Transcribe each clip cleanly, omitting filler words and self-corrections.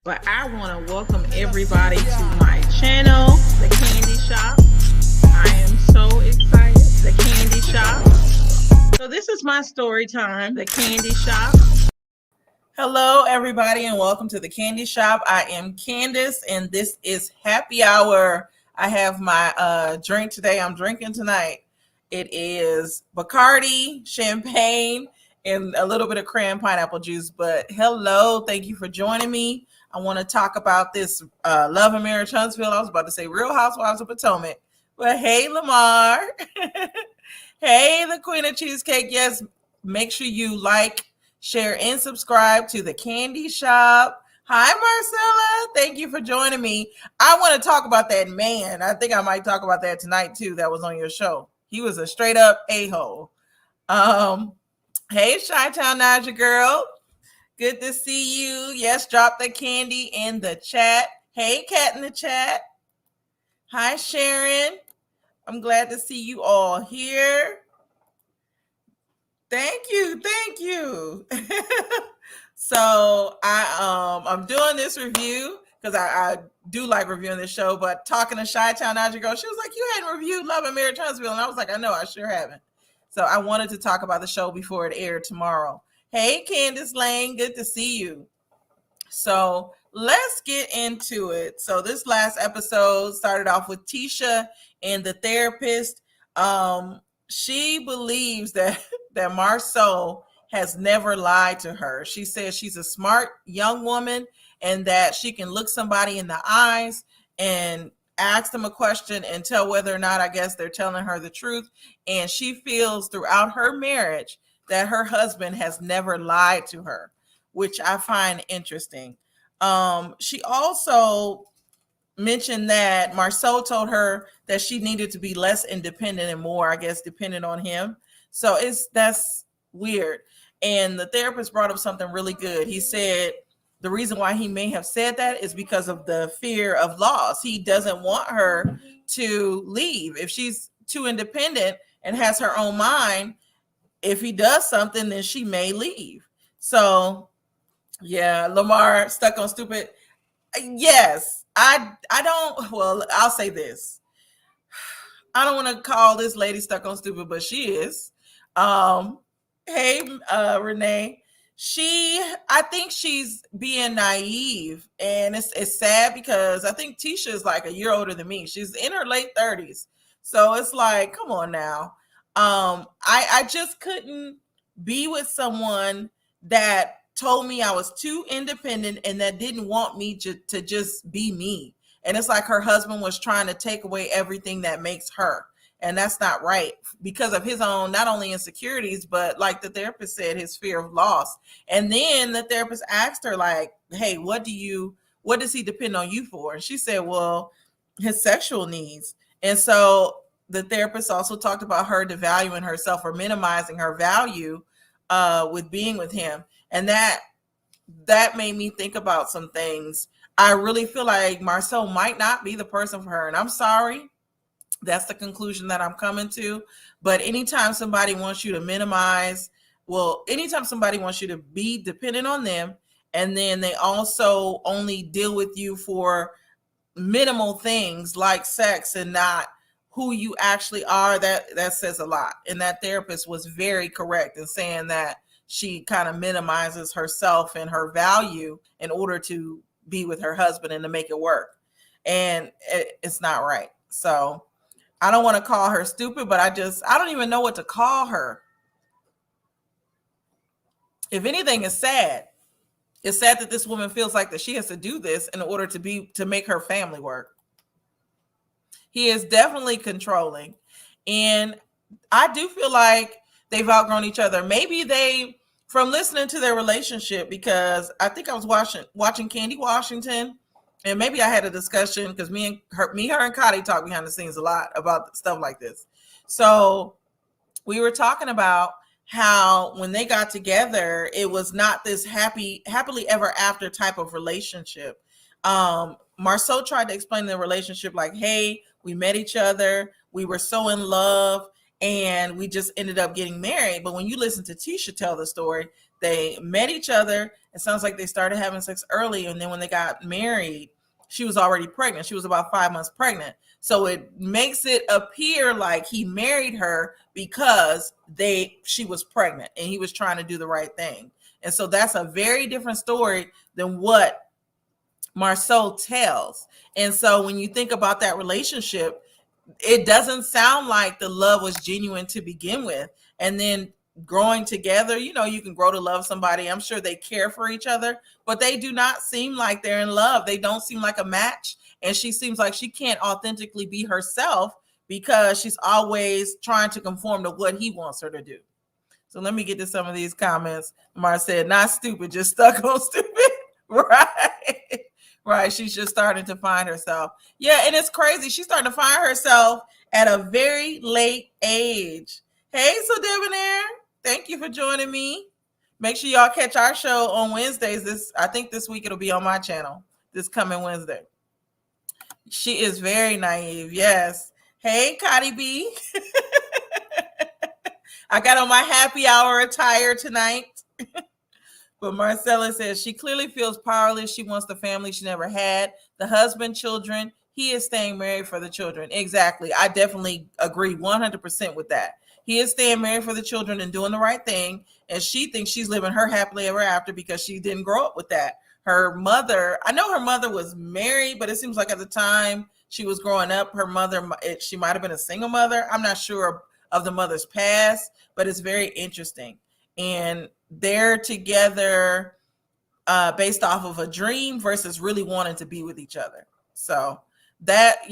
But I want to welcome everybody to my channel, The Candy Shop. I am so excited. The Candy Shop. So this is my story time, The Candy Shop. Hello, everybody, and welcome to The Candy Shop. I am Candace, and this is Happy Hour. I have my drink today. I'm drinking tonight. It is Bacardi, champagne, and a little bit of cran pineapple juice. But hello, thank you for joining me. I want to talk about this Love and Marriage Huntsville. I was about to say Real Housewives of Potomac. But hey, Lamar. Hey, the Queen of Cheesecake. Yes, make sure you like, share, and subscribe to The Candy Shop. Hi, Marcella. Thank you for joining me. I want to talk about that man. I think I might talk about that tonight, too, that was on your show. He was a straight up a-hole. Hey, Chi-Town Naja girl. Good to see you. Yes, drop the candy in the chat. Hey, Cat in the chat. Hi, Sharon. I'm glad to see you all here. Thank you. Thank you. So I'm doing this review because I do like reviewing this show, but talking to Chi-Town Naja girl, she was like, you hadn't reviewed Love and Marriage Huntsville. And I was like, I know, I sure haven't. So I wanted to talk about the show before it aired tomorrow. Hey, Candace Lane, good to see you. So let's get into it. So this last episode started off with Tisha and the therapist. She believes that Marceau has never lied to her. She says she's a smart young woman and that she can look somebody in the eyes and ask them a question and tell whether or not, I guess, they're telling her the truth. And she feels throughout her marriage that her husband has never lied to her, which I find interesting. She also mentioned that Marceau told her that she needed to be less independent and more, I guess, dependent on him. So that's weird. And the therapist brought up something really good. He said the reason why he may have said that is because of the fear of loss. He doesn't want her to leave. If she's too independent and has her own mind, if he does something, then she may leave. So, yeah, Lamar stuck on stupid. Yes, I don't. Well, I'll say this. I don't want to call this lady stuck on stupid, but she is. Hey, Renee. I think she's being naive, and it's sad because I think Tisha is like a year older than me. She's in her late 30s. So it's like, come on now. I just couldn't be with someone that told me I was too independent and that didn't want me to just be me. And it's like her husband was trying to take away everything that makes her. And that's not right because of his own, not only insecurities, but like the therapist said, his fear of loss. And then the therapist asked her like, hey, what does he depend on you for? And she said, well, his sexual needs. And so the therapist also talked about her devaluing herself or minimizing her value with being with him. And that made me think about some things. I really feel like Marceau might not be the person for her. And I'm sorry. That's the conclusion that I'm coming to. But anytime somebody wants you to anytime somebody wants you to be dependent on them, and then they also only deal with you for minimal things like sex and not who you actually are, that says a lot. And that therapist was very correct in saying that she kind of minimizes herself and her value in order to be with her husband and to make it work. And it's not right. So I don't want to call her stupid, but I don't even know what to call her. If anything, it's sad. It's sad that this woman feels like that she has to do this in order to make her family work. He is definitely controlling. And I do feel like they've outgrown each other. Maybe from listening to their relationship, because I think I was watching Candy Washington, and maybe I had a discussion because me, her, and Cotty talk behind the scenes a lot about stuff like this. So we were talking about how when they got together, it was not this happily ever after type of relationship. Marceau tried to explain the relationship like, hey, we met each other, we were so in love, and we just ended up getting married. But when you listen to Tisha tell the story, They met each other. It sounds like they started having sex early, and then when they got married, she was already pregnant. She was about 5 months pregnant. So it makes it appear like he married her because she was pregnant and he was trying to do the right thing. And so that's a very different story than what Marceau tells. And so when you think about that relationship, it doesn't sound like the love was genuine to begin with. And then growing together, you know, you can grow to love somebody. I'm sure they care for each other, but they do not seem like they're in love. They don't seem like a match. And she seems like she can't authentically be herself because she's always trying to conform to what he wants her to do. So let me get to some of these comments. Mar said, not stupid, just stuck on stupid. Right. Right. She's just starting to find herself. Yeah. And it's crazy. She's starting to find herself at a very late age. Hey, so Debonair, thank you for joining me. Make sure y'all catch our show on Wednesdays. I think this week it'll be on my channel this coming Wednesday. She is very naive. Yes. Hey, Cotty B. I got on my happy hour attire tonight. But Marcella says she clearly feels powerless. She wants the family she never had, the husband, children. He is staying married for the children. Exactly. I definitely agree 100% with that. He is staying married for the children and doing the right thing. And she thinks she's living her happily ever after because she didn't grow up with that. Her mother, I know her mother was married, but it seems like at the time she was growing up, her mother, she might have been a single mother. I'm not sure of the mother's past, but it's very interesting. And they're together based off of a dream versus really wanting to be with each other. So that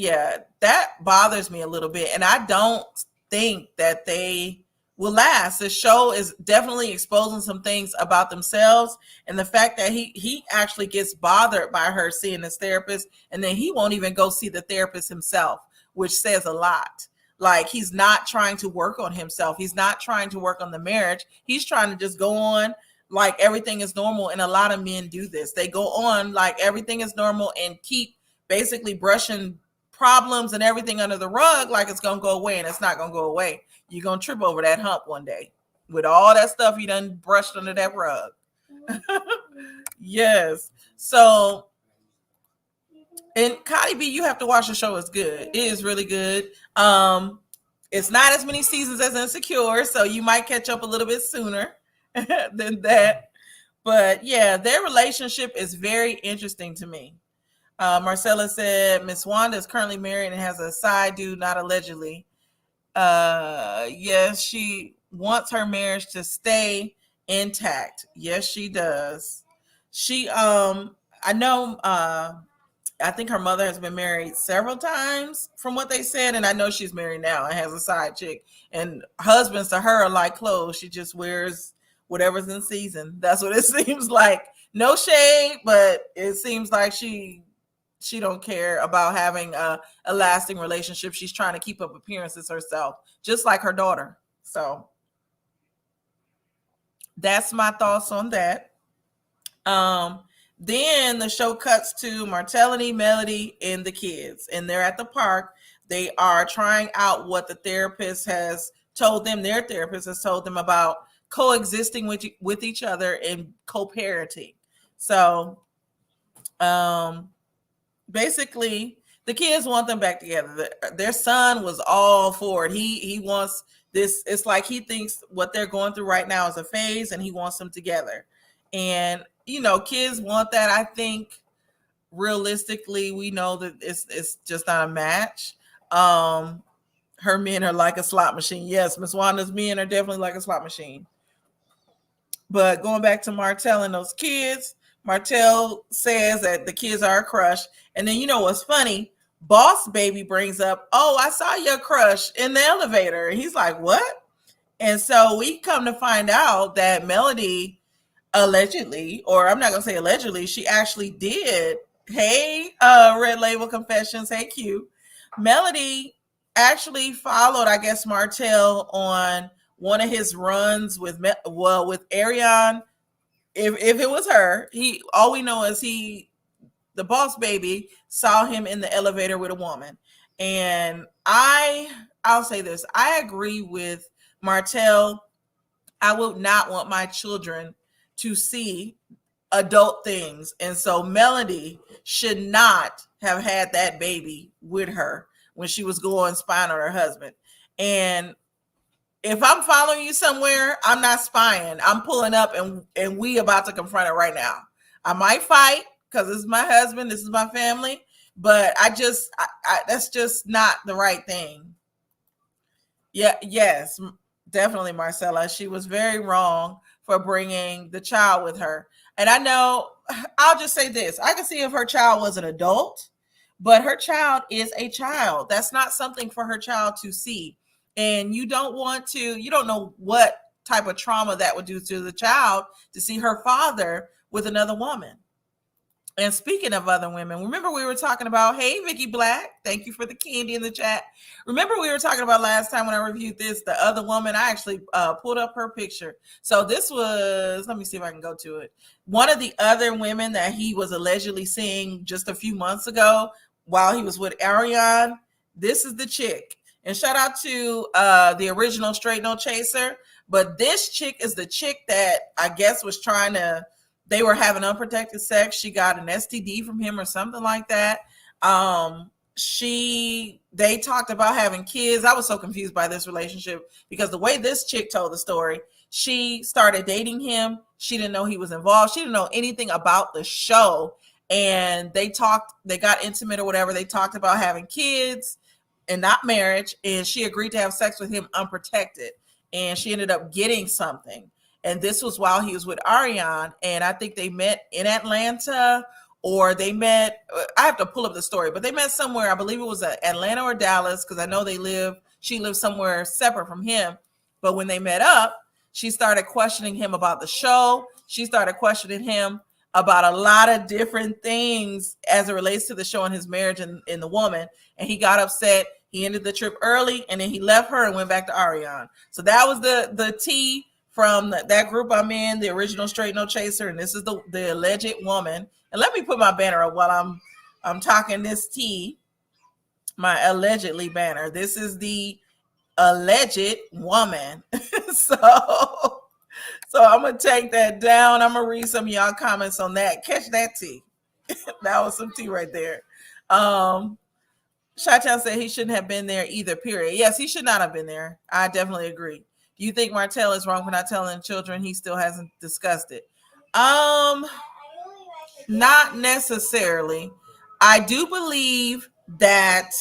bothers me a little bit. And I don't think that they will last. The show is definitely exposing some things about themselves. And the fact that he actually gets bothered by her seeing this therapist, and then he won't even go see the therapist himself, which says a lot. Like, he's not trying to work on himself. He's not trying to work on the marriage. He's trying to just go on like everything is normal. And a lot of men do this. They go on like everything is normal and keep basically brushing problems and everything under the rug like it's going to go away, and it's not going to go away. You're going to trip over that hump one day with all that stuff you done brushed under that rug. Yes. So, and Cotty B, you have to watch the show. It's good. It is really good. It's not as many seasons as Insecure, so you might catch up a little bit sooner than that. But yeah, their relationship is very interesting to me. Marcella said Miss Wanda is currently married and has a side dude, not allegedly. Yes, she wants her marriage to stay intact. Yes, she does. She I know I think her mother has been married several times from what they said, and I know she's married now and has a side chick. And husbands to her are like clothes. She just wears whatever's in season. That's what it seems like. No shade, but it seems like she don't care about having a lasting relationship. She's trying to keep up appearances herself, just like her daughter. So that's my thoughts on that. Then the show cuts to Martellini, Melody, and the kids, and they're at the park. They are trying out what the therapist has told them. Their therapist has told them about coexisting with each other and co-parenting. So, basically, the kids want them back together. Their son was all for it. He wants this. It's like he thinks what they're going through right now is a phase, and he wants them together. And you know, kids want that. I think realistically, we know that it's just not a match. Her men are like a slot machine. Yes, Miss Wanda's men are definitely like a slot machine. But going back to Martell and those kids, Martell says that the kids are a crush. And then you know what's funny? Boss Baby brings up, oh, I saw your crush in the elevator. And he's like, what? And so we come to find out that Melody allegedly, or I'm not gonna say allegedly, she actually did. Hey, Red Label Confessions. Hey, Q. Melody actually followed, I guess, Martell on one of his runs with Ariane. If it was her, all we know is the Boss Baby saw him in the elevator with a woman. And I'll say this, I agree with Martell. I would not want my children to see adult things. And so Melody should not have had that baby with her when she was going spying on her husband. And if I'm following you somewhere, I'm not spying. I'm pulling up and we about to confront it right now. I might fight because this is my husband, this is my family, but that's just not the right thing. Yeah, yes, definitely, Marcella. She was very wrong for bringing the child with her. And I know, I'll just say this. I can see if her child was an adult, but her child is a child. That's not something for her child to see. And you don't know what type of trauma that would do to the child to see her father with another woman. And speaking of other women, remember we were talking about, hey, Vicky Black, thank you for the candy in the chat. Remember we were talking about last time when I reviewed this, the other woman, I actually pulled up her picture. So this was, let me see if I can go to it. One of the other women that he was allegedly seeing just a few months ago while he was with Ariane, this is the chick. And shout out to the original Straight No Chaser. But this chick is the chick that I guess was they were having unprotected sex. She got an STD from him or something like that. They talked about having kids. I was so confused by this relationship because the way this chick told the story, she started dating him. She didn't know he was involved. She didn't know anything about the show. And they got intimate or whatever. They talked about having kids and not marriage. And she agreed to have sex with him unprotected. And she ended up getting something. And this was while he was with Ariane. And I think they met in Atlanta, or they met, I have to pull up the story, but they met somewhere. I believe it was Atlanta or Dallas, because I know she lived somewhere separate from him. But when they met up, she started questioning him about the show. She started questioning him about a lot of different things as it relates to the show and his marriage and the woman. And he got upset. He ended the trip early, and then he left her and went back to Ariane. So that was the tea from that group I'm in, the original Straight No Chaser, and this is the alleged woman. And let me put my banner up while I'm talking this tea, my allegedly banner. This is the alleged woman. so I'm gonna take that down. I'm gonna read some of y'all comments on that. Catch that tea. That was some tea right there. Chi-Town said he shouldn't have been there either, period. Yes, he should not have been there. I definitely agree. Do you think Martell is wrong for not telling children he still hasn't discussed it? Not necessarily. I do believe that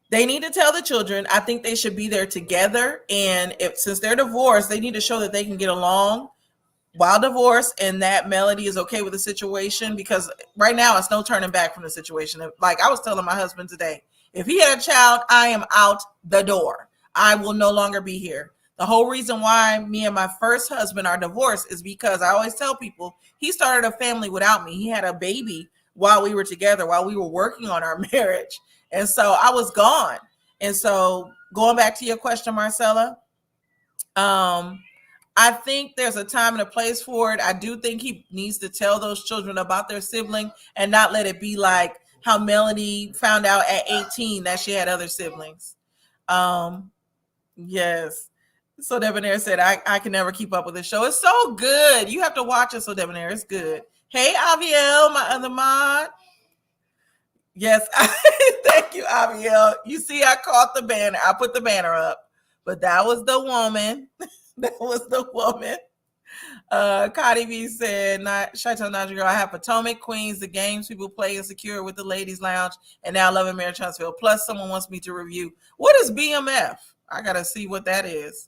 they need to tell the children. I think they should be there together. And since they're divorced, they need to show that they can get along while divorced, and that Melody is okay with the situation, because right now it's no turning back from the situation. Like I was telling my husband today, if he had a child, I am out the door. I will no longer be here. The whole reason why me and my first husband are divorced is because I always tell people he started a family without me. He had a baby while we were together, while we were working on our marriage. And so I was gone. And so going back to your question, Marcella, I think there's a time and a place for it. I do think he needs to tell those children about their sibling and not let it be like how Melanie found out at 18 that she had other siblings. Yes. So Debonair said, I can never keep up with this show. It's so good. You have to watch it. So Debonair, it's good. Hey, Aviel, my other mod. Yes. Thank you, Aviel. You see, I caught the banner. I put the banner up, but that was the woman. That was the woman. Cotty B said, Chi-Town Naja Girl, I have Potomac, Queens, the games people play Insecure with the Ladies Lounge, and now Love and Marriage Huntsville. Plus, someone wants me to review. What is BMF? I got to see what that is.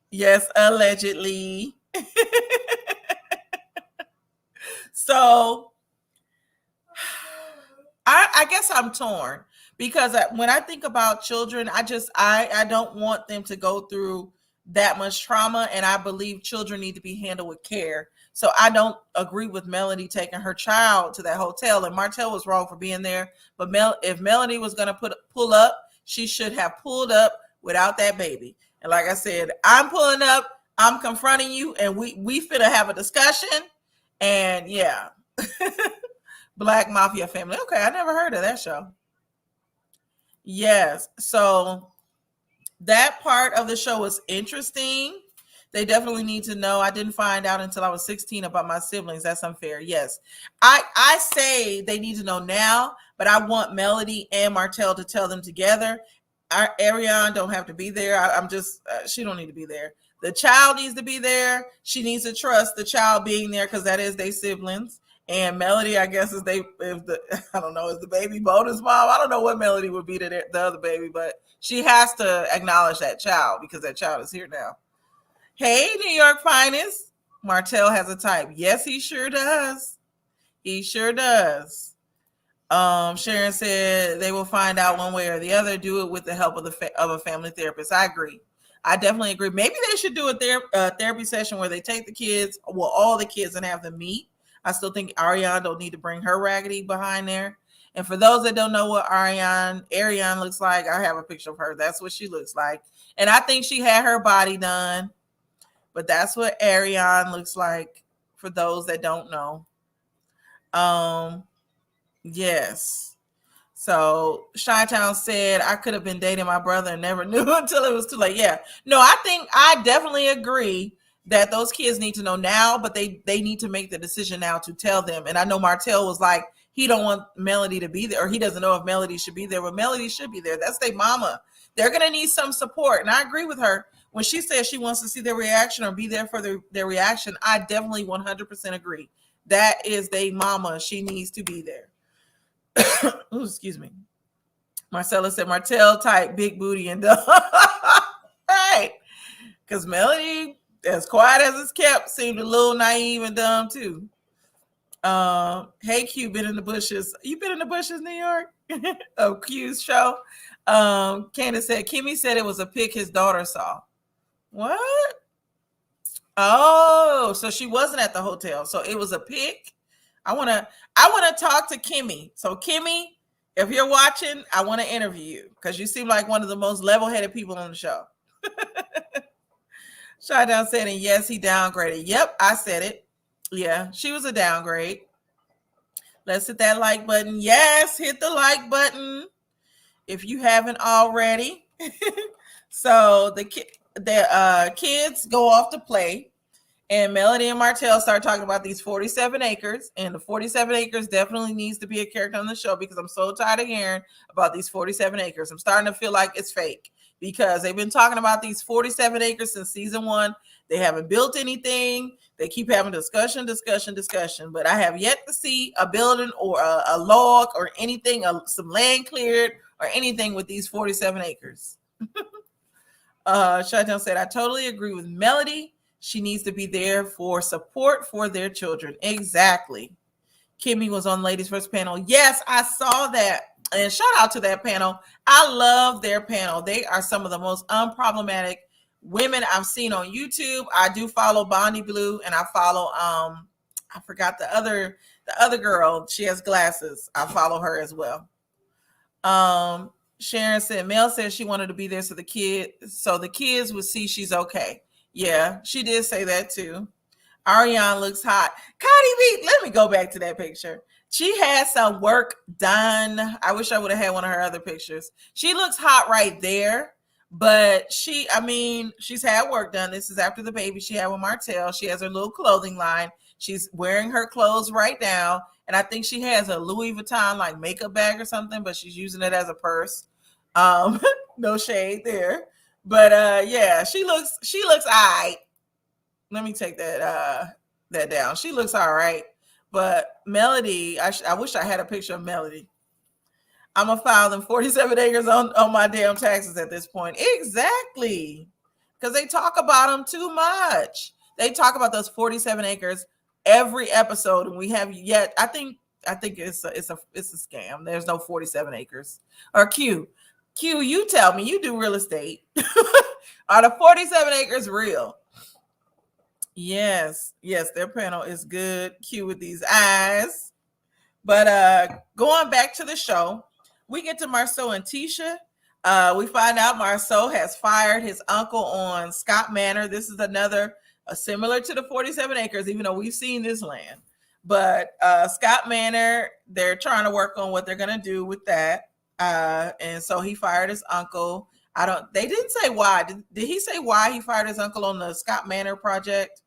Yes, allegedly. So, I guess I'm torn because when I think about children, I don't want them to go through that much trauma, and I believe children need to be handled with care. So I don't agree with Melody taking her child to that hotel, and Martell was wrong for being there. But if Melody was going to pull up, she should have pulled up without that baby. And like I said, I'm pulling up, I'm confronting you, and we finna have a discussion. And yeah. Black Mafia Family. Okay, I never heard of that show. Yes. So that part of the show was interesting. They definitely need to know. I didn't find out until I was 16 about my siblings. That's unfair. Yes. I say they need to know now, but I want Melody and Martell to tell them together. Ariane don't have to be there. I'm just, she don't need to be there. The child needs to be there. She needs to trust the child being there because that is their siblings. And Melody, I guess, is I don't know, is the baby bonus mom. I don't know what Melody would be to the other baby, but she has to acknowledge that child because that child is here now. Hey, New York finest. Martell has a type. Yes, he sure does. He sure does. Sharon said they will find out one way or the other. Do it with the help of a family therapist. I agree. I definitely agree. Maybe they should do a therapy session where they take the kids, well, all the kids, and have them meet. I still think Ariane don't need to bring her raggedy behind there. And for those that don't know what Ariane looks like, I have a picture of her. That's what she looks like. And I think she had her body done. But that's what Ariane looks like for those that don't know. Yes. So Chi-Town said I could have been dating my brother and never knew until it was too late. Yeah. No, I definitely agree that those kids need to know now, but they need to make the decision now to tell them. And I know Martell was like, he don't want Melody to be there, or he doesn't know if Melody should be there, but Melody should be there. That's their mama. They're going to need some support. And I agree with her. When she says she wants to see their reaction or be there for their reaction, I definitely 100% agree. That is their mama. She needs to be there. Ooh, excuse me. Marcella said Martell type big booty and dumb. Right. Because Melody, as quiet as it's kept, seemed a little naive and dumb too. Hey Q, been in the bushes. You been in the bushes, New York? Oh, Q's show. Candace said Kimmy said it was a pic his daughter saw. What? Oh, so she wasn't at the hotel. So it was a pic. I want to talk to Kimmy. So Kimmy, if you're watching, I want to interview you because you seem like one of the most level-headed people on the show. Chi-Town said, and yes, he downgraded. Yep, I said it. Yeah, she was a downgrade. Let's hit that like button. Yes, hit the like button if you haven't already. So the kids go off to play. And Melody and Martell start talking about these 47 acres. And the 47 acres definitely needs to be a character on the show because I'm so tired of hearing about these 47 acres. I'm starting to feel like it's fake because they've been talking about these 47 acres since season 1. They haven't built anything. They keep having discussion. But I have yet to see a building or a log or anything, some land cleared or anything with these 47 acres. Chi-Town said, I totally agree with Melody. She needs to be there for support for their children. Exactly. Kimmy was on Ladies First panel. Yes, I saw that. And shout out to that panel. I love their panel. They are some of the most unproblematic women I've seen on YouTube. I do follow Bonnie Blue and I follow I forgot the other girl. She has glasses. I follow her as well. Sharon said Mel said she wanted to be there so the kids would see she's okay. Yeah, she did say that too. Ariane looks hot. Connie B, let me go back to that picture. She had some work done. I wish I would have had one of her other pictures. She looks hot right there, but she's had work done. This is after the baby she had with Martell. She has her little clothing line. She's wearing her clothes right now. And I think she has a Louis Vuitton like makeup bag or something, but she's using it as a purse. No shade there. But yeah, she looks all right. Let me take that down. She looks all right. But Melody, I wish I had a picture of Melody. I'm gonna file them 47 acres on my damn taxes at this point. Exactly. Because they talk about them too much. They talk about those 47 acres every episode, and we have yet. I think it's a scam. There's no 47 acres. Or Q, you tell me, you do real estate. Are the 47 acres real? Yes, their panel is good. Q with these eyes. But going back to the show, we get to Marceau and Tisha. We find out Marceau has fired his uncle on Scott Manor. This is another similar to the 47 acres, even though we've seen this land. But Scott Manor, they're trying to work on what they're going to do with that. And so he fired his uncle. They didn't say why. Did he say why he fired his uncle on the Scott Manor project?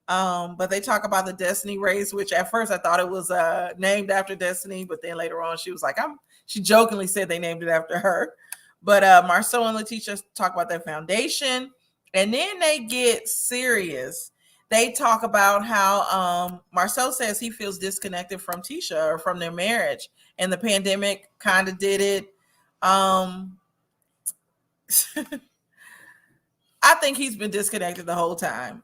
But they talk about the Destiny race, which at first I thought it was named after Destiny, but then later on she was like, she jokingly said they named it after her. But Marceau and Letitia talk about their foundation, and then they get serious. They talk about how Marceau says he feels disconnected from Tisha or from their marriage, and the pandemic kind of did it. I think he's been disconnected the whole time.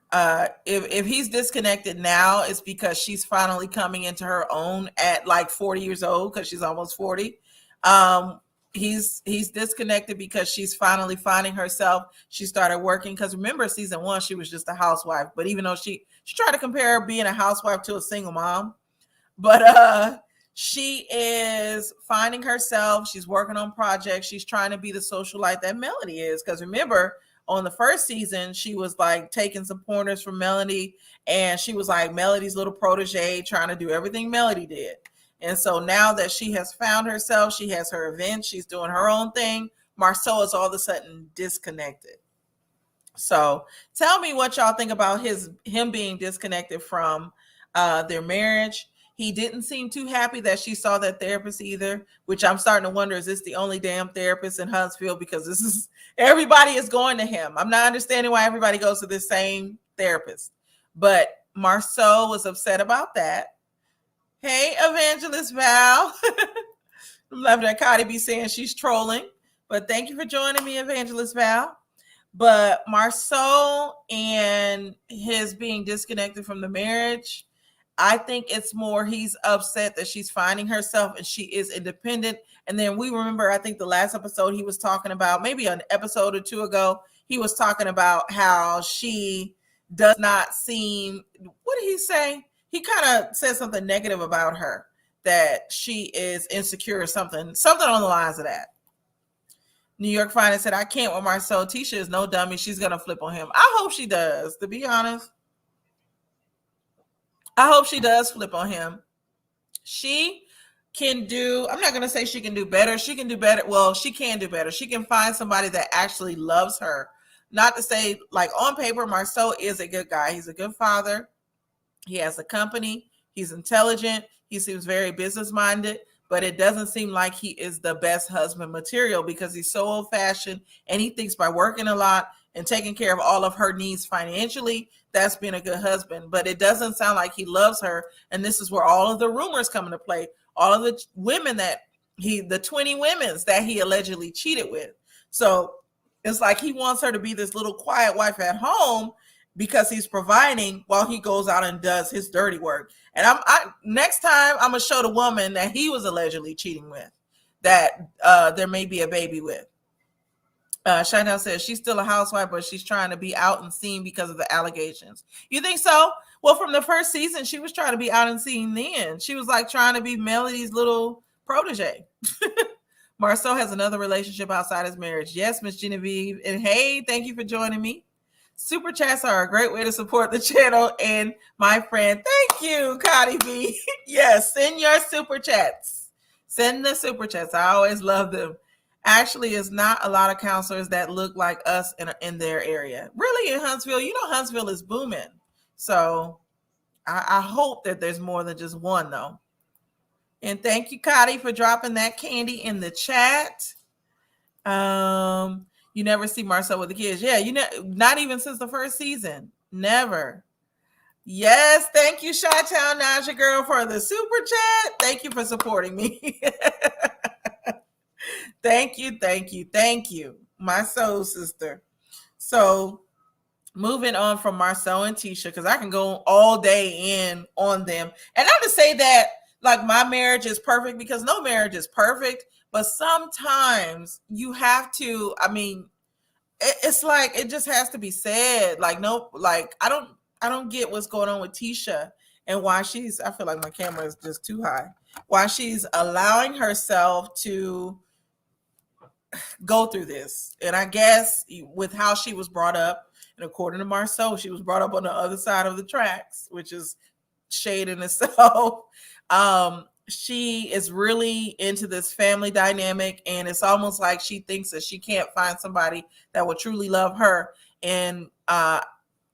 If he's disconnected now, it's because she's finally coming into her own at like 40 years old, because she's almost 40. He's disconnected because she's finally finding herself. She started working, because remember season 1 she was just a housewife, but even though she tried to compare being a housewife to a single mom, but she is finding herself. She's working on projects. She's trying to be the socialite that Melody is, because remember on the first season she was like taking some pointers from Melody, and she was like Melody's little protege, trying to do everything Melody did. And so now that she has found herself, she has her event, she's doing her own thing, Marceau is all of a sudden disconnected. So tell me what y'all think about him being disconnected from their marriage. He didn't seem too happy that she saw that therapist either, which I'm starting to wonder, is this the only damn therapist in Huntsville? Because everybody is going to him. I'm not understanding why everybody goes to this same therapist. But Marceau was upset about that. Hey, Evangelist Val. I'm loving that Cardi be saying she's trolling, but thank you for joining me, Evangelist Val. But Marceau and his being disconnected from the marriage, I think it's more he's upset that she's finding herself and she is independent. And then we remember, I think the last episode he was talking about, maybe an episode or two ago, he was talking about how she does not seem, what did he say? He kind of said something negative about her, that she is insecure or something on the lines of that. New York Finance said, I can't with Marceau. Tisha is no dummy. She's going to flip on him. I hope she does, to be honest. I hope she does flip on him. She can do, I'm not going to say she can do better. She can do better. Well, she can do better. She can find somebody that actually loves her. Not to say, like, on paper, Marceau is a good guy. He's a good father. He has a company. He's intelligent. He seems very business-minded, but it doesn't seem like he is the best husband material, because he's so old-fashioned, and he thinks by working a lot and taking care of all of her needs financially, that's been a good husband. But it doesn't sound like he loves her, and this is where all of the rumors come into play. All of the women the 20 women that he allegedly cheated with. So it's like he wants her to be this little quiet wife at home, because he's providing while he goes out and does his dirty work. And next time I'm gonna show the woman that he was allegedly cheating with, that there may be a baby with. Chanel says she's still a housewife, but she's trying to be out and seen because of the allegations. You think so? Well, from the first season, she was trying to be out and seen then. She was like trying to be Melody's little protege. Marceau has another relationship outside his marriage. Yes, Miss Genevieve. And hey, thank you for joining me. Super chats are a great way to support the channel. And my friend, thank you, Cardi B. Yes, send your super chats. Send the super chats. I always love them. Actually, it's not a lot of counselors that look like us in their area. Really, in Huntsville, Huntsville is booming. So I hope that there's more than just one, though. And thank you, Cotty, for dropping that candy in the chat. You never see Marceau with the kids. Yeah, not even since the first season. Never. Yes, thank you, Chi-Town Naja Girl, for the super chat. Thank you for supporting me. Thank you, my soul sister. So moving on from Marceau and Tisha, because I can go all day in on them. And not to say that like my marriage is perfect, because no marriage is perfect, but sometimes you have to, it's like, it just has to be said. Like, no, like, I don't get what's going on with Tisha and why I feel like my camera is just too high, why she's allowing herself to go through this. And I guess with how she was brought up, and according to Marceau, she was brought up on the other side of the tracks, which is shade in itself. she is really into this family dynamic, and it's almost like she thinks that she can't find somebody that will truly love her. And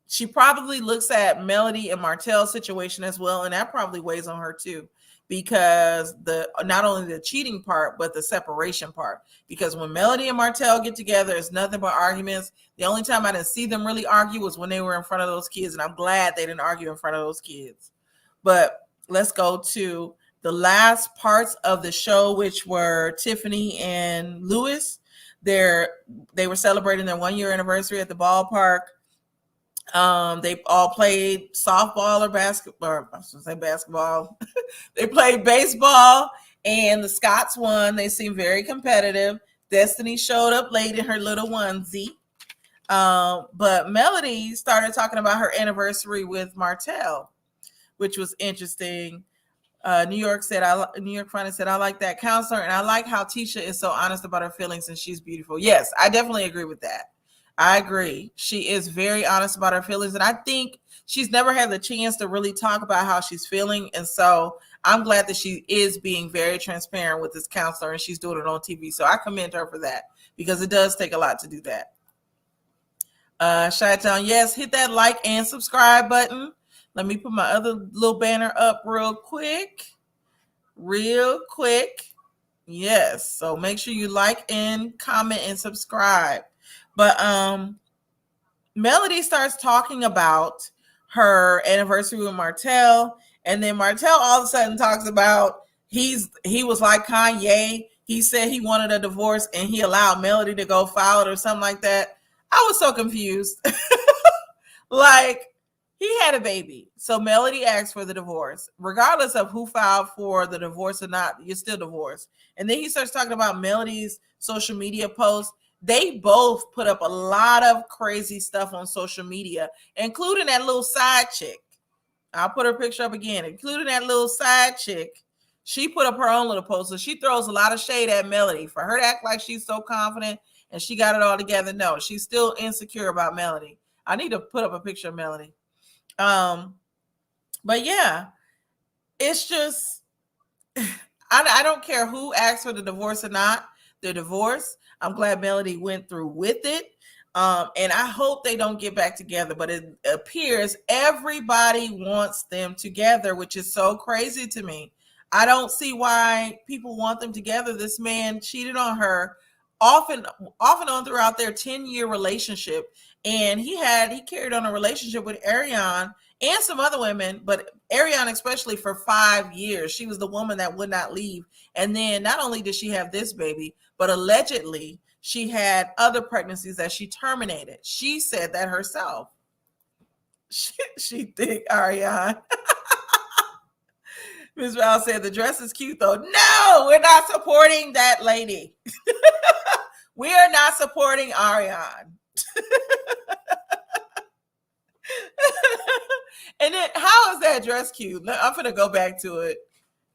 she probably looks at Melody and Martell's situation as well, and that probably weighs on her too, because the not only the cheating part but the separation part. Because when Melody and Martell get together, it's nothing but arguments. The only time I didn't see them really argue was when they were in front of those kids, and I'm glad they didn't argue in front of those kids. But let's go to the last parts of the show, which were Tiffany and Lewis. They were celebrating their 1 year anniversary at the ballpark. They all played softball or basketball. Or I was going to say basketball. They played baseball, and the Scots won. They seemed very competitive. Destiny showed up late in her little onesie. But Melody started talking about her anniversary with Martell, which was interesting. New York finally said, I like that counselor, and I like how Tisha is so honest about her feelings, and she's beautiful. Yes, I definitely agree with that. I agree. She is very honest about her feelings, and I think she's never had the chance to really talk about how she's feeling, and so I'm glad that she is being very transparent with this counselor, and she's doing it on TV. So I commend her for that, because it does take a lot to do that. Chi-Town, yes, hit that like and subscribe button. Let me put my other little banner up real quick. Yes. So make sure you like and comment and subscribe. But Melody starts talking about her anniversary with Martell, and then Martell all of a sudden talks about he was like Kanye. He said he wanted a divorce, and he allowed Melody to go file it or something like that. I was so confused. Like, he had a baby. So Melody asked for the divorce. Regardless of who filed for the divorce or not, you're still divorced. And then he starts talking about Melody's social media posts. They both put up a lot of crazy stuff on social media, including that little side chick. I'll put her picture up again, including that little side chick. She put up her own little post. So she throws a lot of shade at Melody for her to act like she's so confident and she got it all together. No, she's still insecure about Melody. I need to put up a picture of Melody. But yeah, it's just, I don't care who asked for the divorce or not, the divorce. I'm glad Melody went through with it. And I hope they don't get back together, but it appears everybody wants them together, which is so crazy to me. I don't see why people want them together. This man cheated on her off and on throughout their 10-year relationship. And he carried on a relationship with Ariane and some other women, but Ariane especially, for 5 years. She was the woman that would not leave. And then not only did she have this baby, but allegedly she had other pregnancies that she terminated. She said that herself. She think Ariane. Ms. Val said the dress is cute though. No, we're not supporting that lady. We are not supporting Ariane. And then, how is that dress cute? I'm gonna go back to it.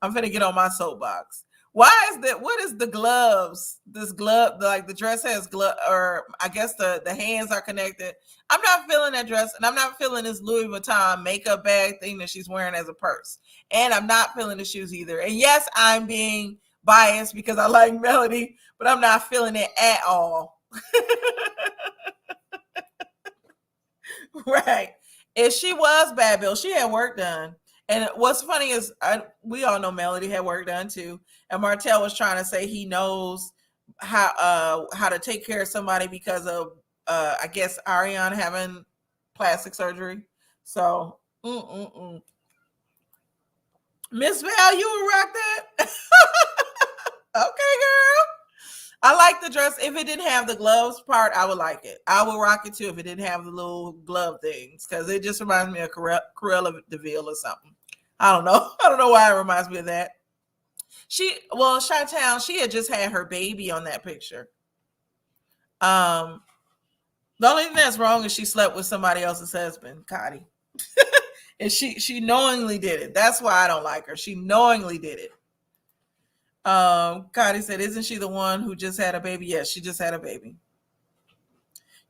I'm gonna get on my soapbox. Why is that? What is the gloves? This glove, like the dress has glove, or I guess the hands are connected. I'm not feeling that dress, and I'm not feeling this Louis Vuitton makeup bag thing that she's wearing as a purse. And I'm not feeling the shoes either. And yes, I'm being biased because I like Melody, but I'm not feeling it at all. Right. If she was bad, Bill, she had work done. And what's funny is we all know Melody had work done too. And Martell was trying to say he knows how to take care of somebody because of I guess Ariane having plastic surgery. So Miss Val, you would rock that? Okay, girl. I like the dress. If it didn't have the gloves part, I would like it. I would rock it too if it didn't have the little glove things, because it just reminds me of Cruella DeVille or something. I don't know. I don't know why it reminds me of that. Chi-Town, she had just had her baby on that picture. The only thing that's wrong is she slept with somebody else's husband, Cotty. And she knowingly did it. That's why I don't like her. She knowingly did it. Cotty said, isn't she the one who just had a baby? Yes, she just had a baby.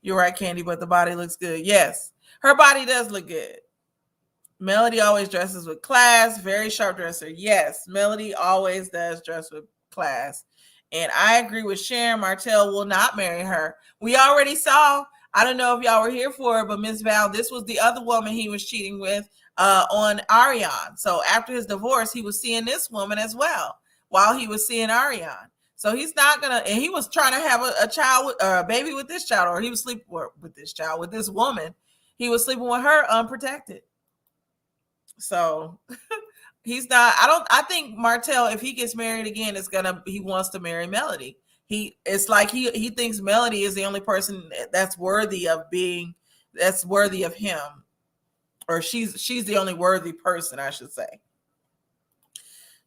You're right, Candy, but the body looks good. Yes, her body does look good. Melody always dresses with class. Very sharp dresser. Yes, Melody always does dress with class. And I agree with Sharon. Martell will not marry her. We already saw, I don't know if y'all were here for it, but Miss Val, this was the other woman he was cheating with on Ariane. So after his divorce, he was seeing this woman as well while he was seeing Ariane. So he's not gonna, and he was trying to have a child or a baby with this child, or he was sleeping with this child, with this woman. He was sleeping with her unprotected. So he's not, I think Martell, if he gets married again, he wants to marry Melody. It's like he thinks Melody is the only person that's worthy of him, or she's the only worthy person, I should say.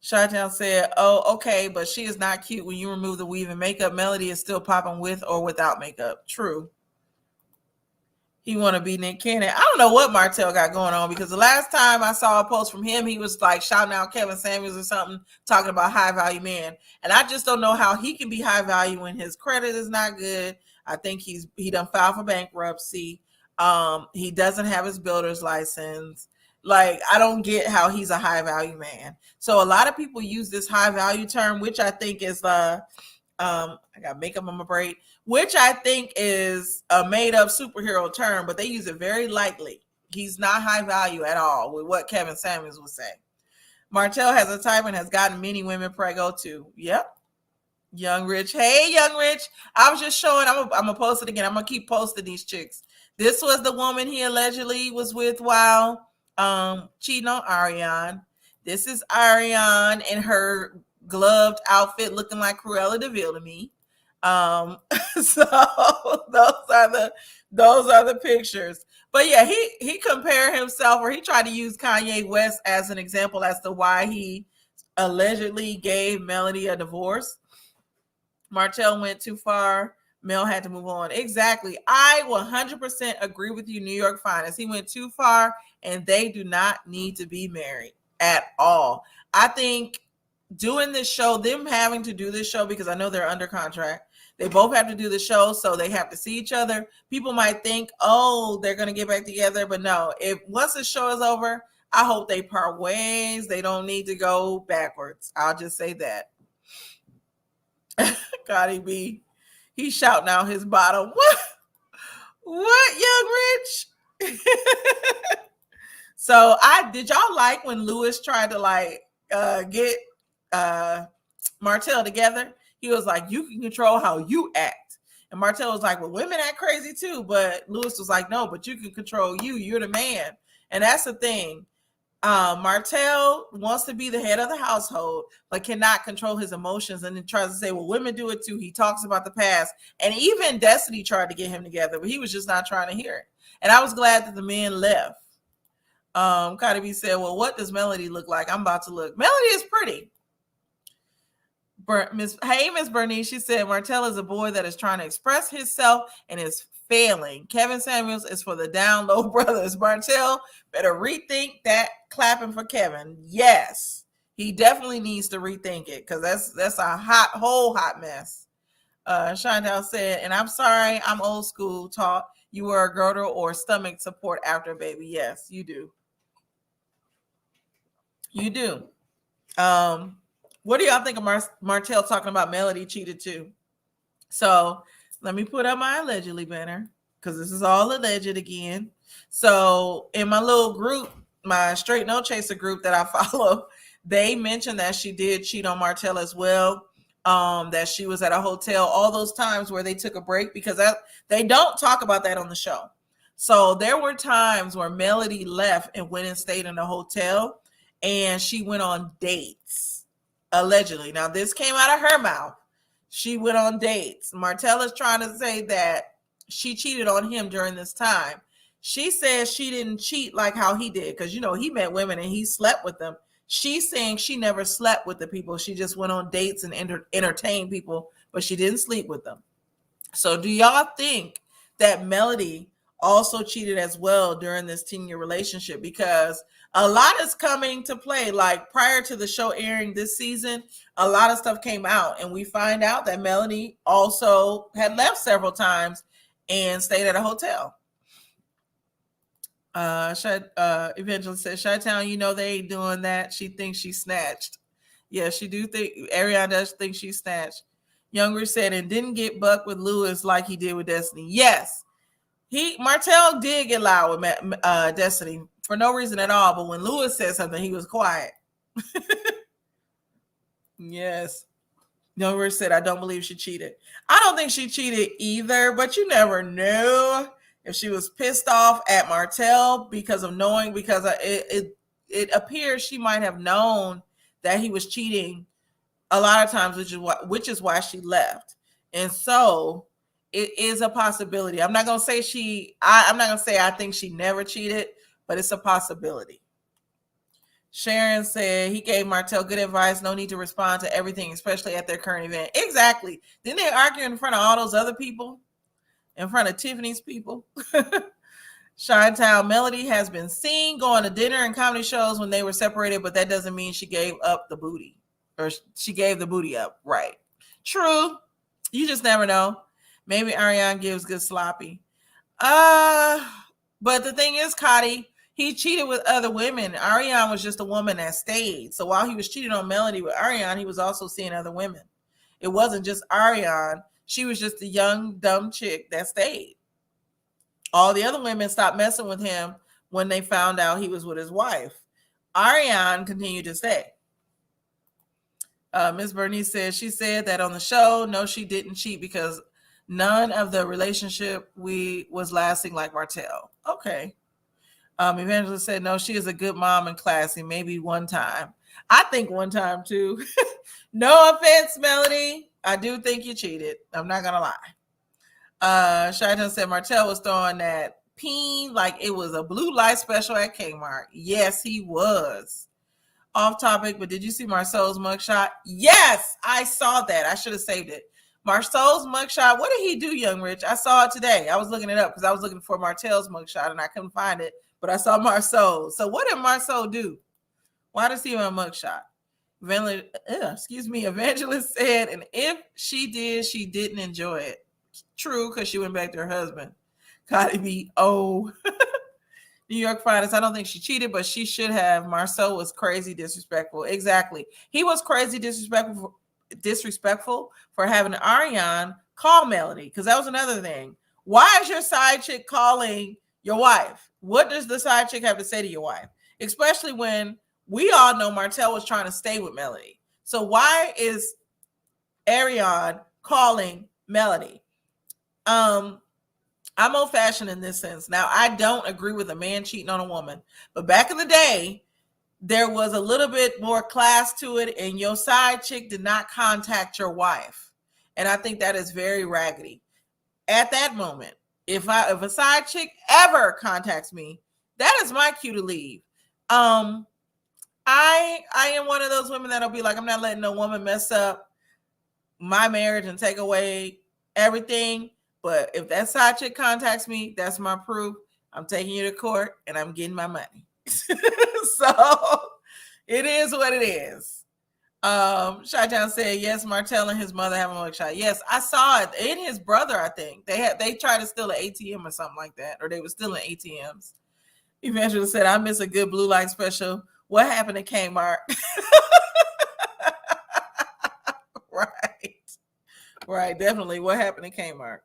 Chi-Town said, "Oh, okay, but she is not cute when you remove the weave and makeup. Melody is still popping with or without makeup." True. He want to be Nick Cannon. I don't know what Martell got going on, because the last time I saw a post from him, he was like shouting out Kevin Samuels or something, talking about high value man. And I just don't know how he can be high value when his credit is not good. I think he done filed for bankruptcy. He doesn't have his builder's license. Like, I don't get how he's a high value man. So a lot of people use this high value term, which I think is I got makeup on my braid, which I think is a made up superhero term, but they use it very lightly. He's not high value at all with what Kevin Samuels would say. Martell has a type and has gotten many women prego too. Yep. Young Rich. Hey, Young Rich. I was just showing, I'm going to post it again. I'm going to keep posting these chicks. This was the woman he allegedly was with while cheating on Ariane. This is Ariane in her gloved outfit looking like Cruella de Vil to me. So those are the pictures. But yeah, he compared himself, or he tried to use Kanye West as an example as to why he allegedly gave Melody a divorce. Martell went too far. Mel had to move on. Exactly. I 100% agree with you, New York Finest. He went too far, and they do not need to be married at all. I think doing this show, them having to do this show, because I know they're under contract, they both have to do the show, so they have to see each other. People might think, oh, they're going to get back together, but no. If once the show is over, I hope they part ways. They don't need to go backwards. I'll just say that. Cardi B, he's shouting out his bottom. What, Young Rich? So did y'all like when Lewis tried to get Martell together? He was like, you can control how you act. And Martell was like, well, women act crazy too. But Lewis was like, no, but you can control you. You're the man. And that's the thing. Martell wants to be the head of the household, but cannot control his emotions, and then tries to say, well, women do it too. He talks about the past. And even Destiny tried to get him together, but he was just not trying to hear it. And I was glad that the men left. Cardi B said, well, what does Melody look like? I'm about to look. Melody is pretty. Miss Bernice, she said, Martell is a boy that is trying to express himself and is failing. Kevin Samuels is for the down low brothers. Martell better rethink that clapping for Kevin. Yes, he definitely needs to rethink it, because that's a hot mess. Chantal said, and I'm sorry, I'm old school, taught you were a girdle or stomach support after a baby. Yes, you do. You do. What do y'all think of Martell talking about Melody cheated too? So let me put up my allegedly banner, because this is all alleged again. So in my little group, my Straight No Chaser group that I follow, they mentioned that she did cheat on Martell as well. That she was at a hotel all those times where they took a break, because they don't talk about that on the show. So there were times where Melody left and went and stayed in a hotel, and she went on dates, allegedly. Now, this came out of her mouth. She went on dates. Martell is trying to say that she cheated on him during this time. She says she didn't cheat like how he did, because, he met women and he slept with them. She's saying she never slept with the people. She just went on dates and entertained people, but she didn't sleep with them. So do y'all think that Melody also cheated as well during this 10-year relationship? Because a lot is coming to play. Like, prior to the show airing this season, a lot of stuff came out, and we find out that Melody also had left several times and stayed at a hotel. Evangelist says, Chi-Town, you know they ain't doing that. She thinks she snatched. Yeah, she do think, Ariana does think she snatched. Younger said, and didn't get bucked with Lewis like he did with Destiny. Yes, Martell did get loud with Destiny for no reason at all, but when Lewis said something, he was quiet. Yes. Younger said, I don't believe she cheated. I don't think she cheated either, but you never knew if she was pissed off at Martell because it appears she might have known that he was cheating a lot of times, which is why she left. And so it is a possibility. I'm not gonna say I'm not gonna say I think she never cheated, but it's a possibility. Sharon said he gave Martell good advice. No need to respond to everything, especially at their current event. Exactly. Didn't they argue in front of all those other people? In front of Tiffany's people? Chi-Town Melody has been seen going to dinner and comedy shows when they were separated, but that doesn't mean she gave up the booty. Or she gave the booty up. Right. True. You just never know. Maybe Ariane gives good sloppy. But the thing is, Cotty, he cheated with other women. Ariane was just a woman that stayed. So while he was cheating on Melody with Ariane, he was also seeing other women. It wasn't just Ariane. She was just a young, dumb chick that stayed. All the other women stopped messing with him when they found out he was with his wife. Ariane continued to stay. Miss Bernice says she said that on the show, no, she didn't cheat because none of the relationship was lasting like Martell. Okay. Evangelist said, no, she is a good mom and classy. Maybe one time. I think one time too. No offense, Melody. I do think you cheated. I'm not going to lie. Chi-Town said Martell was throwing that peen like it was a blue light special at Kmart. Yes, he was. Off topic, but did you see Marceau's mugshot? Yes, I saw that. I should have saved it. Marceau's mugshot. What did he do, Young Rich? I saw it today. I was looking it up because I was looking for Martell's mugshot and I couldn't find it, but I saw Marceau. So what did Marceau do? Why does he have a mugshot? Evangelist said, and if she did, she didn't enjoy it. True, because she went back to her husband. Cardi B, oh. New York Finest, I don't think she cheated, but she should have. Marceau was crazy disrespectful. Exactly. He was crazy disrespectful for having Ariane call Melody, because that was another thing. Why is your side chick calling your wife? What does the side chick have to say to your wife? Especially when we all know Martell was trying to stay with Melody. So why is Ariane calling Melody? I'm old-fashioned in this sense. Now, I don't agree with a man cheating on a woman, but back in the day, there was a little bit more class to it, and your side chick did not contact your wife. And I think that is very raggedy. At that moment, if a side chick ever contacts me, that is my cue to leave. I am one of those women that'll be like, I'm not letting no woman mess up my marriage and take away everything. But if that side chick contacts me, that's my proof. I'm taking you to court and I'm getting my money. So it is what it is. Chi-Town said, yes, Martell and his mother have a mugshot. Yes, I saw it. And his brother, I think. They tried to steal an ATM or something like that. Or they were stealing ATMs. Evangelist said, I miss a good blue light special. What happened to Kmart? Right. Definitely. What happened to Kmart?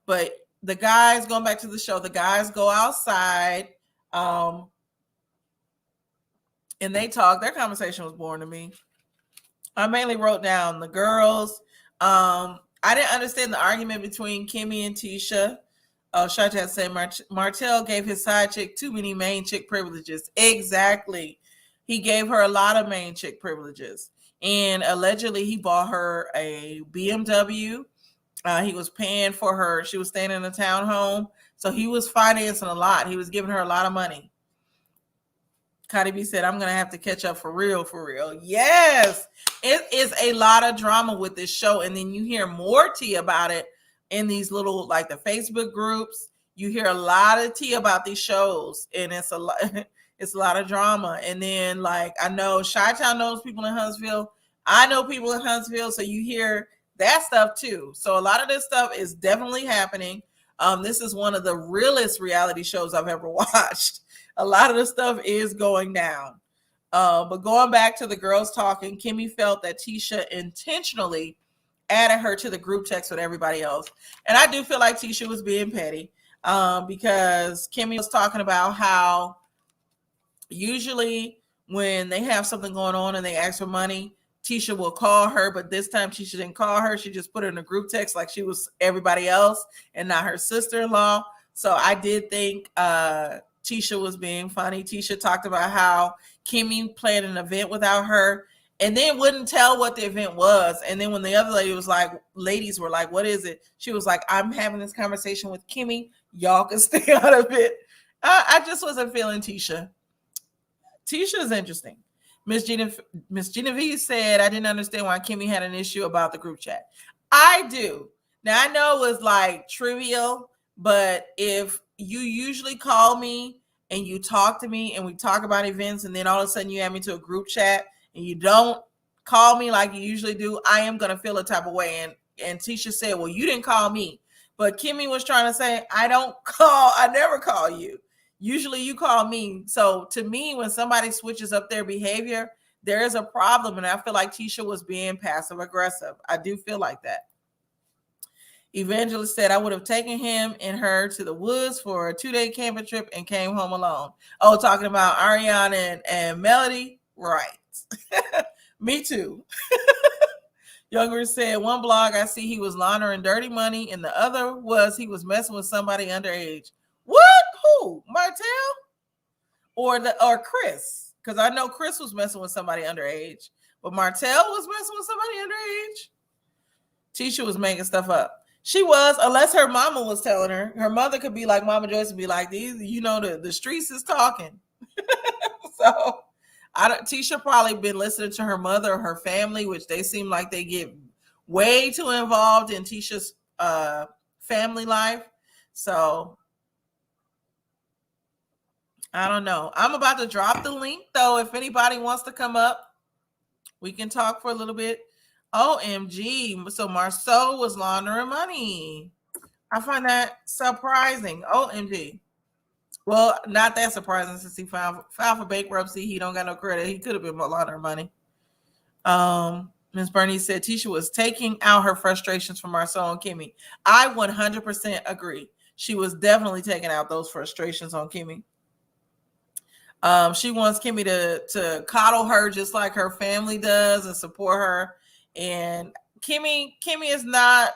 But the guys, going back to the show, the guys go outside and they talk. Their conversation was boring to me. I mainly wrote down the girls. I didn't understand the argument between Kimmy and Tisha. Chi-Town said Martell gave his side chick too many main chick privileges. Exactly. He gave her a lot of main chick privileges. And allegedly he bought her a BMW. He was paying for her. She was staying in a townhome. So he was financing a lot. He was giving her a lot of money. Cardi B said, I'm going to have to catch up for real, for real. Yes. It is a lot of drama with this show. And then you hear more tea about it in these little, like the Facebook groups. You hear a lot of tea about these shows. And it's a lot of drama. And then like, I know Chi-Town knows people in Huntsville. I know people in Huntsville. So you hear that stuff too. So a lot of this stuff is definitely happening. This is one of the realest reality shows I've ever watched. A lot of the stuff is going down. But going back to the girls talking, Kimmy felt that Tisha intentionally added her to the group text with everybody else. And I do feel like Tisha was being petty, because Kimmy was talking about how usually when they have something going on and they ask for money, Tisha will call her, but this time Tisha didn't call her. She just put her in a group text like she was everybody else and not her sister-in-law. So I did think Tisha was being funny. Tisha talked about how Kimmy planned an event without her and then wouldn't tell what the event was. And then when the other ladies were like, what is it? She was like, I'm having this conversation with Kimmy. Y'all can stay out of it. I just wasn't feeling Tisha. Tisha is interesting. Miss Genevieve said, I didn't understand why Kimmy had an issue about the group chat. I do. Now, I know it was like trivial, but if you usually call me and you talk to me and we talk about events and then all of a sudden you add me to a group chat and you don't call me like you usually do, I am going to feel a type of way. And Tisha said, well, you didn't call me. But Kimmy was trying to say, I never call you. Usually you call me. So to me, when somebody switches up their behavior, there is a problem. And I feel like Tisha was being passive aggressive. I do feel like that. Evangelist said, I would have taken him and her to the woods for a 2-day camping trip and came home alone. Oh, talking about Ariana and Melody? Right. Me too. Younger said, one blog I see he was laundering dirty money and the other was he was messing with somebody underage. What? Who? Martell? Or Chris? Because I know Chris was messing with somebody underage, but Martell was messing with somebody underage. Tisha was making stuff up. She was, unless her mama was telling her. Her mother could be like Mama Joyce and be like, these, the streets is talking. So Tisha probably been listening to her mother or her family, which they seem like they get way too involved in Tisha's family life. So I don't know. I'm about to drop the link though. If anybody wants to come up, we can talk for a little bit. OMG. So Marceau was laundering money. I find that surprising. OMG. Well, not that surprising since he filed for bankruptcy. He don't got no credit. He could have been laundering money. Ms. Bernice said Tisha was taking out her frustrations from Marceau and Kimmy. I 100% agree. She was definitely taking out those frustrations on Kimmy. She wants Kimmy to coddle her just like her family does and support her. And Kimmy is not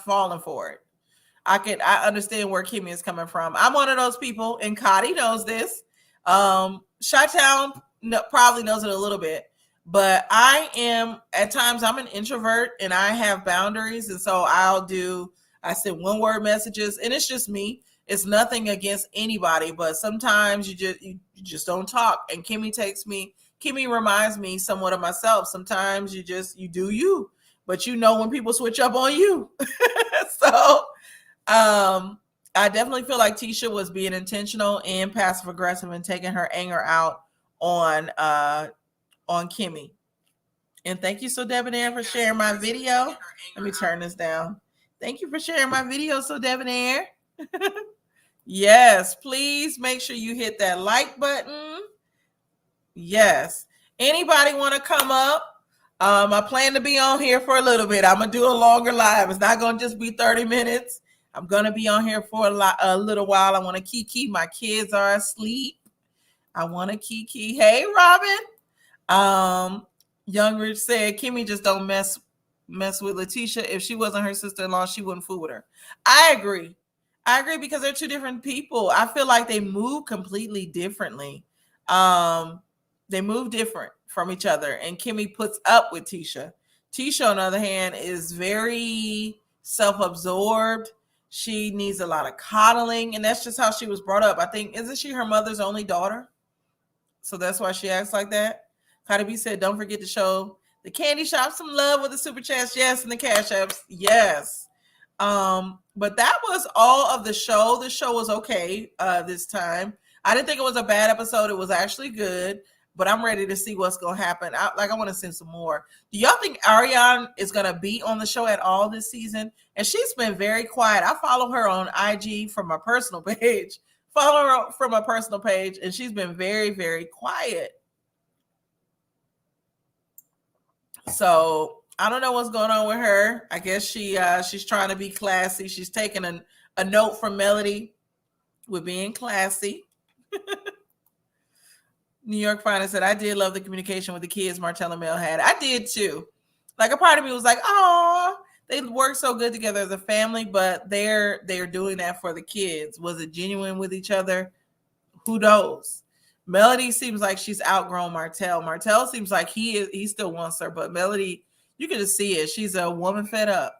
falling for it. I understand where Kimmy is coming from. I'm one of those people, and Cotty knows this. Chi-Town probably knows it a little bit, but at times I'm an introvert and I have boundaries. And so I send one-word messages, and it's just me. It's nothing against anybody, but sometimes you just don't talk. And Kimmy reminds me somewhat of myself. Sometimes you do you, but when people switch up on you. So I definitely feel like Tisha was being intentional and passive aggressive and taking her anger out on Kimmy. And thank you so Debonair for sharing my video. Let me turn this down. Thank you for sharing my video, so Debonair. Yes, please make sure you hit that like button. Yes. Anybody want to come up? I plan to be on here for a little bit. I'm going to do a longer live. It's not going to just be 30 minutes. I'm going to be on here for a little while. I want to kiki. My kids are asleep. I want to kiki. Hey, Robin. Young said, Kimmy just don't mess with Letitia. If she wasn't her sister-in-law, she wouldn't fool with her. I agree because they're two different people. I feel like they move completely differently. They move different from each other. And Kimmy puts up with Tisha. Tisha, on the other hand, is very self-absorbed. She needs a lot of coddling. And that's just how she was brought up. I think, isn't she her mother's only daughter? So that's why she acts like that. Cardi B said, don't forget to show the candy shop some love with the super chats. Yes, and the cash apps. Yes. But that was all of the show. The show was okay this time. I didn't think it was a bad episode. It was actually good. but I'm ready to see what's going to happen. I want to see some more. Do y'all think Ariane is going to be on the show at all this season? And she's been very quiet. I follow her on IG from my personal page. Follow her from my personal page, and she's been very, very quiet. So I don't know what's going on with her. I guess she's trying to be classy. She's taking a note from Melody with being classy. New York Finest said, I did love the communication with the kids Martell and Mel had. I did too. Like, a part of me was like, oh, they work so good together as a family, but they're doing that for the kids. Was it genuine with each other? Who knows? Melody seems like she's outgrown Martell. Martell seems like he still wants her, but Melody, you can just see it. She's a woman fed up.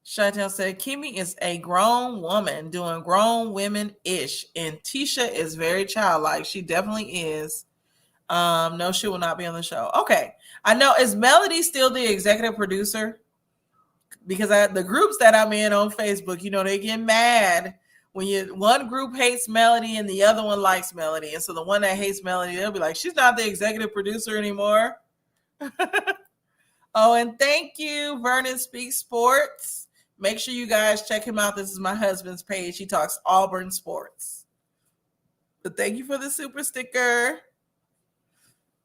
Chantel said, Kimmy is a grown woman doing grown women-ish, and Tisha is very childlike. She definitely is. No, she will not be on the show. Okay. I know. Is Melody still the executive producer? Because the groups that I'm in on Facebook, they get mad when one group hates Melody and the other one likes Melody. And so the one that hates Melody, they'll be like, she's not the executive producer anymore. Oh, and thank you, Vernon Speaks Sports. Make sure you guys check him out. This is my husband's page. He talks Auburn sports. But thank you for the super sticker.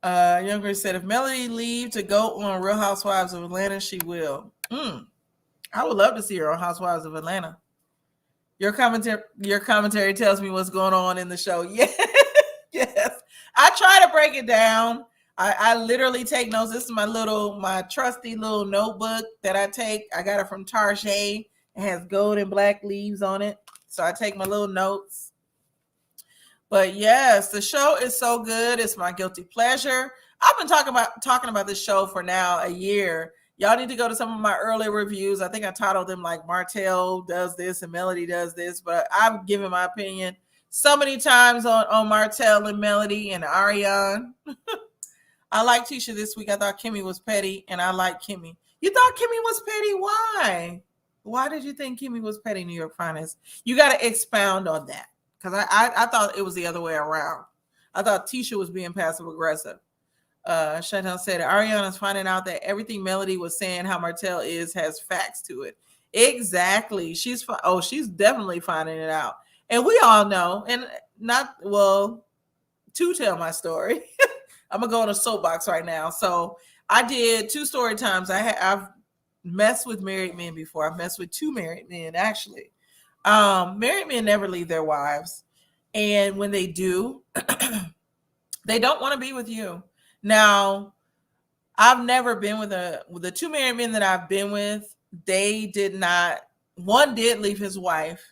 Younger said, if Melody leave to go on Real Housewives of Atlanta, she will. I would love to see her on Housewives of Atlanta. Your commentary tells me what's going on in the show. Yes. Yes. I try to break it down. I literally take notes. This is my trusty little notebook that I take. I got it from Tarjay. It has gold and black leaves on it. So I take my little notes. But yes, the show is so good. It's my guilty pleasure. I've been talking about this show for now a year. Y'all need to go to some of my earlier reviews. I think I titled them like Martell does this and Melody does this, but I've given my opinion so many times on Martell and Melody and Ariane. I like Tisha this week. I thought Kimmy was petty, and I like Kimmy. You thought Kimmy was petty? Why? Why did you think Kimmy was petty, New York Finest? You got to expound on that, because I thought it was the other way around. I thought Tisha was being passive aggressive. Chantel said, Ariana's finding out that everything Melody was saying how Martell is has facts to it. Exactly. She's definitely finding it out. And we all know, and to tell my story, I'm going to go on a soapbox right now. So I did 2 story times. I've messed with married men before. I've messed with 2 married men, actually. Married men never leave their wives. And when they do, they don't want to be with you. Now, I've never been with the 2 married men that I've been with. They did not. One did leave his wife,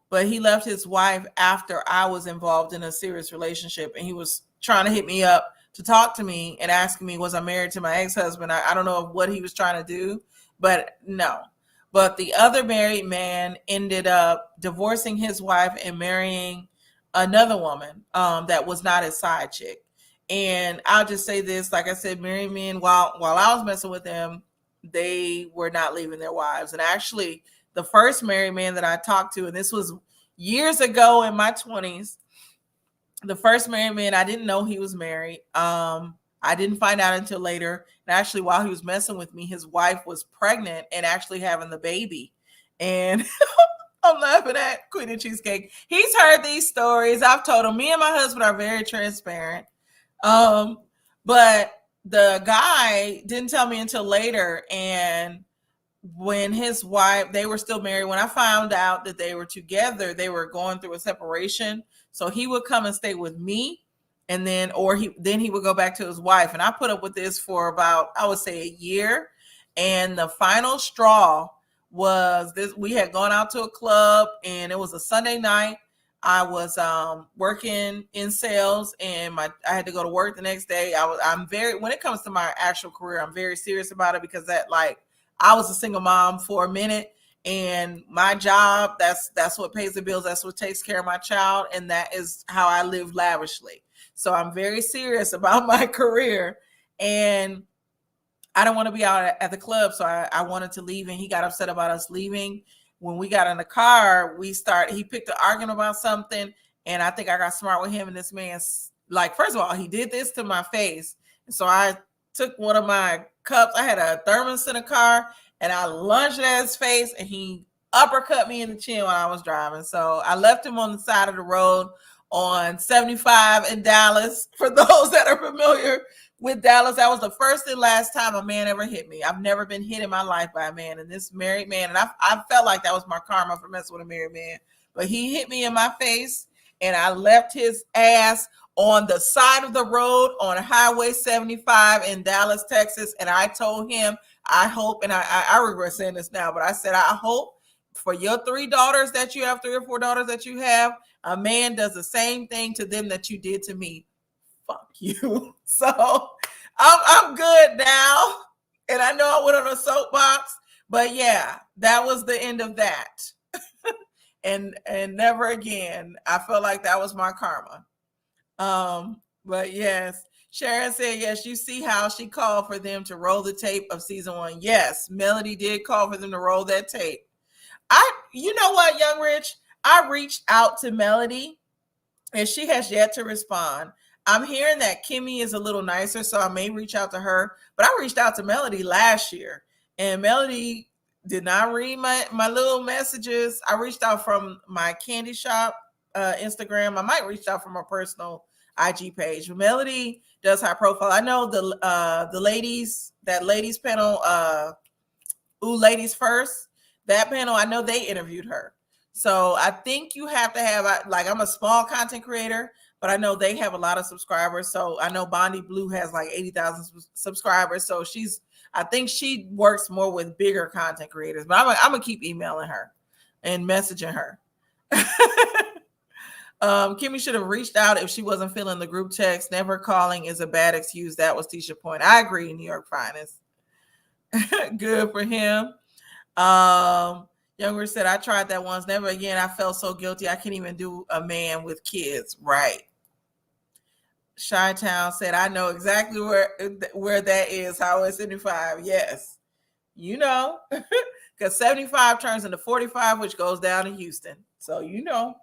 but he left his wife after I was involved in a serious relationship, and he was trying to hit me up to talk to me and asking me, was I married to my ex-husband? I don't know what he was trying to do, but no. But the other married man ended up divorcing his wife and marrying another woman that was not his side chick. And I'll just say this, like I said, married men, while I was messing with them, they were not leaving their wives. And actually, the first married man that I talked to, and this was years ago in my 20s, the first married man, I didn't know he was married. I didn't find out until later. And actually, while he was messing with me, his wife was pregnant and actually having the baby. And I'm laughing at Queen of Cheesecake. He's heard these stories. I've told him. Me and my husband are very transparent. But the guy didn't tell me until later. And when his wife, they were still married. When I found out that they were together, they were going through a separation. So he would come and stay with me, and then he would go back to his wife. And I put up with this for about, I would say, a year. And the final straw was this: we had gone out to a club, and it was a Sunday night. I was working in sales, and I had to go to work the next day. When it comes to my actual career, I'm very serious about it, because I was a single mom for a minute, and my job, that's what pays the bills. That's what takes care of my child. And that is how I live lavishly. So I'm very serious about my career, and I don't want to be out at the club. So I wanted to leave, and he got upset about us leaving. When we got in the car, he picked an argument about something, and I think I got smart with him, and this man like, first of all, he did this to my face. And so I took one of my cups. I had a thermos in the car and I lunged it at his face and he uppercut me in the chin while I was driving. So I left him on the side of the road on 75 in Dallas. For those that are familiar with Dallas, that was the first and last time a man ever hit me. I've never been hit in my life by a man, and this married man, and I felt like that was my karma for messing with a married man. But he hit me in my face, and I left his ass on the side of the road on Highway 75 in Dallas, Texas. And I told him, I hope, and I regret saying this now, but I said, I hope for your 3 daughters that you have, 3 or 4 daughters that you have, a man does the same thing to them that you did to me. Fuck you. So I'm good now. And I know I went on a soapbox, but yeah, that was the end of that. and never again. I felt like that was my karma. But yes, Sharon said, yes, you see how she called for them to roll the tape of season 1. Yes, Melody did call for them to roll that tape. You know what, Young Rich? I reached out to Melody and she has yet to respond. I'm hearing that Kimmy is a little nicer, so I may reach out to her. But I reached out to Melody last year, and Melody did not read my little messages. I reached out from my candy shop Instagram. I might reach out from my personal IG page. Melody does high profile. I know the ladies, that ladies panel, Ooh Ladies First, that panel, I know they interviewed her. So I think you have to have, like, I'm a small content creator, but I know they have a lot of subscribers. So I know Bondi Blue has like 80,000 subscribers. So I think she works more with bigger content creators, but I'm going to keep emailing her and messaging her. Kimmy should have reached out if she wasn't feeling the group text. Never calling is a bad excuse. That was Tisha Point. I agree, New York Finest. Good for him. Younger said, I tried that once. Never again. I felt so guilty. I can't even do a man with kids. Right. Chi-Town said, I know exactly where that is. Highway 75. Yes. You know, because 75 turns into 45, which goes down to Houston. So, you know.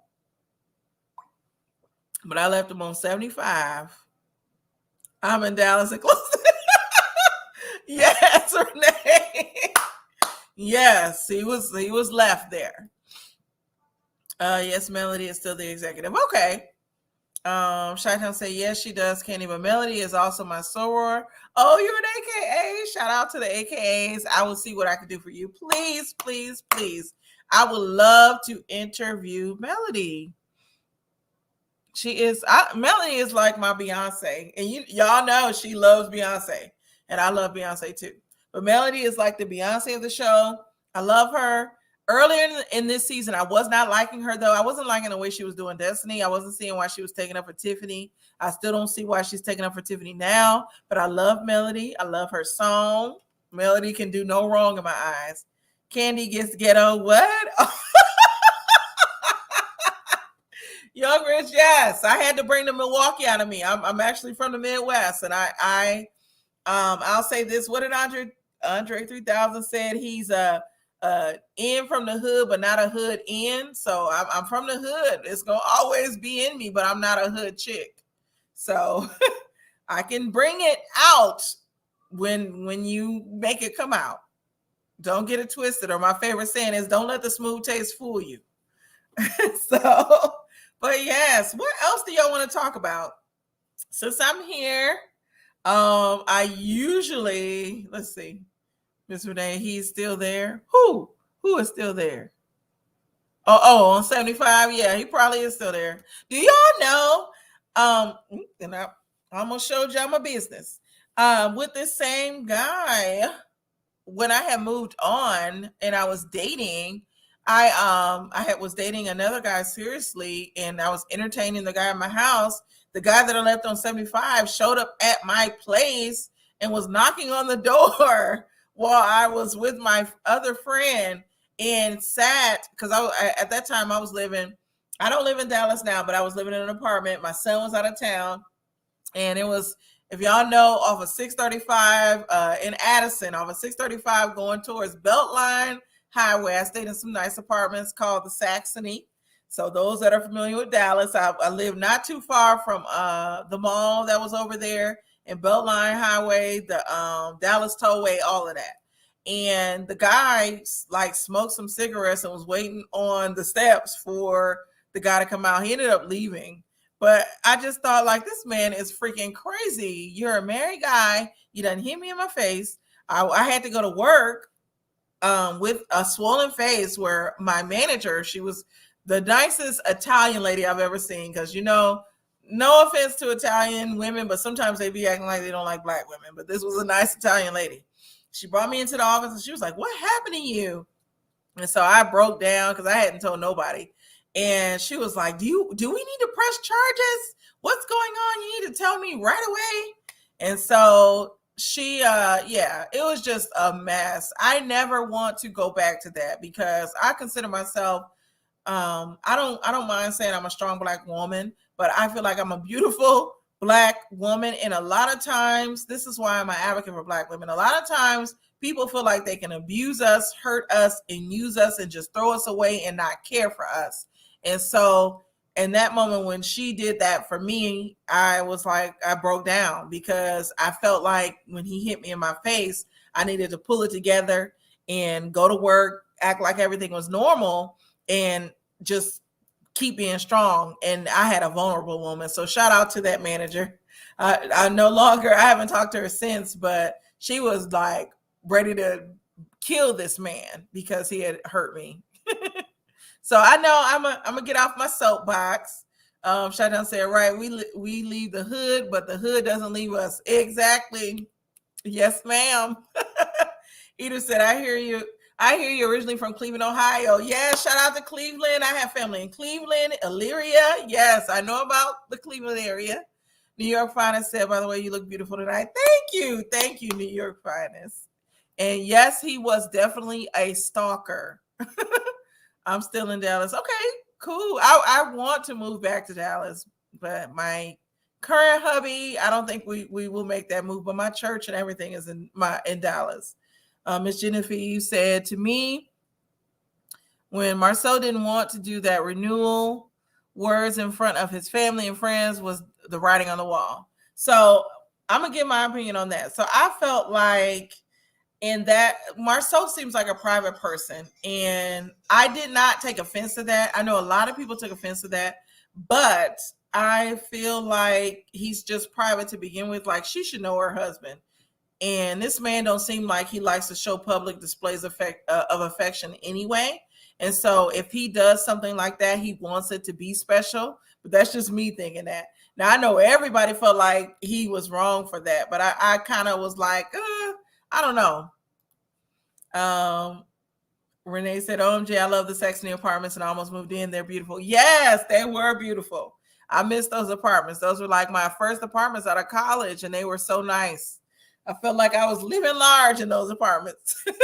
But I left him on 75. I'm in Dallas and close. Yes, Renee. Yes, he was left there. Yes, Melody is still the executive. Okay. Chi-Town say, yes, she does, Candy, but Melody is also my soror. Oh, you're an AKA. Shout out to the AKAs. I will see what I can do for you. Please, please, please. I would love to interview Melody. Melody is like my Beyonce. And y'all know she loves Beyonce. And I love Beyonce too. But Melody is like the Beyonce of the show. I love her. Earlier in this season, I was not liking her, though. I wasn't liking the way she was doing Destiny. I wasn't seeing why she was taking up for Tiffany. I still don't see why she's taking up for Tiffany now. But I love Melody. I love her song. Melody can do no wrong in my eyes. Candy gets ghetto. What? Young Rich, yes. I had to bring the Milwaukee out of me. I'm actually from the Midwest, and I'll say this. What did Andre 3000 said? He's in from the hood, but not a hood in. So I'm from the hood. It's gonna always be in me, but I'm not a hood chick. So I can bring it out when you make it come out. Don't get it twisted. Or my favorite saying is, don't let the smooth taste fool you. So, but yes, what else do y'all want to talk about? Since I'm here, I usually, let's see, Miss Renee, he's still there. Who is still there? Oh, on 75. Yeah, he probably is still there. Do y'all know? And I almost showed y'all my business. With this same guy, when I had moved on and I was dating, I was dating another guy seriously, and I was entertaining the guy in my house. The guy that I left on 75 showed up at my place and was knocking on the door while I was with my other friend, and sat, because at that time I don't live in Dallas now, but I was living in an apartment. My son was out of town, and it was, if y'all know, off of 635 in Addison, off of 635 going towards Beltline Highway. I stayed in some nice apartments called the Saxony. So those that are familiar with Dallas, I live not too far from the mall that was over there, and Beltline Highway, the Dallas Tollway, all of that. And the guy like smoked some cigarettes and was waiting on the steps for the guy to come out. He ended up leaving. But I just thought, like, this man is freaking crazy. You're a married guy. You done hit me in my face. I had to go to work with a swollen face, where my manager, she was the nicest Italian lady I've ever seen. Because, no offense to Italian women, but sometimes they be acting like they don't like black women. But this was a nice Italian lady. She brought me into the office and she was like, "What happened to you?" And so I broke down because I hadn't told nobody. And she was like, do we need to press charges? What's going on? You need to tell me right away. And so she, it was just a mess. I never want to go back to that, because I consider myself, I don't mind saying I'm a strong Black woman, but I feel like I'm a beautiful Black woman. And a lot of times, this is why I'm an advocate for Black women. A lot of times people feel like they can abuse us, hurt us, and use us and just throw us away and not care for us. And so in that moment when she did that for me, I was like, I broke down, because I felt like when he hit me in my face, I needed to pull it together and go to work, act like everything was normal, and just keep being strong. And I had a vulnerable moment. So shout out to that manager. I haven't talked to her since, but she was like ready to kill this man because he had hurt me. So I know I'm gonna get off my soapbox. Shaitan said, right, we leave the hood, but the hood doesn't leave us. Exactly. Yes, ma'am. Edith said, I hear you. I hear you originally from Cleveland, Ohio. Yes, shout out to Cleveland. I have family in Cleveland, Elyria. Yes, I know about the Cleveland area. New York Finest said, by the way, you look beautiful tonight. Thank you. Thank you, New York Finest. And yes, he was definitely a stalker. I'm still in Dallas. Okay, cool. I want to move back to Dallas, but my current hubby, I don't think we will make that move. But my church and everything is in Dallas. Miss Genevieve said to me, when Marcel didn't want to do that renewal, words in front of his family and friends was the writing on the wall. So I'm gonna give my opinion on that. So I felt like, and that Marceau seems like a private person, and I did not take offense to that. I know a lot of people took offense to that, but I feel like he's just private to begin with. Like, she should know her husband, and this man don't seem like he likes to show public displays of affection anyway. And so if he does something like that, he wants it to be special. But that's just me thinking that. Now, I know everybody felt like he was wrong for that, but I kind of was like, I don't know. Renee said, OMG, I love the Saxony apartments and I almost moved in. They're beautiful. Yes, they were beautiful. I miss those apartments. Those were like my first apartments out of college, and they were so nice. I felt like I was living large in those apartments. And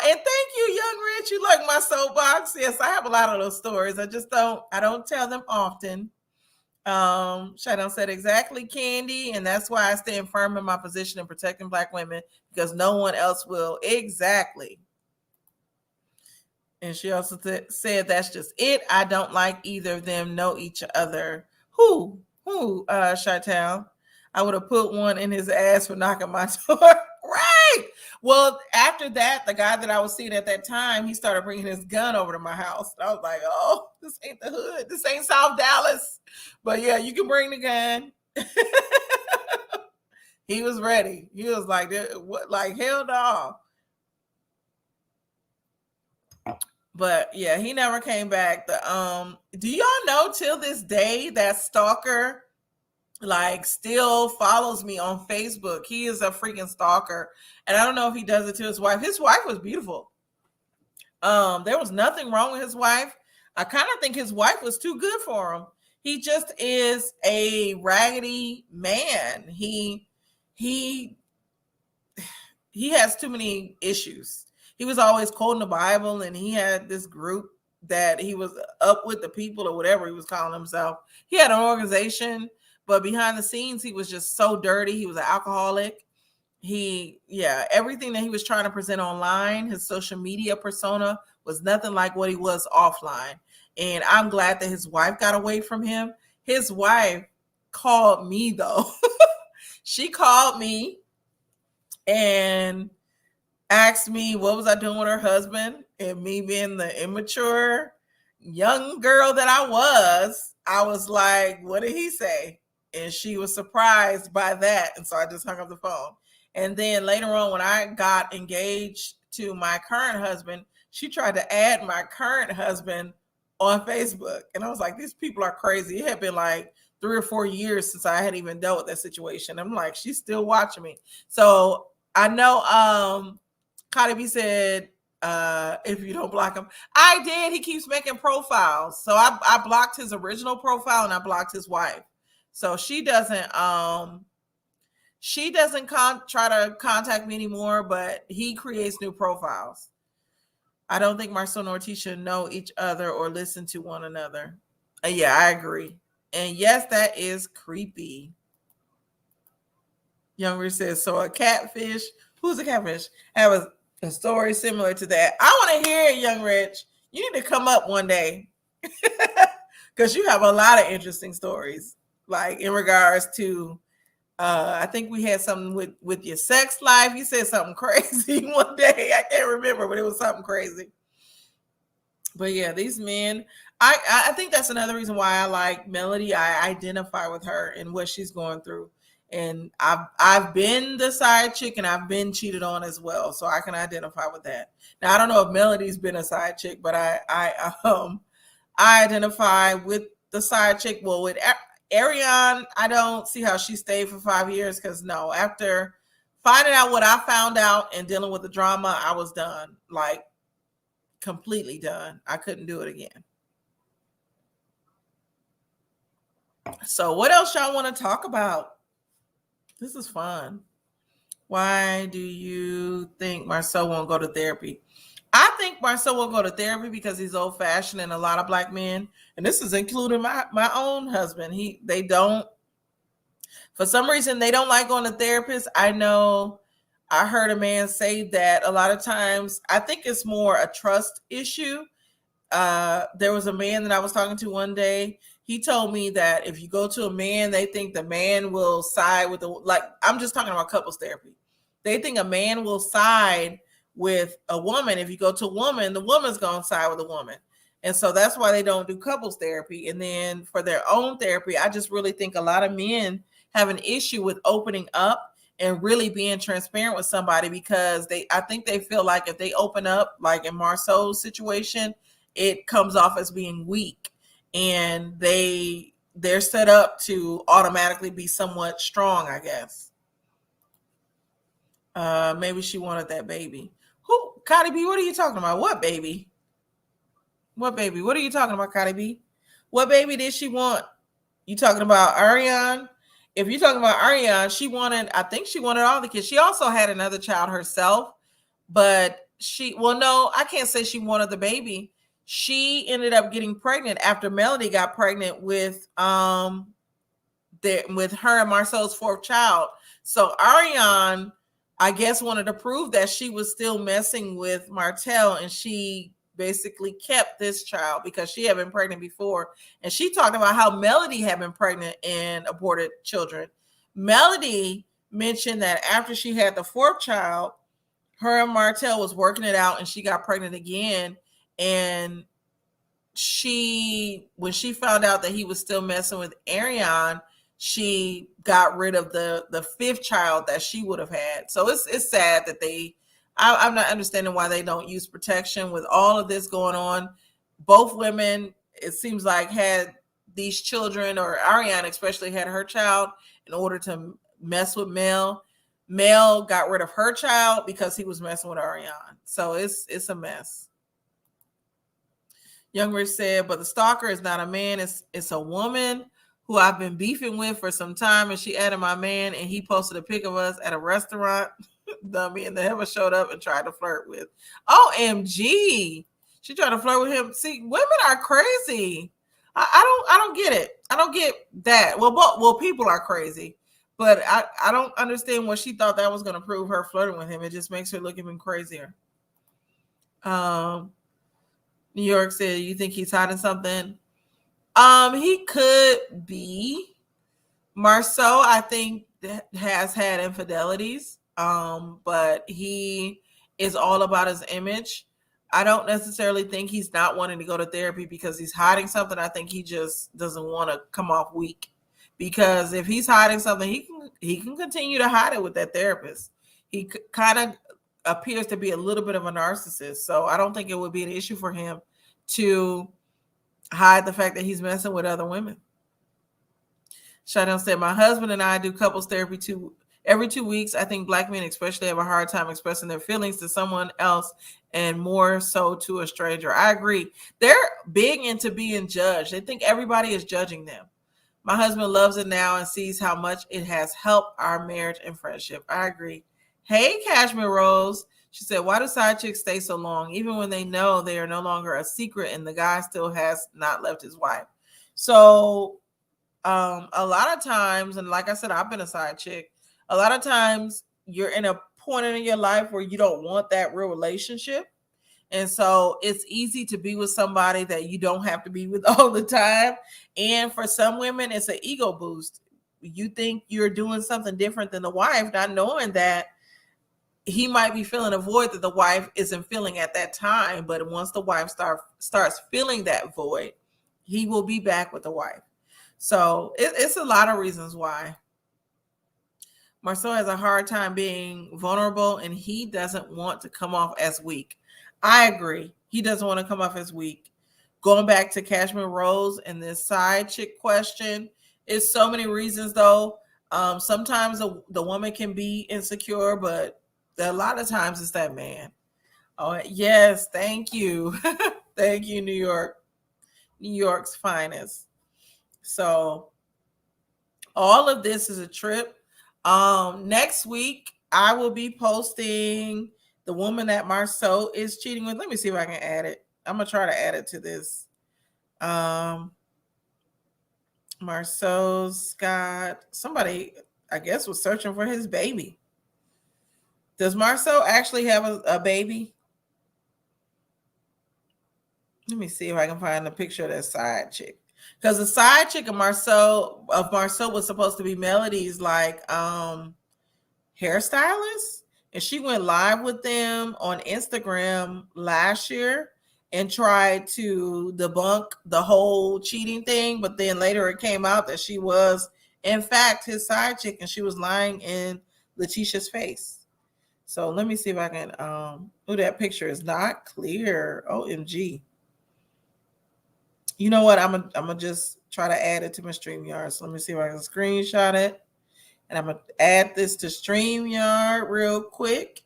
thank you, Young Rich. You like my soapbox. Yes, I have a lot of those stories. I don't tell them often. Shaitan said, exactly, Candy. And that's why I stand firm in my position in protecting Black women, because no one else will. Exactly. And she also said, that's just it. I don't like either of them know each other. Who, Shaitan? I would have put one in his ass for knocking my door. Right. Well, after that, the guy that I was seeing at that time, he started bringing his gun over to my house. And I was like, oh, this ain't the hood. This ain't South Dallas. But yeah, you can bring the gun. He was ready. He was like, what? Like, hell no. But yeah, he never came back. Do y'all know till this day that stalker like still follows me on Facebook? He is a freaking stalker. And I don't know if he does it to his wife. His wife was beautiful. There was nothing wrong with his wife. I kind of think his wife was too good for him. He just is a raggedy man. He has too many issues. He was always quoting the Bible, and he had this group that he was up with the people or whatever he was calling himself. He had an organization, but behind the scenes, he was just so dirty. He was an alcoholic. Everything that he was trying to present online, his social media persona was nothing like what he was offline. And I'm glad that his wife got away from him. His wife called me though. She called me and asked me what was I doing with her husband, and me being the immature young girl that I was like, what did he say? And she was surprised by that, and so I just hung up the phone. And then later on, when I got engaged to my current husband, she tried to add my current husband on Facebook, and I was like, these people are crazy. It had been like 3 or 4 years since I had even dealt with that situation. I'm like, she's still watching me. So I know Cardi B said, if you don't block him. I did. He keeps making profiles. So I blocked his original profile and I blocked his wife. So she doesn't try to contact me anymore, but he creates new profiles. I don't think Marcel and Ortiz know each other or listen to one another. Yeah, I agree. And yes, that is creepy. Younger says, so a catfish. Who's a catfish? Have a story similar to that. I want to hear it, Young Rich. You need to come up one day because you have a lot of interesting stories, like in regards to. I think we had something with your sex life. You said something crazy one day. I can't remember, but it was something crazy. But yeah, these men. I think that's another reason why I like Melody. I identify with her and what she's going through. And I've been the side chick and I've been cheated on as well, so I can identify with that. Now I don't know if Melody's been a side chick, but I identify with the side chick. Well, with Ariane, I don't see how she stayed for 5 years because no, after finding out what I found out and dealing with the drama, I was done, like completely done. I couldn't do it again. So what else y'all want to talk about? This is fun. Why do you think Marcel won't go to therapy? I think Marcel won't go to therapy because he's old fashioned, and a lot of black men, and this is including my own husband, they don't, for some reason, they don't like going to therapists. I know I heard a man say that a lot of times, I think it's more a trust issue. There was a man that I was talking to one day. He told me that if you go to a man, they think the man will side with I'm just talking about couples therapy. They think a man will side with a woman. If you go to a woman, the woman's going to side with a woman. And so that's why they don't do couples therapy. And then for their own therapy, I just really think a lot of men have an issue with opening up and really being transparent with somebody because I think they feel like if they open up, like in Marceau's situation, it comes off as being weak, and they're set up to automatically be somewhat strong, I guess. Maybe she wanted that baby. Who? Cardi B, what are you talking about? What baby? What baby? What are you talking about, Cardi B? What baby did she want? You talking about Ariane? If you're talking about Ariane, I think she wanted all the kids. She also had another child herself, but no, I can't say she wanted the baby. She ended up getting pregnant after Melody got pregnant with her and Marcel's fourth child. So Ariane, I guess, wanted to prove that she was still messing with Martel, and she basically kept this child because she had been pregnant before. And she talked about how Melody had been pregnant and aborted children. Melody mentioned that after she had the fourth child, her and Martel was working it out and she got pregnant again. And when she found out that he was still messing with Ariane, she got rid of the fifth child that she would have had. So it's sad that I'm not understanding why they don't use protection with all of this going on. Both women, it seems like, had these children, or Ariane especially had her child in order to mess with Mel. Mel got rid of her child because he was messing with Ariane. So it's a mess. Young Rich said, but the stalker is not a man. It's a woman who I've been beefing with for some time, and she added my man, and he posted a pic of us at a restaurant. Dummy, and the ever showed up and tried to flirt with. OMG. She tried to flirt with him. See, women are crazy. I don't get it. I don't get that. Well, people are crazy, but I don't understand what she thought that was going to prove her flirting with him. It just makes her look even crazier. New York said, you think he's hiding something? He could be. Marceau, I think, has had infidelities, but he is all about his image. I don't necessarily think he's not wanting to go to therapy because he's hiding something. I think he just doesn't want to come off weak. Because if he's hiding something, he can continue to hide it with that therapist. He kind of appears to be a little bit of a narcissist, so I don't think it would be an issue for him to hide the fact that he's messing with other women. Shadon said, my husband and I do couples therapy every 2 weeks. I think Black men especially have a hard time expressing their feelings to someone else and more so to a stranger. I agree. They're big into being judged. They think everybody is judging them. My husband loves it now and sees how much it has helped our marriage and friendship. I agree. Hey, Cashmere Rose. She said, why do side chicks stay so long, even when they know they are no longer a secret and the guy still has not left his wife? So a lot of times, and like I said, I've been a side chick. A lot of times you're in a point in your life where you don't want that real relationship. And so it's easy to be with somebody that you don't have to be with all the time. And for some women, it's an ego boost. You think you're doing something different than the wife, not knowing that he might be feeling a void that the wife isn't feeling at that time. But once the wife starts feeling that void, he will be back with the wife. So it's a lot of reasons why. Marceau has a hard time being vulnerable and he doesn't want to come off as weak. I agree. He doesn't want to come off as weak. Going back to Cashmere Rose and this side chick question, it's so many reasons though. Sometimes the woman can be insecure, but a lot of times it's that man. Oh, yes. Thank you. Thank you, New York. New York's finest. So all of this is a trip. Next week, I will be posting the woman that Marceau is cheating with. Let me see if I can add it. I'm going to try to add it to this. Marceau Scott, somebody, I guess, was searching for his baby. Does Marceau actually have a baby? Let me see if I can find a picture of that side chick. Because the side chick of Marceau was supposed to be Melody's like hairstylist. And she went live with them on Instagram last year and tried to debunk the whole cheating thing. But then later it came out that she was, in fact, his side chick, and she was lying in Letitia's face. So let me see if I can. That picture is not clear. OMG. You know what? I'm gonna just try to add it to my StreamYard. So let me see if I can screenshot it. And I'm going to add this to StreamYard real quick.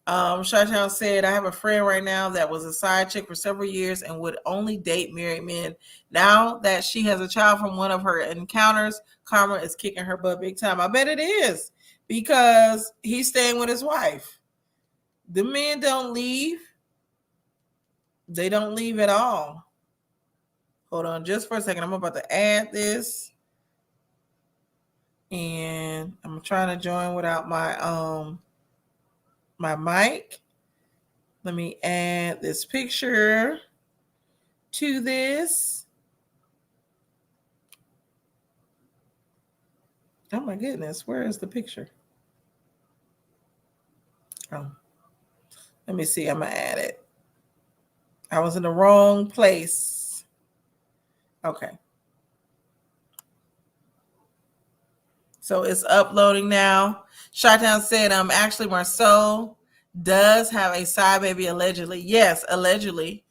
Shawtown said, I have a friend right now that was a side chick for several years and would only date married men. Now that she has a child from one of her encounters, karma is kicking her butt big time. I bet it is, because he's staying with his wife. The men don't leave. They don't leave at all. Hold on just for a second. I'm about to add this. And I'm trying to join without my my mic. Let me add this picture to this. Oh my goodness, where is the picture? Oh, let me see. I'm gonna add it. I was in the wrong place. Okay. So it's uploading now. Shottown said, actually Marceau does have a side baby allegedly. Yes, allegedly.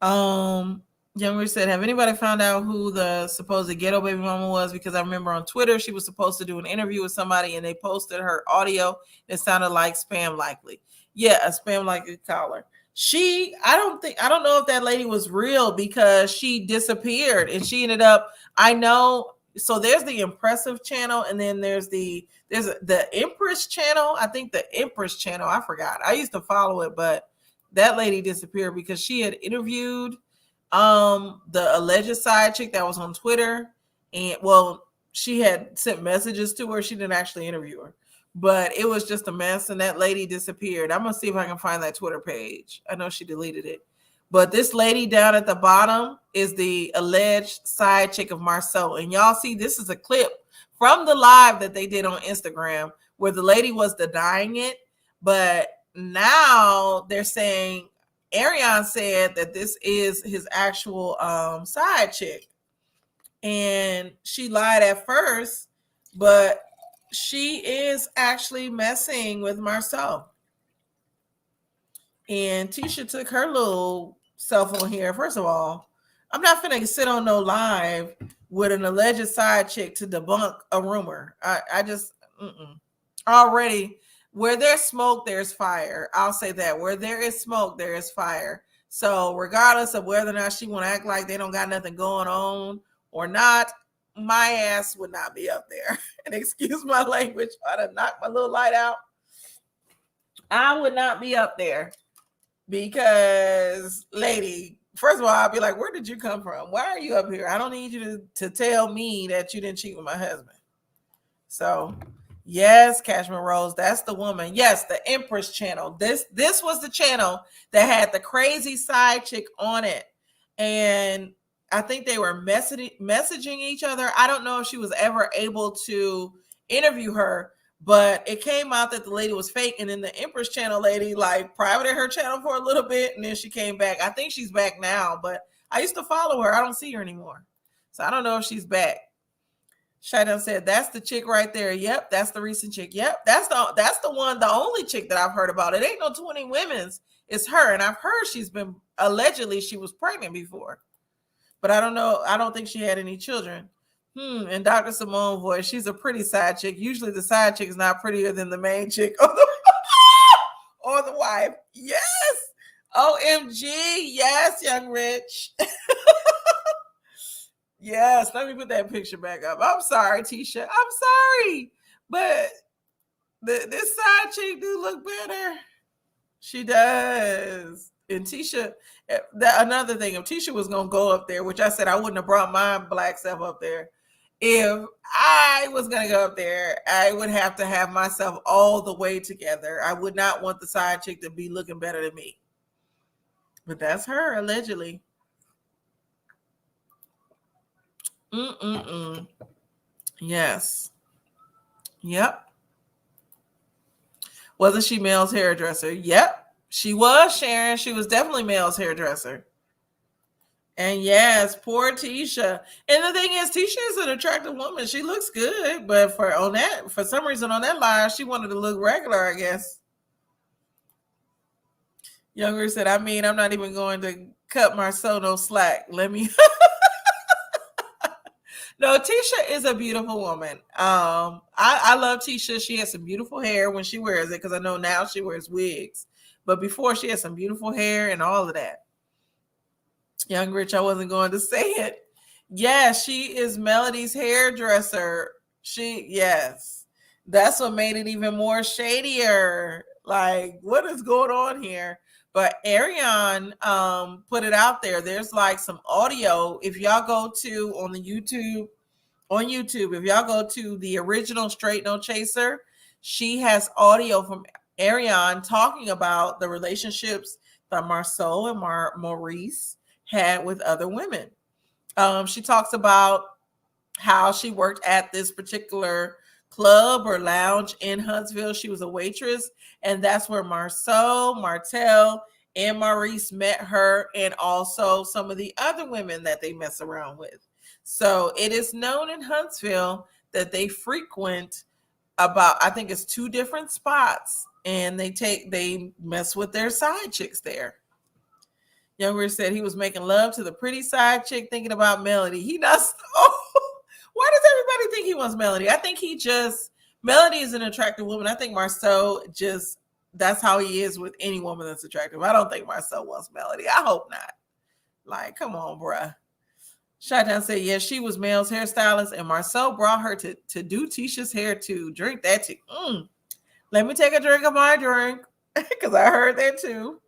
Younger said, have anybody found out who the supposed ghetto baby mama was? Because I remember on Twitter she was supposed to do an interview with somebody and they posted her audio. It sounded like spam likely. Yeah, a spam likely caller. I don't know if that lady was real because she disappeared and she ended up, I know. So there's the Impressive channel, and then there's the Empress channel. I think the Empress channel, I forgot. I used to follow it, but that lady disappeared because she had interviewed the alleged side chick that was on Twitter, and she had sent messages to her. She didn't actually interview her, but it was just a mess, and that lady disappeared. I'm gonna see if I can find that Twitter page. I know she deleted it, But this lady down at the bottom is the alleged side chick of Marceau. And y'all see, this is a clip from the live that they did on Instagram where the lady was denying it. But now they're saying Arion said that this is his actual side chick. And she lied at first, but she is actually messing with Marceau. And Tisha took her little cell phone here. First of all, I'm not finna sit on no live with an alleged side chick to debunk a rumor. I just already, where there's smoke, there's fire. I'll say that. Where there is smoke, there is fire. So regardless of whether or not she want to act like they don't got nothing going on or not, my ass would not be up there. And excuse my language, I'd have knocked my little light out. I would not be up there. Because, lady, first of all, I'll be like, where did you come from? Why are you up here? I don't need you to tell me that you didn't cheat with my husband. So, yes, Cashmere Rose, that's the woman. Yes, the Empress channel. This was the channel that had the crazy side chick on it. And I think they were messaging each other. I don't know if she was ever able to interview her. But it came out that the lady was fake, and then the Empress channel lady like privated her channel for a little bit, and then she came back. I think she's back now, but I used to follow her. I don't see her anymore, so I don't know if she's back. Shaidan said, "That's the chick right there." Yep, that's the recent chick. Yep, that's the one, the only chick that I've heard about. It ain't no 20 women's. It's her, and I've heard she's been allegedly she was pregnant before, but I don't know. I don't think she had any children. And Dr. Simone voice, she's a pretty side chick. Usually the side chick is not prettier than the main chick or the wife. Yes. OMG. Yes, Young Rich. Yes. Let me put that picture back up. I'm sorry, Tisha. I'm sorry. But this side chick do look better. She does. And Tisha, another thing, if Tisha was going to go up there, which I said I wouldn't have brought my black self up there. If I was going to go up there, I would have to have myself all the way together. I would not want the side chick to be looking better than me. But that's her, allegedly. Yes. Yep. Wasn't she Mel's hairdresser? Yep. She was, Sharon. She was definitely Mel's hairdresser. And yes, poor Tisha. And the thing is, Tisha is an attractive woman. She looks good, but for some reason on that live, she wanted to look regular, I guess. Younger said, I'm not even going to cut Marceau no slack. Let me. No, Tisha is a beautiful woman. I love Tisha. She has some beautiful hair when she wears it, because I know now she wears wigs. But before, she had some beautiful hair and all of that. Young Rich, I wasn't going to say it. Yes, she is Melody's hairdresser. Yes. That's what made it even more shadier. Like, what is going on here? But Arion put it out there. There's like some audio. If y'all go to on YouTube, if y'all go to the original Straight No Chaser, she has audio from Arion talking about the relationships that Marceau and Maurice had with other women. She talks about how she worked at this particular club or lounge in Huntsville. She was a waitress, and that's where Marceau, Martel, and Maurice met her, and also some of the other women that they mess around with. So it is known in Huntsville that they frequent about, I think it's 2 different spots, and they mess with their side chicks there. Younger said he was making love to the pretty side chick, thinking about Melody. He does. Oh, why does everybody think he wants Melody? I think Melody is an attractive woman. I think Marceau that's how he is with any woman that's attractive. I don't think Marceau wants Melody. I hope not. Like, come on, bruh. Shotdown said, yes, she was Mel's hairstylist, and Marceau brought her to do Tisha's hair too. Drink that too. Let me take a drink of my drink, because I heard that too.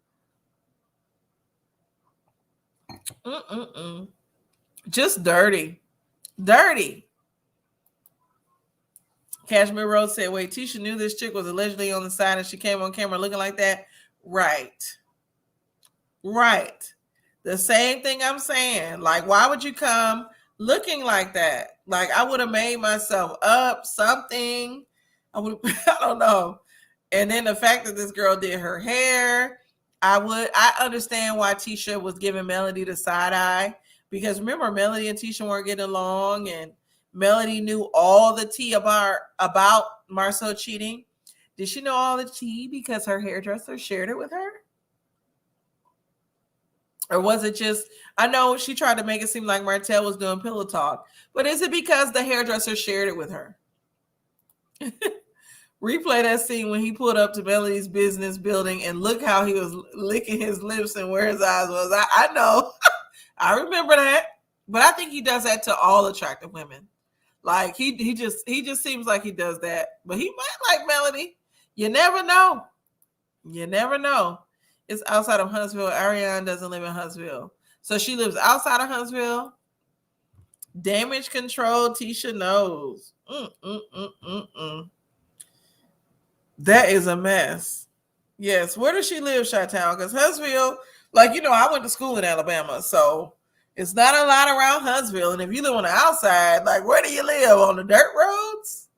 Just dirty. Cashmere Rose said, wait, Tisha knew this chick was allegedly on the side and she came on camera looking like that? Right. The same thing I'm saying. Like, why would you come looking like that? Like, I would have made myself up something. I would, I don't know. And then the fact that this girl did her hair, I understand why Tisha was giving Melody the side eye, because remember, Melody and Tisha weren't getting along, and Melody knew all the tea about Marcel cheating. Did she know all the tea because her hairdresser shared it with her? Or was it just, I know she tried to make it seem like Martell was doing pillow talk, but is it because the hairdresser shared it with her? Replay that scene when he pulled up to Melody's business building and look how he was licking his lips and where his eyes was. I know. I remember that. But I think he does that to all attractive women. Like he just seems like he does that. But he might like Melody. You never know. You never know. It's outside of Huntsville. Ariane doesn't live in Huntsville. So she lives outside of Huntsville. Damage control, Tisha knows. That is a mess. Yes. Where does she live, Chi-Town? Because Huntsville, like, you know, I went to school in Alabama, so it's not a lot around Huntsville. And if you live on the outside, like, where do you live? On the dirt roads?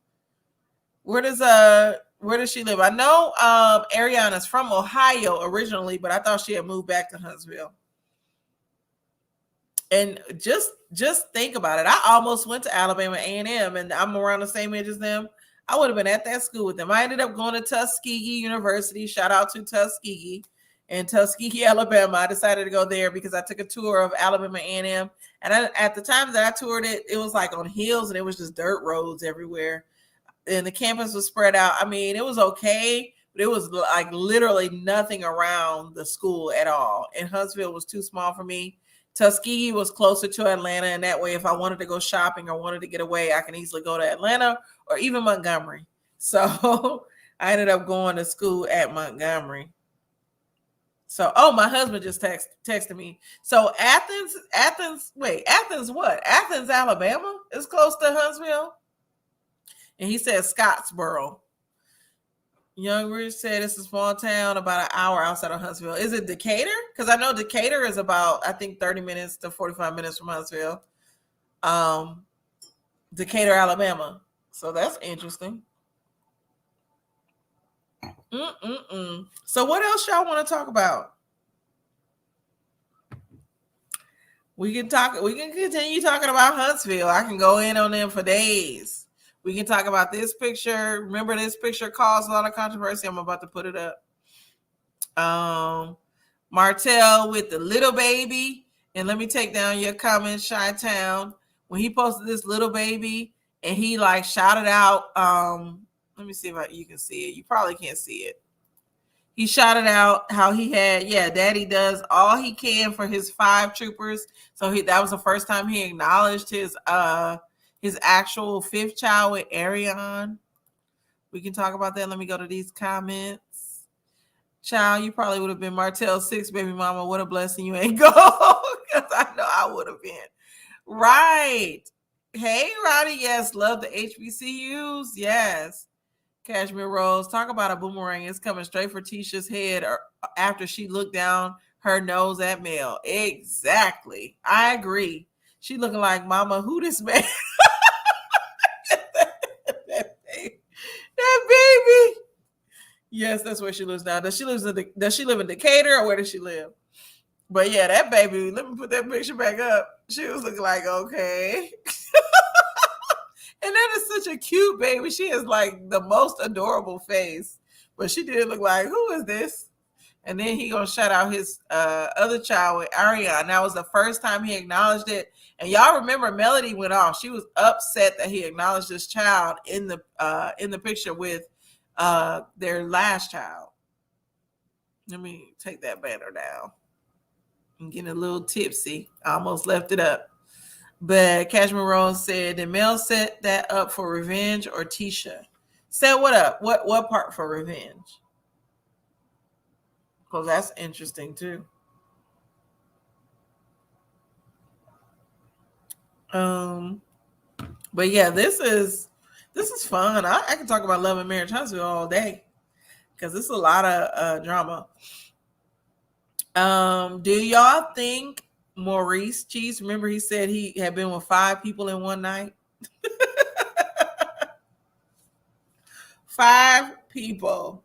Where does she live? I know Ariana's from Ohio originally, but I thought she had moved back to Huntsville. And just think about it. I almost went to Alabama A&M, and I'm around the same age as them. I would have been at that school with them. I ended up going to Tuskegee University. Shout out to Tuskegee in Tuskegee, Alabama. I decided to go there because I took a tour of Alabama A&M. And at the time that I toured it, it was like on hills and it was just dirt roads everywhere. And the campus was spread out. I mean, it was okay, but it was like literally nothing around the school at all. And Huntsville was too small for me. Tuskegee was closer to Atlanta, and that way if I wanted to go shopping or wanted to get away, I can easily go to Atlanta or even Montgomery. So I ended up going to school at Montgomery. So, my husband just texted me. So Athens what? Athens, Alabama is close to Huntsville? And he said Scottsboro. Young Rich said it's a small town about an hour outside of Huntsville. Is it Decatur? Because I know Decatur is about, I think, 30 minutes to 45 minutes from Huntsville. Decatur, Alabama. So that's interesting. So what else y'all want to talk about? We can continue talking about Huntsville. I can go in on them for days. We can talk about this picture. Remember, this picture caused a lot of controversy. I'm about to put it up. Martell with the little baby. And let me take down your comment, Chi-Town. When he posted this little baby and he like shouted out, let me see if you can see it. You probably can't see it. He shouted out how he had, Daddy does all he can for his 5 troopers. So that was the first time he acknowledged his actual 5th child with Ariane. We can talk about that. Let me go to these comments. Child, you probably would have been Martell's 6th baby mama. What a blessing you ain't go. Because I know I would have been. Right. Hey, Roddy. Yes. Love the HBCUs. Yes. Cashmere Rose. Talk about a boomerang. It's coming straight for Tisha's head after she looked down her nose at Mel. Exactly. I agree. She looking like, Mama, who this man? that baby. Yes, that's where she lives now. Does she live in Decatur or where does she live? But yeah, that baby, let me put that picture back up. She was looking like, okay. And that is such a cute baby. She has like the most adorable face. But she did look like, who is this? And then he gonna shout out his other child with Ariane. That was the first time he acknowledged it. And y'all remember Melody went off. She was upset that he acknowledged this child in the picture with their last child. Let me take that banner down. I'm getting a little tipsy. I almost left it up. But Cashmere Rose said, did Mel set that up for revenge or Tisha? Set what up? What part for revenge? Because that's interesting too. But yeah, this is fun. I can talk about Love and Marriage Huntsville all day because it's a lot of drama. Do y'all think Maurice Cheese? Remember, he said he had been with 5 people in one night. 5 people.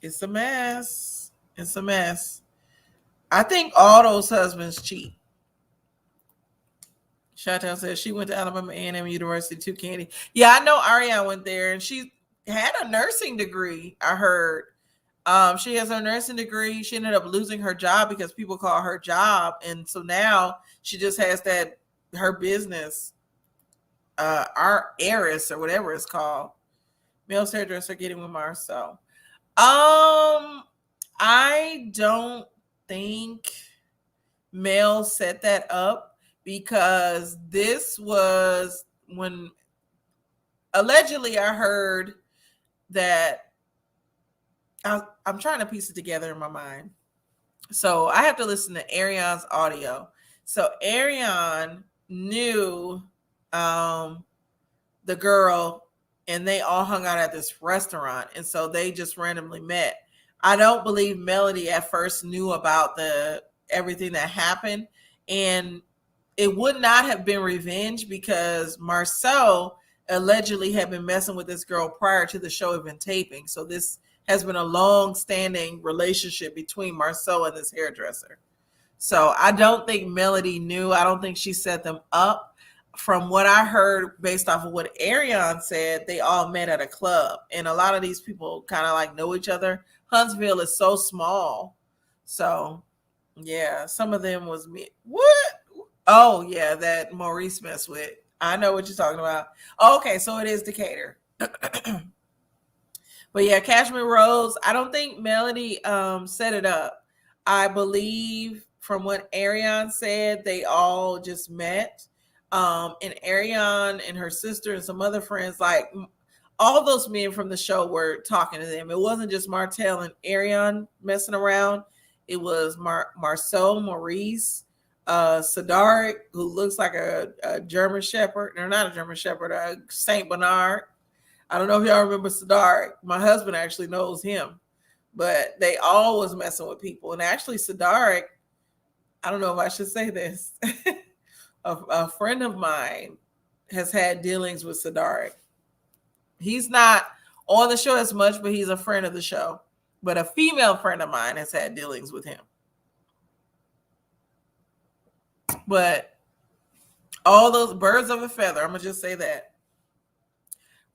It's a mess. It's a mess. I think all those husbands cheat. Chantel says she went to Alabama A&M University too, Candy. Yeah, I know Ariane went there and she had a nursing degree, I heard. She has her nursing degree. She ended up losing her job because people call her job. And so now she just has that, her business, our heiress or whatever it's called. Male's hairdresser getting with Marcel. I don't think Mel set that up because this was when allegedly I heard that I'm trying to piece it together in my mind. So I have to listen to Ariane's audio. So Ariane knew the girl and they all hung out at this restaurant. And so they just randomly met. I don't believe Melody at first knew about the everything that happened. And it would not have been revenge because Marcel allegedly had been messing with this girl prior to the show even taping. So this has been a long-standing relationship between Marcel and this hairdresser. So I don't think Melody knew. I don't think she set them up. From what I heard, based off of what Ariane said, they all met at a club, and a lot of these people kind of like know each other. Huntsville is so small, so yeah, some of them was me. What? Oh yeah, that Maurice messed with. I know what you're talking about. Okay, so it is Decatur. But yeah, Cashmere Rose, I don't think Melody set it up. I believe from what Ariane said, they all just met. And Ariane and her sister and some other friends, like all those men from the show were talking to them. It wasn't just Martell and Ariane messing around. It was Marceau, Maurice, Sadaric, who looks like a German Shepherd. Or not a German Shepherd, a Saint Bernard. I don't know if y'all remember Sadaric. My husband actually knows him, but they all was messing with people. And actually, Sadaric, I don't know if I should say this. a friend of mine has had dealings with Sadaric. He's not on the show as much, but he's a friend of the show. But a female friend of mine has had dealings with him. But all those birds of a feather, I'm going to just say that.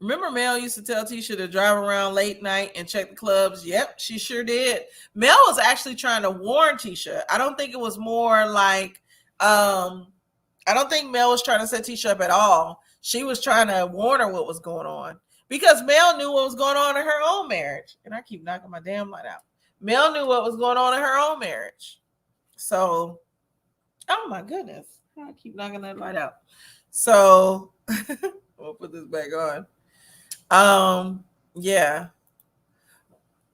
Remember Mel used to tell Tisha to drive around late night and check the clubs? Yep, she sure did. Mel was actually trying to warn Tisha. I don't think it was more like, I don't think Mel was trying to set Tisha up at all. She was trying to warn her what was going on because Mel knew what was going on in her own marriage. And I keep knocking my damn light out. Mel knew what was going on in her own marriage. So, oh my goodness. I keep knocking that light out. So, we'll put this back on. Yeah.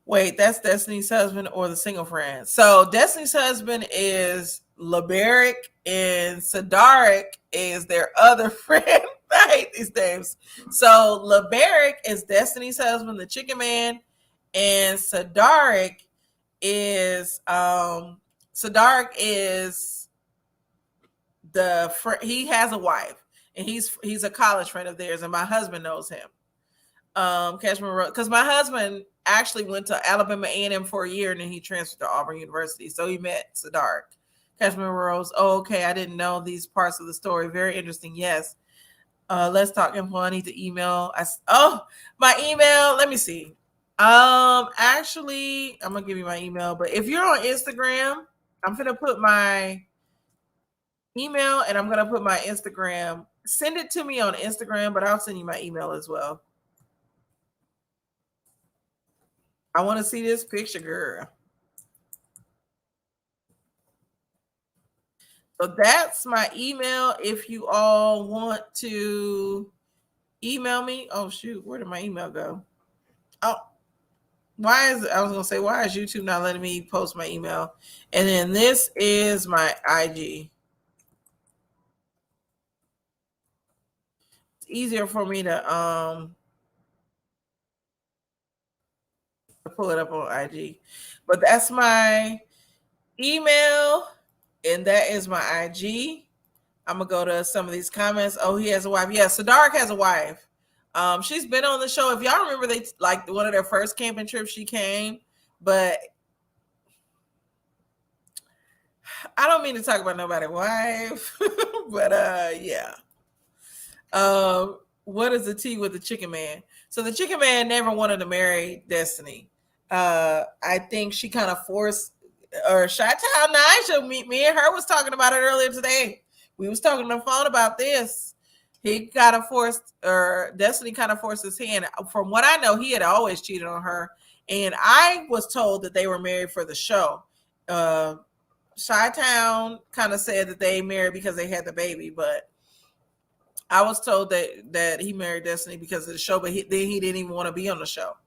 Wait, that's Destiny's husband or the single friend. So Destiny's husband is Laberic and Sadaric is their other friend. I hate these names. So Laberic is Destiny's husband, the chicken man, and Sadaric is the he has a wife and he's a college friend of theirs, and my husband knows him. Cashmere Rose, because my husband actually went to Alabama A&M for a year and then he transferred to Auburn University. So he met Sadaric. Cashmere Rose, oh, okay, I didn't know these parts of the story. Very interesting. Yes. Let's talk info. I need to email. My email. Let me see. Actually, I'm gonna give you my email. But if you're on Instagram, I'm gonna put my email and I'm gonna put my Instagram. Send it to me on Instagram, but I'll send you my email as well. I want to see this picture, girl. So that's my email. If you all want to email me. Oh shoot, where did my email go? Oh, why is I was gonna say why is YouTube not letting me post my email? And then this is my IG. It's easier for me to Pull it up on IG. But that's my email, and that is my IG. I'm gonna go to some of these comments. Oh, he has a wife. Yeah, Sadark has a wife. She's been on the show. If y'all remember, they like one of their first camping trips. She came, but I don't mean to talk about nobody's wife. But yeah. What is the tea with the chicken man? So the chicken man never wanted to marry Destiny. I think she kind of forced, or Chi-Town Nigel, me and her was talking about it earlier today. We was talking on the phone about this. He kind of forced, or Destiny kind of forced his hand. From what I know, he had always cheated on her. And I was told that they were married for the show. Chi-Town kind of said that they married because they had the baby, but I was told that he married Destiny because of the show, but then he didn't even want to be on the show.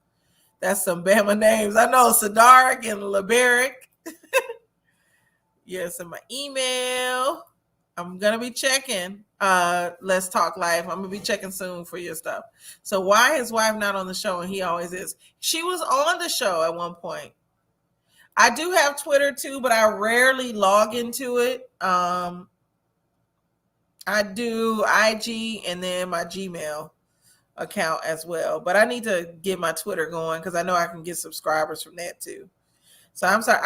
That's some Bama names. I know Sadark and Liberic. Yes, in my email. I'm going to be checking. Let's Talk Life. I'm going to be checking soon for your stuff. So why his wife not on the show and he always is? She was on the show at one point. I do have Twitter too, but I rarely log into it. I do IG and then my Gmail account as well. But I need to get my Twitter going because I know I can get subscribers from that too. So I'm sorry.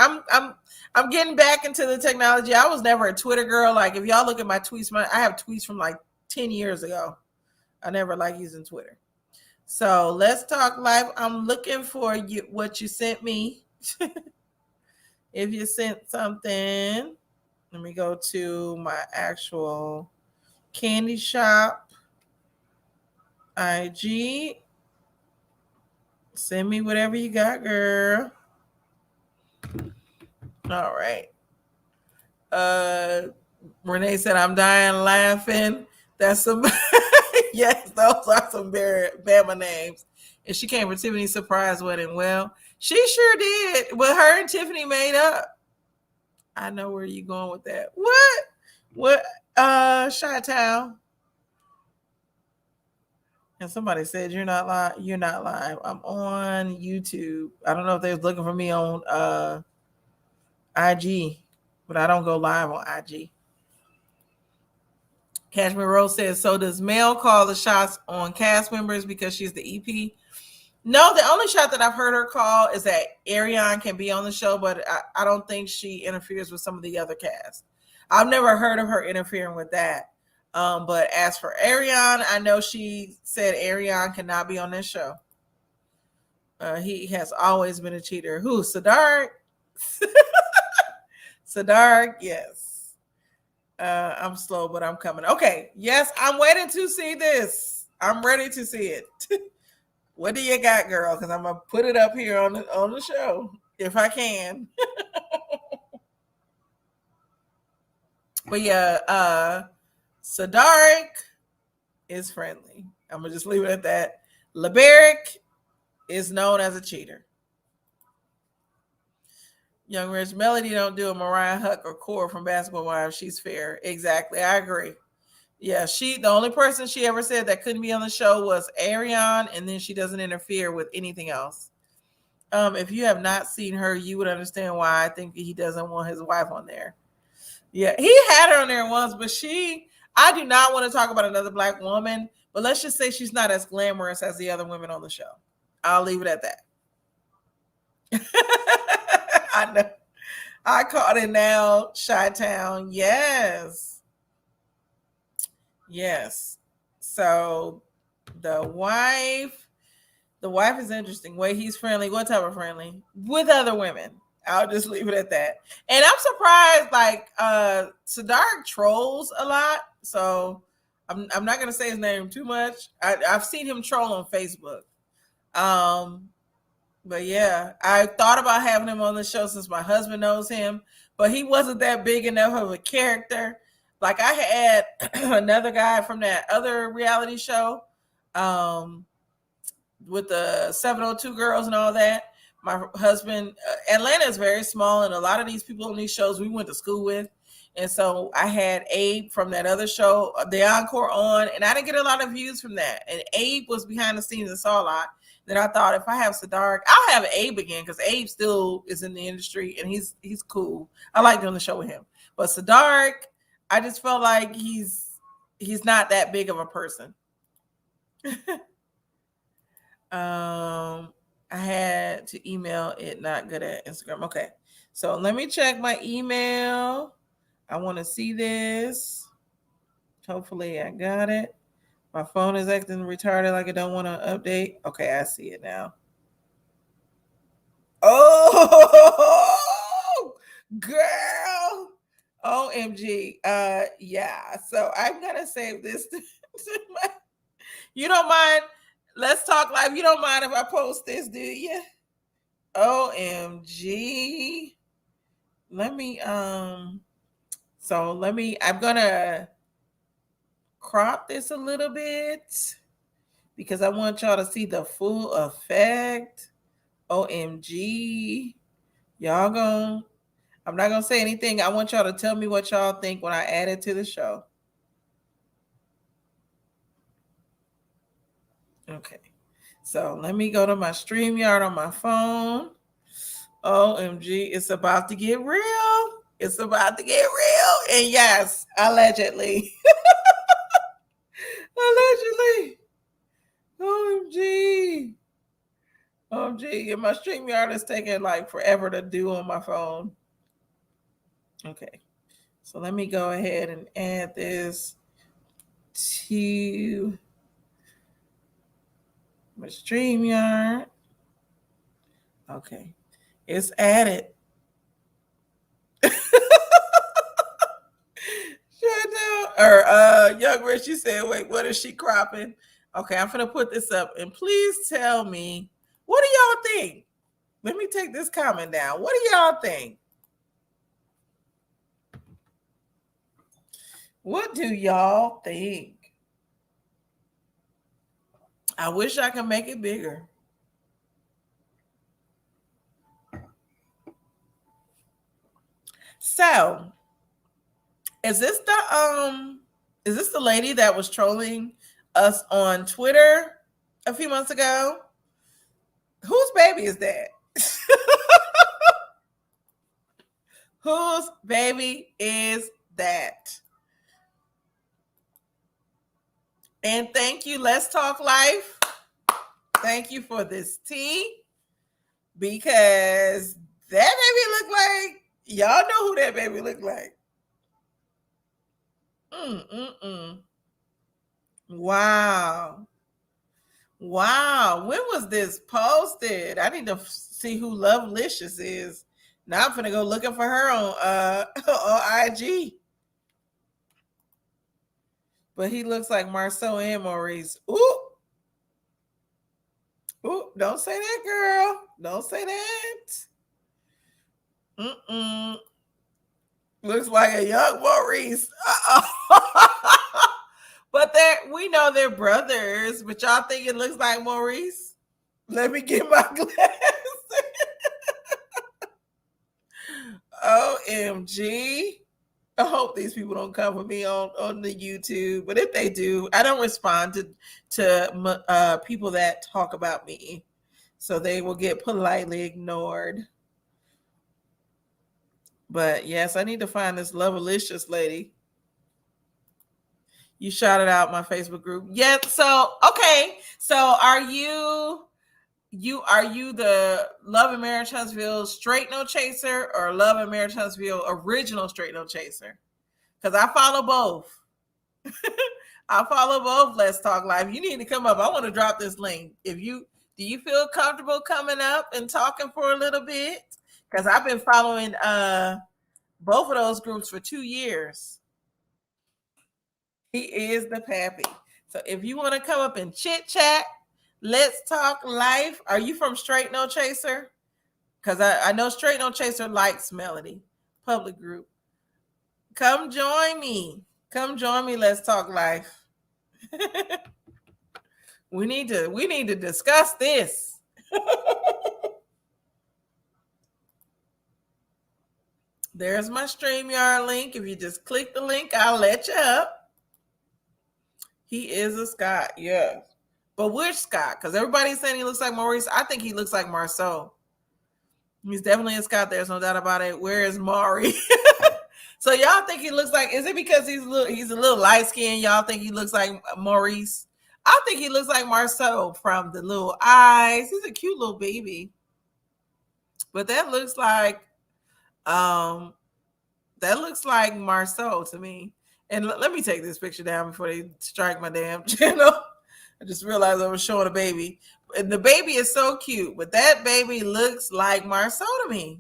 I'm getting back into the technology. I was never a Twitter girl. Like if y'all look at my tweets, I have tweets from like 10 years ago. I never like using Twitter. So Let's Talk Live. I'm looking for you what you sent me. If you sent something, let me go to my actual Candy Shop IG. Send me whatever you got, girl. All right. Renee said, I'm dying laughing. That's some yes, those are some Bama names. And she came for Tiffany's surprise wedding. Well, she sure did. Well, her and Tiffany made up. I know where you're going with that. What? Chi-Town. And somebody said you're not live. You're not live. I'm on YouTube. I don't know if they was looking for me on IG, but I don't go live on IG. Cashmere Rose says, so does Mel call the shots on cast members because she's the EP? No, the only shot that I've heard her call is that Ariane can be on the show, but I don't think she interferes with some of the other cast. I've never heard of her interfering with that. But as for Ariane, I know she said Ariane cannot be on this show. He has always been a cheater. Who? Sadark? Sadark, yes. I'm slow, but I'm coming. Okay, yes, I'm waiting to see this. I'm ready to see it. What do you got, girl? Because I'm gonna put it up here on the show if I can. But yeah, Sadark is friendly. I'm gonna just leave it at that. Liberic is known as a cheater. Young Rich Melody don't do a Mariah Huck or Core from Basketball Wives. She's fair. Exactly. I agree. Yeah, the only person she ever said that couldn't be on the show was Ariane, and then she doesn't interfere with anything else. If you have not seen her, you would understand why I think he doesn't want his wife on there. Yeah, he had her on there once, but I do not want to talk about another Black woman, but let's just say she's not as glamorous as the other women on the show. I'll leave it at that. I know. I caught it now, Chi-Town. Yes. Yes. So the wife is interesting. Way he's friendly. What type of friendly? With other women. I'll just leave it at that. And I'm surprised, like Sadark trolls a lot. So I'm not gonna say his name too much. I've seen him troll on Facebook. But yeah, I thought about having him on the show since my husband knows him, but he wasn't that big enough of a character. Like I had another guy from that other reality show with the 702 girls and all that. My husband, Atlanta is very small, and a lot of these people on these shows we went to school with. And so I had Abe from that other show, The Encore, on, and I didn't get a lot of views from that. And Abe was behind the scenes and saw a lot. Then I thought if I have Sadark, I'll have Abe again because Abe still is in the industry and he's cool. I like doing the show with him. But Sadark, I just felt like he's not that big of a person. I had to email it, not good at Instagram. Okay. So let me check my email. I want to see this. Hopefully I got it. My phone is acting retarded like I don't want to update. Okay, I see it now. Oh, girl. OMG. Yeah. So I'm going to save this to my... You don't mind? Let's talk live. You don't mind if I post this, do you? OMG. Let me I'm gonna crop this a little bit because I want y'all to see the full effect. OMG. I'm not gonna say anything. I want y'all to tell me what y'all think when I add it to the show. Okay. So let me go to my StreamYard on my phone. OMG, it's about to get real. It's about to get real. And yes, allegedly. Allegedly. OMG. OMG. And my StreamYard is taking like forever to do on my phone. Okay. So let me go ahead and add this to my StreamYard. Okay. It's added. Young Rich, she said, wait, what is she cropping? Okay, I'm gonna put this up and please tell me, what do y'all think? Let me take this comment down. What do y'all think? What do y'all think? I wish I could make it bigger. So, is this the lady that was trolling us on Twitter a few months ago? Whose baby is that? Whose baby is that? And thank you, Let's Talk Life. Thank you for this tea because that baby looked like, y'all know who that baby looked like. Wow. Wow. When was this posted? I need to see who Lovelicious is. Now I'm gonna go looking for her on on IG. But he looks like Marceau and Maurice. Ooh. Ooh, don't say that, girl. Don't say that. Looks like a young Maurice. But we know they're brothers, but y'all think it looks like Maurice? Let me get my glasses. OMG. I hope these people don't come for me on the YouTube. But if they do, I don't respond to people that talk about me. So they will get politely ignored. But yes, I need to find this Lovelicious lady. You shouted out my Facebook group. Yeah. So, okay. So are you the Love and Marriage Huntsville Straight No Chaser or Love and Marriage Huntsville Original Straight No Chaser? Because I follow both. I follow both. Let's Talk Live. You need to come up. I want to drop this link. Do you feel comfortable coming up and talking for a little bit? Because I've been following both of those groups for 2 years. He is the pappy. So if you want to come up and chit chat, Let's Talk Life. Are you from Straight No Chaser? Because I know Straight No Chaser likes Melody. Public group. Come join me. Come join me. Let's Talk Life. We need to discuss this. There's my StreamYard link. If you just click the link, I'll let you up. He is a Scott, yes. But which Scott? Because everybody's saying he looks like Maurice. I think he looks like Marceau. He's definitely a Scott. There's no doubt about it. Where is Maury? So y'all think he looks like? Is it because he's a little light skinned? Y'all think he looks like Maurice? I think he looks like Marceau from the little eyes. He's a cute little baby. But that looks like Marceau to me. And let me take this picture down before they strike my damn channel. I just realized I was showing a baby. And the baby is so cute, but that baby looks like Marceau to me.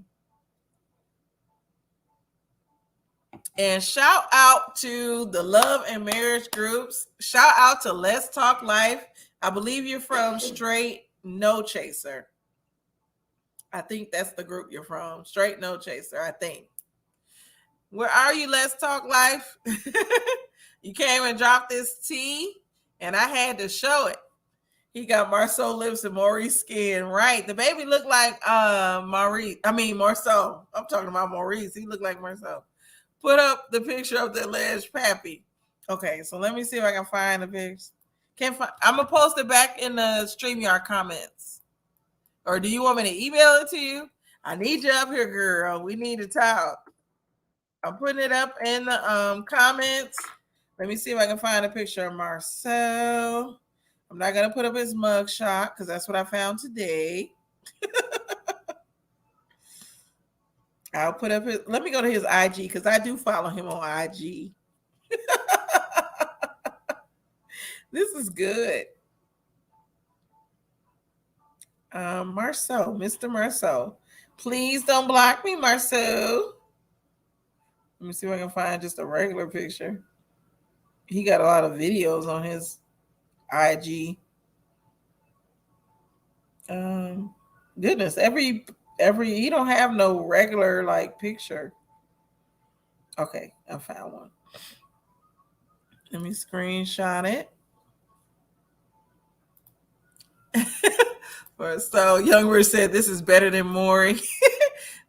And shout out to the love and marriage groups. Shout out to Let's Talk Life. I believe you're from Straight No Chaser. I think that's the group you're from. Straight No Chaser, I think. Where are you, Let's Talk Life? You came and dropped this tea, and I had to show it. He got Marceau lips and Maurice skin. Right. The baby looked like Marceau. I'm talking about Maurice. He looked like Marceau. Put up the picture of the alleged pappy. Okay, so let me see if I can find the picture. I'm going to post it back in the StreamYard comments. Or do you want me to email it to you? I need you up here, girl. We need to talk. I'm putting it up in the comments. Let me see if I can find a picture of Marceau. I'm not going to put up his mug shot because that's what I found today. I'll put up his, let me go to his IG because I do follow him on IG. This is good. Marceau, Mr. Marceau. Please don't block me, Marceau. Let me see if I can find just a regular picture. He got a lot of videos on his IG. Goodness, every he don't have no regular like picture. Okay, I found one. Let me screenshot it. So Youngwer said this is better than Maury.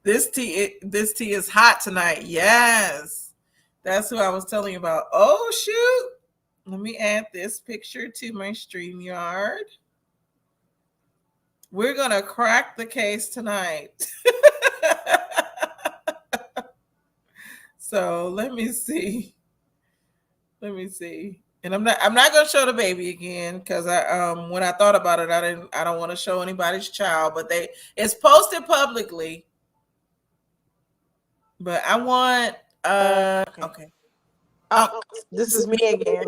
This tea is hot tonight. Yes. That's who I was telling you about. Oh shoot. Let me add this picture to my StreamYard. We're gonna crack the case tonight. So let me see. And I'm not gonna show the baby again because when I thought about it, I don't want to show anybody's child, but it's posted publicly. But I want okay. Oh, this is me again.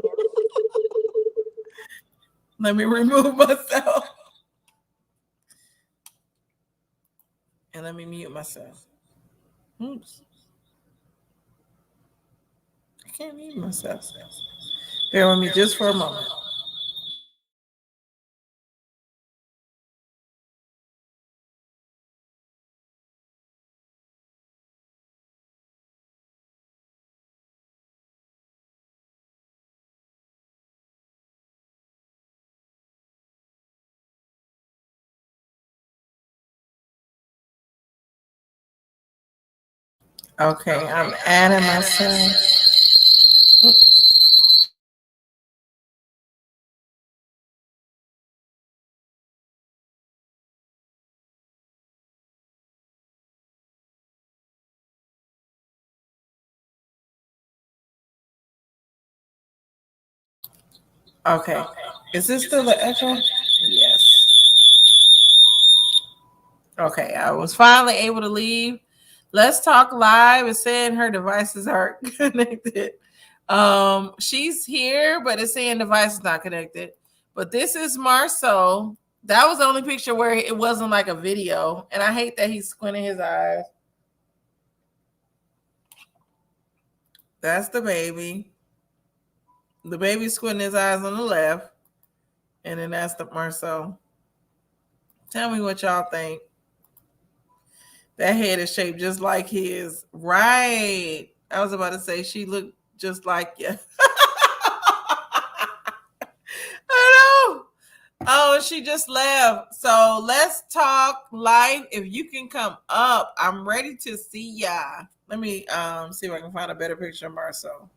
Let me remove myself. And let me mute myself. Oops. I can't mute myself. Bear with me just for a moment. Okay, I'm adding myself. Okay. Is this still the echo? Yes. Okay, I was finally able to leave. Let's Talk Live is saying her devices are connected. She's here, but it's saying device is not connected. But this is Marceau. That was the only picture where it wasn't like a video. And I hate that he's squinting his eyes. That's the baby. The baby's squinting his eyes on the left. And then that's the Marceau. Tell me what y'all think. That head is shaped just like his. Right. I was about to say she looked just like you. I know. Oh, she just left. So Let's Talk Live. If you can come up, I'm ready to see ya. Let me see if I can find a better picture of Marceau.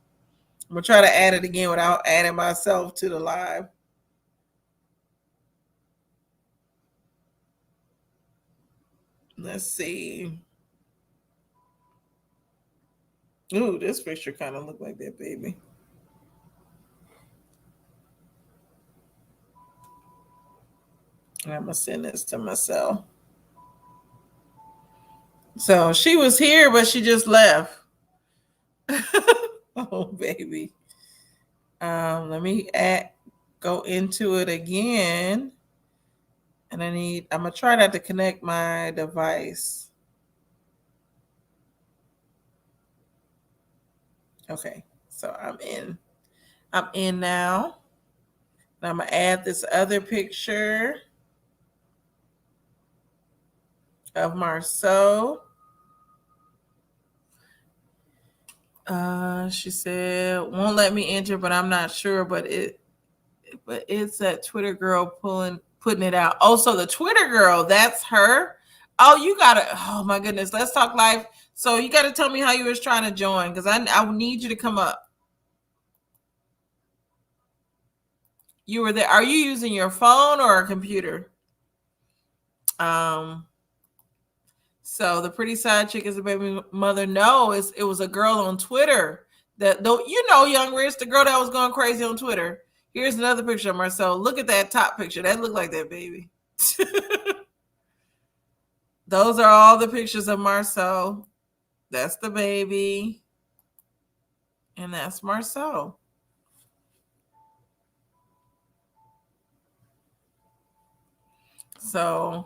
I'm gonna try to add it again without adding myself to the live. Let's see. Ooh, this picture kind of look like that baby. I'm gonna send this to myself. So she was here, but she just left. Oh, baby. Let me go into it again. And I'm gonna try not to connect my device. Okay, so I'm in now. And I'm gonna add this other picture of Marceau. She said won't let me enter, but I'm not sure. But it's that Twitter girl putting it out. Oh, so the Twitter girl, that's her. Oh, you gotta. Oh my goodness, let's talk live. So you gotta tell me how you was trying to join because I need you to come up. You were there. Are you using your phone or a computer? So the pretty side chick is a baby mother. No, it was a girl on Twitter that though Young Rich, the girl that was going crazy on Twitter. Here's another picture of Marcel. Look at that top picture. That looked like that baby. Those are all the pictures of Marcel. That's the baby. And that's Marcel. So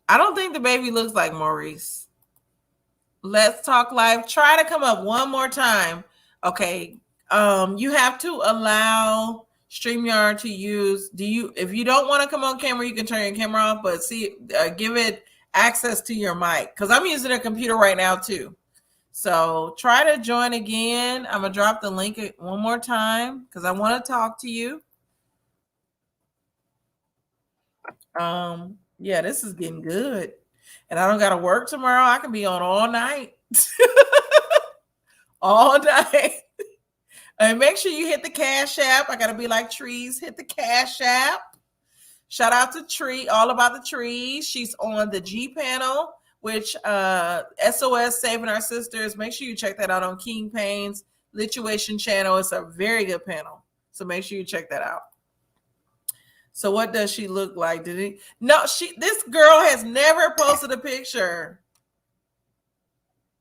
I don't think the baby looks like Maurice. Let's talk live. Try to come up one more time. Okay. You have to allow StreamYard to use. If you don't want to come on camera, you can turn your camera off, but give it access to your mic because I'm using a computer right now too. So try to join again. I'm gonna drop the link one more time because I want to talk to you. Yeah, this is getting good. And I don't gotta work tomorrow. I can be on all night. All night. And make sure you hit the Cash App. I gotta be like Trees. Hit the Cash App. Shout out to Tree, all about the trees. She's on the G panel, which SOS Saving Our Sisters. Make sure you check that out on King Payne's Lituation channel. It's a very good panel. So make sure you check that out. So what does she look like? This girl has never posted a picture.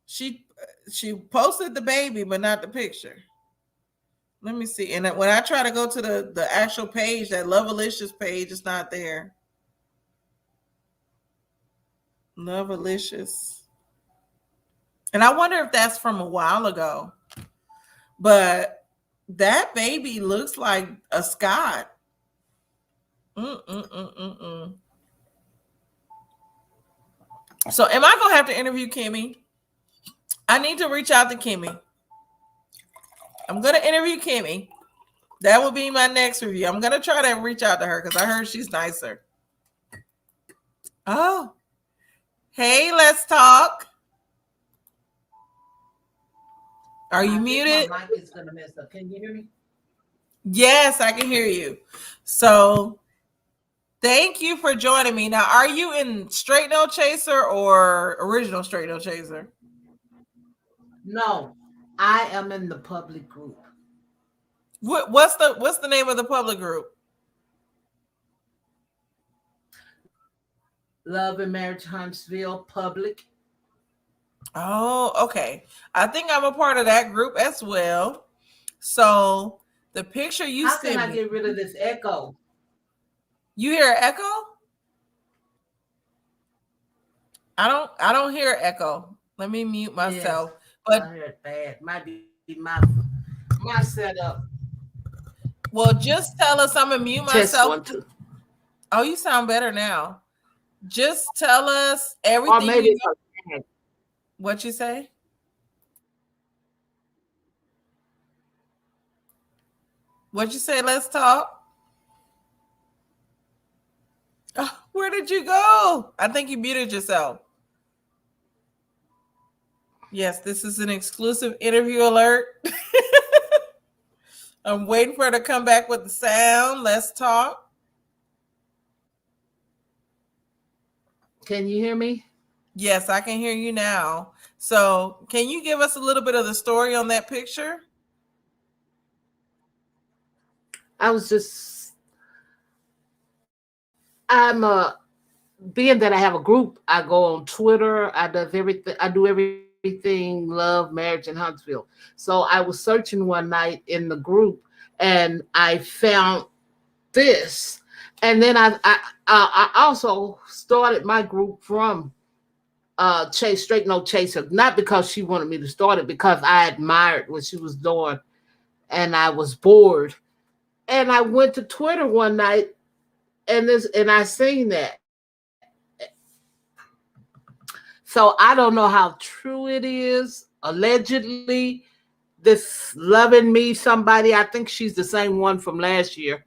She posted the baby, but not the picture. Let me see. And when I try to go to the actual page, that Lovealicious page is not there. Lovealicious. And I wonder if that's from a while ago. But that baby looks like a Scott. So am I going to have to interview Kimmy? I need to reach out to Kimmy. I'm going to interview Kimmy. That will be my next review. I'm going to try to reach out to her because I heard she's nicer. Oh. Hey, let's talk. Are you muted? My mic is going to mess up. Can you hear me? Yes, I can hear you. So thank you for joining me. Now, are you in Straight No Chaser or original Straight No Chaser? No, I am in the public group. What's the name of the public group? Love and Marriage Huntsville Public. Oh, okay. I think I'm a part of that group as well. So the picture you How can I get rid of this echo? You hear an echo? I don't hear an echo. Let me mute myself. Yes, but I hear it bad. Might be my setup. Well, just tell us I'm gonna mute myself. Test 1, 2. Oh, you sound better now. Just tell us everything. Or maybe what you say? What you say? Let's talk. Oh, where did you go? I think you muted yourself. Yes, this is an exclusive interview alert. I'm waiting for her to come back with the sound. Let's talk. Can you hear me? Yes, I can hear you now. So, can you give us a little bit of the story on that picture? I was just, I'm being that I have a group, I go on Twitter. I do everything love marriage in Huntsville. So I was searching one night in the group and I found this, and then I also started my group from Chase Straight No Chaser, not because she wanted me to start it, because I admired what she was doing and I was bored. And I went to Twitter one night and I seen that. So I don't know how true it is. Allegedly, this loving me somebody, I think she's the same one from last year.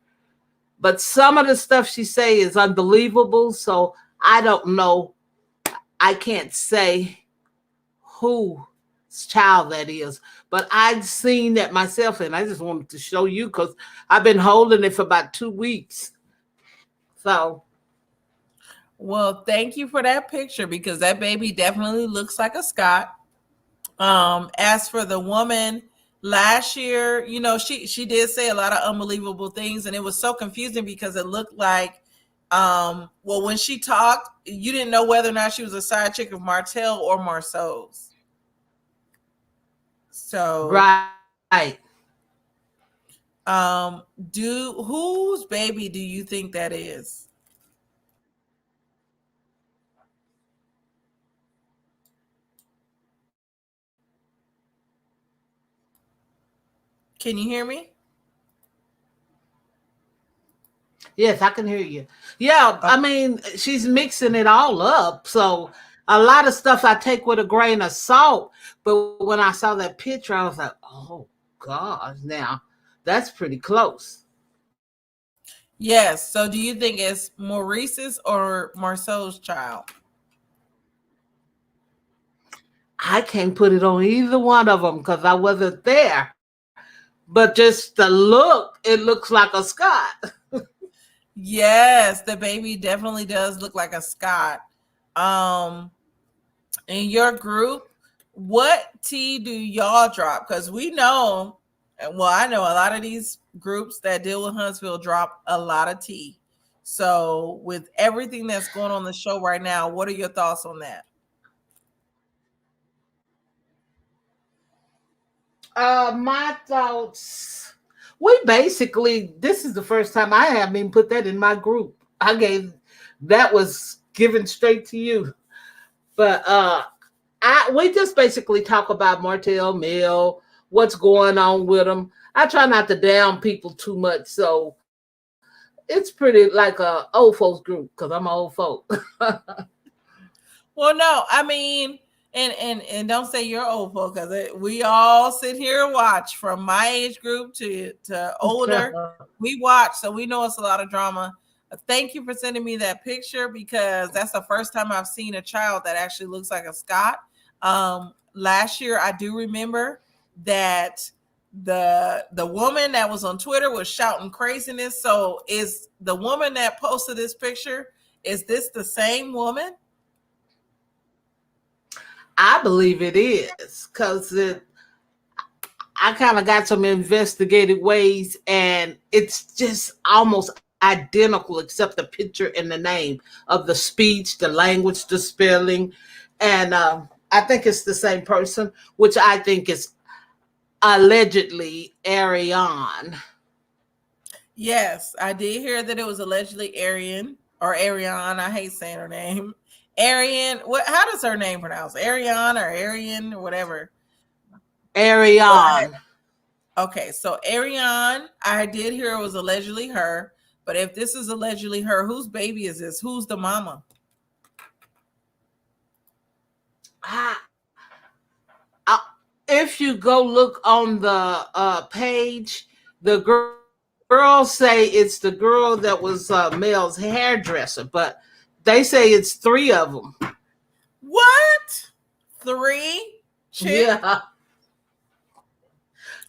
But some of the stuff she say is unbelievable. So I don't know. I can't say whose child that is. But I'd seen that myself and I just wanted to show you because I've been holding it for about 2 weeks. So Well, thank you for that picture because that baby definitely looks like a Scott. As for the woman last year, she did say a lot of unbelievable things, and it was so confusing because it looked like, well, when she talked, you didn't know whether or not she was a side chick of Martell or Marceau's. So, right. do whose baby do you think that is? Can you hear me? Yes, I can hear you. Yeah, Uh, I mean, she's mixing it all up. So a lot of stuff I take with a grain of salt. But when I saw that picture, I was like, oh gosh, now that's pretty close. yes. So, do you think it's Maurice's or Marceau's child? I can't put it on either one of them because I wasn't there. But just the look, it looks like a Scott. Yes, the baby definitely does look like a Scott. Um, in your group, what tea do y'all drop? Because we know, well, I know a lot of these groups that deal with Huntsville drop a lot of tea. So, with everything that's going on the show right now, what are your thoughts on that? My thoughts. We basically, this is the first time I haven't even put that in my group. That was given straight to you. But we just basically talk about Martell Mill, what's going on with them. I try not to down people too much, so it's pretty like a old folks group because I'm an old folk. Well, no, I mean, and don't say you're old folk because we all sit here and watch from my age group to older. We watch, so we know it's a lot of drama. Thank you for sending me that picture because that's the first time I've seen a child that actually looks like a Scott. Last year, I do remember that the woman that was on Twitter was shouting craziness. So, is the woman that posted this picture? Is this the same woman? I believe it is because I kind of got some investigative ways, and it's just almost identical except the picture and the name of the speech, the language, the spelling, and I think it's the same person, which I think is allegedly Ariane. Yes, I did hear that it was allegedly Arian or Ariane. I hate saying her name. Arian. What? How does her name pronounce? Ariane or Arian or whatever. But Ariane. okay, so Ariane, I did hear it was allegedly her. But if this is allegedly her, whose baby is this? Who's the mama? I, if you go look on the page, the girls say it's the girl that was Mel's hairdresser, but they say it's three of them. What? Three chick? Yeah,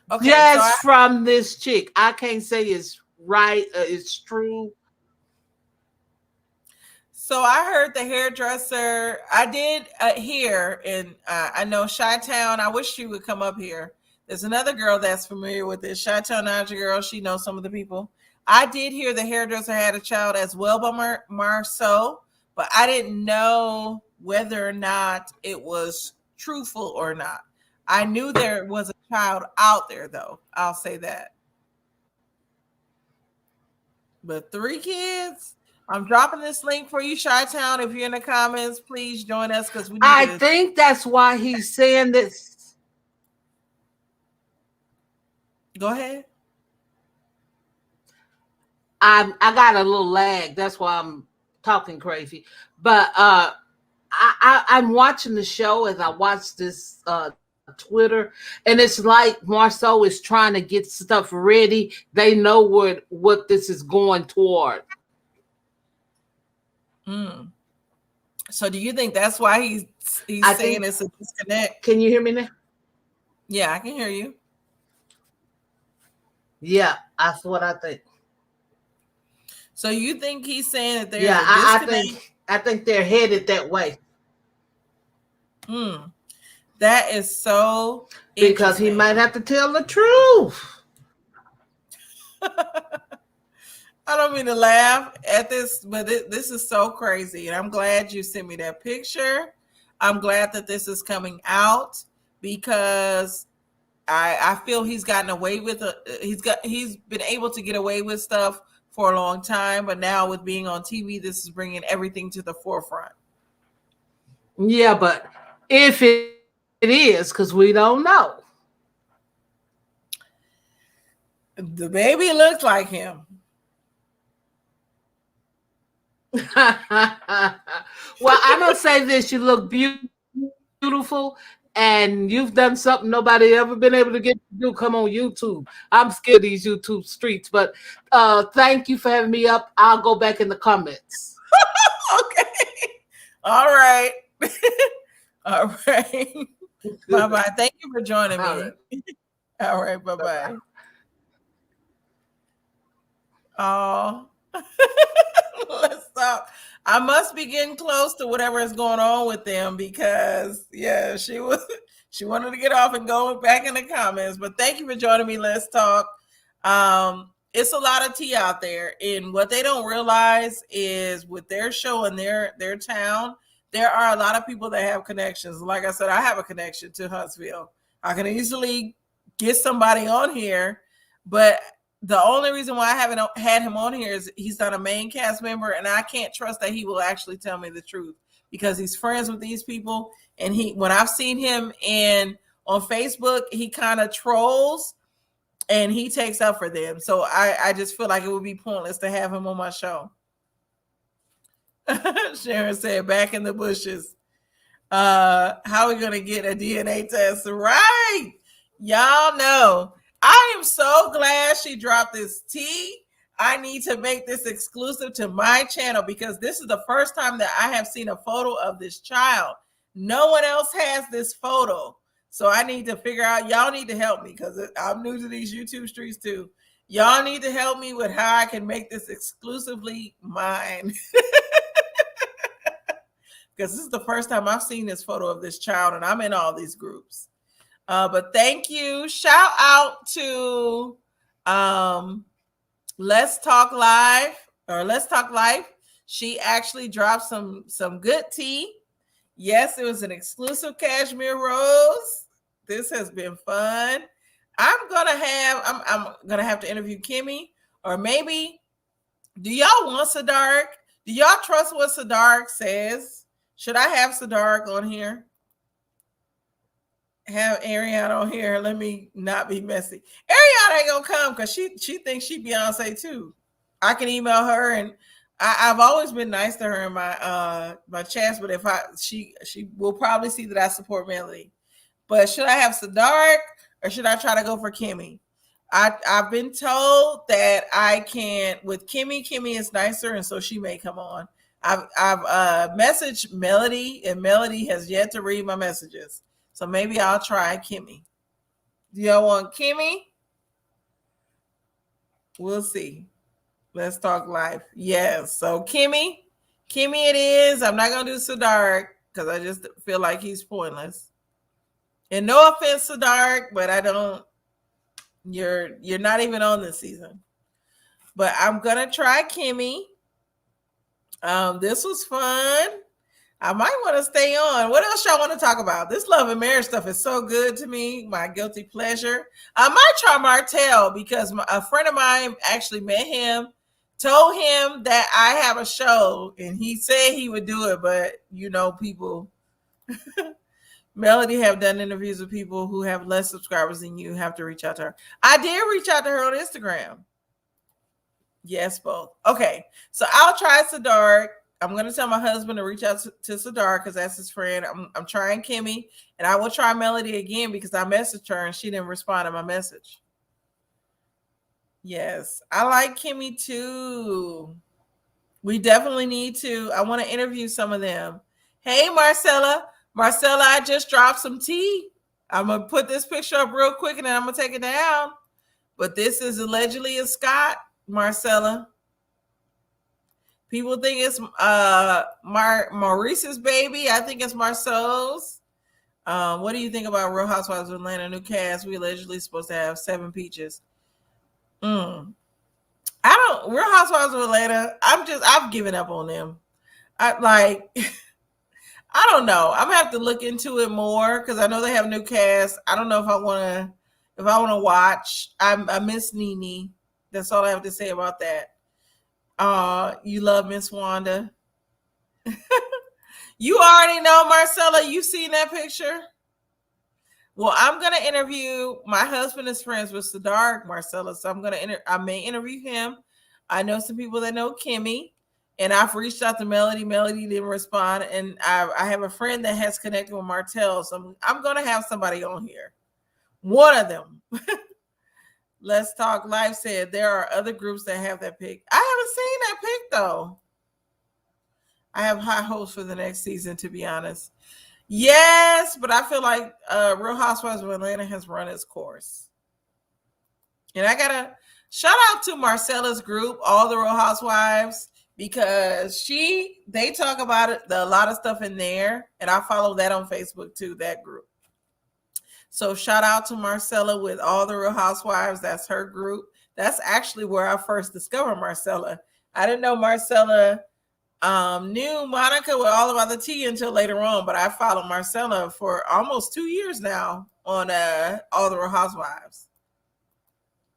Okay, so just from this chick. I can't say it's right, it's true. So I heard the hairdresser. I did hear, and I know Chi-Town. I wish she would come up here. There's another girl that's familiar with this. Chi-Town Naja girl. She knows some of the people. I did hear the hairdresser had a child as well by Marceau, but I didn't know whether or not it was truthful or not. I knew there was a child out there, though. I'll say that. But 3 kids. I'm dropping this link for you, Chi-Town. If you're in the comments, please join us because we need I to think that's why he's saying this. go ahead. I got a little lag. That's why I'm talking crazy. But I'm watching the show as I watch this Twitter, and it's like Marceau is trying to get stuff ready. They know what this is going toward. Mm. So, do you think that's why he's I saying think. it's a disconnect? Can you hear me now? Yeah, I can hear you. Yeah, that's what I think. So, you think he's saying that there's Yeah, a I disconnect? think they're headed that way Hmm. That is so because he interesting. might have to tell the truth. I don't mean to laugh at this, but this is so crazy. And I'm glad you sent me that picture. I'm glad that this is coming out because I feel he's gotten away with he's been able to get away with stuff for a long time, but now with being on TV, this is bringing everything to the forefront. Yeah, but if it is, because we don't know. The baby looks like him. Well, I'm gonna say this: you look beautiful, and you've done something nobody ever been able to get to do. Come on YouTube. I'm scared of these YouTube streets, but thank you for having me up. I'll go back in the comments. Okay. All right. All right. Bye bye. Thank you for joining All me. right. All right. Bye bye. Oh, let's stop. I must be getting close to whatever is going on with them because yeah, she wanted to get off and go back in the comments. But thank you for joining me. Let's talk. It's a lot of tea out there, and what they don't realize is with their show in their town, there are a lot of people that have connections. Like I said, I have a connection to Huntsville. I can easily get somebody on here, but the only reason why I haven't had him on here is he's not a main cast member, and I can't trust that he will actually tell me the truth because he's friends with these people. And when I've seen him on Facebook, he kind of trolls and he takes up for them. So I just feel like it would be pointless to have him on my show. Sharon said, "Back in the bushes." How are we gonna get a DNA test? Right. Y'all know. I am so glad she dropped this tea. I need to make this exclusive to my channel because this is the first time that I have seen a photo of this child. No one else has this photo. So I need to figure out, y'all need to help me because I'm new to these YouTube streets too. Y'all need to help me with how I can make this exclusively mine. Because this is the first time I've seen this photo of this child, and I'm in all these groups. But thank you. Shout out to Let's Talk Live or Let's Talk Life. She actually dropped some good tea. Yes, it was an exclusive cashmere rose. This has been fun. I'm gonna have to interview Kimmy, or maybe do y'all want Sadark? Do y'all trust what Sadark says? Should I have Sadark on here? Have Ariana on here. Let me not be messy. Ariana ain't gonna come because she thinks she Beyonce too. I can email her, and I've always been nice to her in my chats, but if she will probably see that I support Melody. But should I have Sadark or should I try to go for Kimmy? I've been told that I can't with Kimmy. Kimmy is nicer, and so she may come on. I've messaged Melody, and Melody has yet to read my messages. So maybe I'll try Kimmy. Do y'all want Kimmy? We'll see. Let's talk live. Yes. So Kimmy, Kimmy it is. I'm not gonna do Sadark because I just feel like he's pointless. And no offense, Sadark, but I don't. You're not even on this season. But I'm gonna try Kimmy. This was fun. I might want to stay on. What else y'all want to talk about? This love and marriage stuff is so good to me. My guilty pleasure. I might try Martell because a friend of mine actually met him, told him that I have a show, and he said he would do it. But people, Melody have done interviews with people who have less subscribers than you. Have to reach out to her. I did reach out to her on Instagram. Yes, both. Okay, so I'll try Sadark. I'm going to tell my husband to reach out to Sadark because that's his friend. I'm trying Kimmy, and I will try Melody again because I messaged her and she didn't respond to my message. Yes, I like Kimmy too. We definitely need to. I want to interview some of them. Hey, Marcella. Marcella, I just dropped some tea. I'm going to put this picture up real quick and then I'm going to take it down. But this is allegedly a Scott, Marcella. People think it's Maurice's baby. I think it's Marceau's. What do you think about Real Housewives of Atlanta new cast? We allegedly supposed to have 7 peaches. I don't. Real Housewives of Atlanta. I've given up on them. I don't know. I'm gonna have to look into it more because I know they have new cast. I don't know if I want to watch. I miss Nene. That's all I have to say about that. You love Miss Wanda. You already know, Marcella. You seen that picture? Well, I'm gonna interview. My husband is friends with Sadark, Marcella, so I may interview him. I know some people that know Kimmy, and I've reached out to Melody. Melody didn't respond, and I have a friend that has connected with Martell, so I'm gonna have somebody on here. One of them. Let's Talk Live said there are other groups that have that pick. I haven't seen that pick though. I have high hopes for the next season, to be honest. Yes, but I feel like Real Housewives of Atlanta has run its course. And I gotta shout out to Marcella's group, All the Real Housewives, because they talk about it, a lot of stuff in there, and I follow that on Facebook too, that group. So shout out to Marcella with All the Real Housewives. That's her group. That's actually where I first discovered Marcella. I didn't know Marcella knew Monica with All About the Tea until later on, but I followed Marcella for almost 2 years now on All the Real Housewives.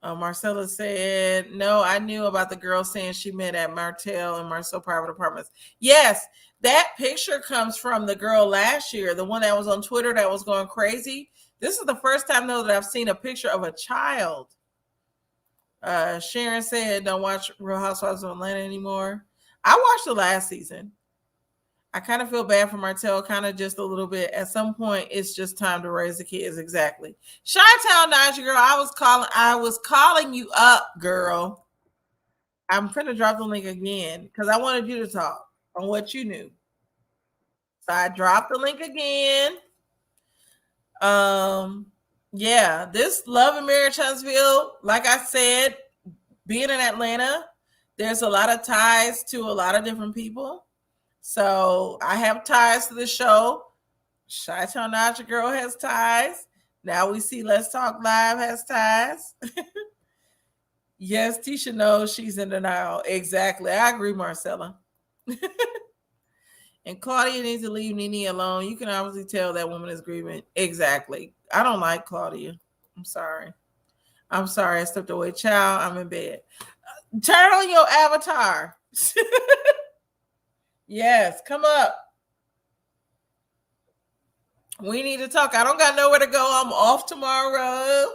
Marcella said, no, I knew about the girl saying she met at Martell and Marcel Private Apartments. Yes, that picture comes from the girl last year, the one that was on Twitter that was going crazy. This is the first time, though, that I've seen a picture of a child. Sharon said, don't watch Real Housewives of Atlanta anymore. I watched the last season. I kind of feel bad for Martell, kind of just a little bit. At some point, it's just time to raise the kids. Exactly. Chi-Town Naja, girl, I was calling you up, girl. I'm finna drop the link again because I wanted you to talk on what you knew. So I dropped the link again. Yeah, this Love and Marriage Huntsville, like I said, being in Atlanta, there's a lot of ties to a lot of different people. So I have ties to the show. Chi-Town Naja Girl has ties. Now we see Let's Talk Live has ties. Yes, Tisha knows she's in denial. Exactly. I agree, Marcella. And Claudia needs to leave Nene alone. You can obviously tell that woman is grieving. Exactly. I don't like Claudia. I'm sorry. I stepped away. Child, I'm in bed. Turn on your avatar. Yes, come up. We need to talk. I don't got nowhere to go. I'm off tomorrow.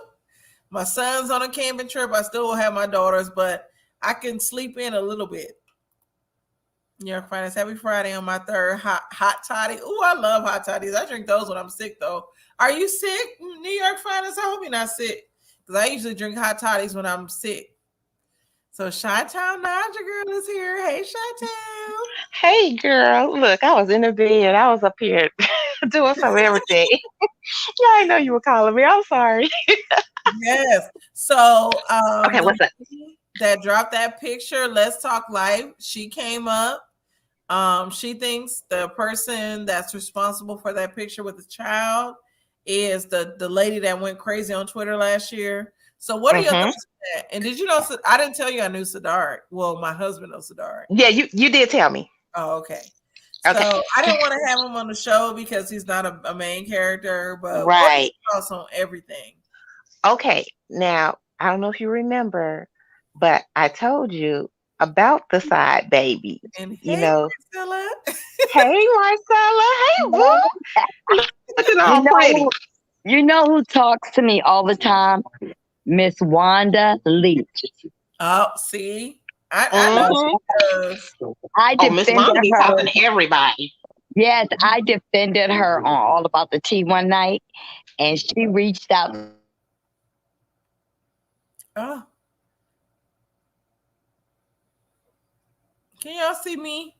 My son's on a camping trip. I still will have my daughters, but I can sleep in a little bit. New York Finest. Happy Friday on my third hot toddy. Oh, I love hot toddies. I drink those when I'm sick, though. Are you sick, New York Finest? I hope you're not sick, because I usually drink hot toddies when I'm sick. So Chi-Town Naja Girl is here. Hey, Chi-Town. Hey girl, look, I was in the bed. I was up here doing some everything. Yeah, I know you were calling me. I'm sorry. Yes. So Okay, what's up? that dropped that picture, Let's Talk Live, she came up. She thinks the person that's responsible for that picture with the child is the lady that went crazy on Twitter last year. So what are your Mm-hmm. thoughts on that? And did you know, I didn't tell you I knew Sadar. Well, my husband knows Sadar. Yeah, you did tell me. Oh, okay. Okay. So I didn't want to have him on the show because he's not a main character. But what are Right. your thoughts on everything? Okay. Now, I don't know if you remember, but I told you about the side baby. And You hey, know, Priscilla. hey Marcella, hey boo, looking You all pretty. know, you know who talks to me all the time? Miss Wanda Leach. Oh, see, I know Mm-hmm. she does. I Oh, Miss defended Wanda be her. talking to everybody. Yes, I defended her on All About the Tea one night, and she reached out to me and said she was going to help me. Oh, can y'all see me?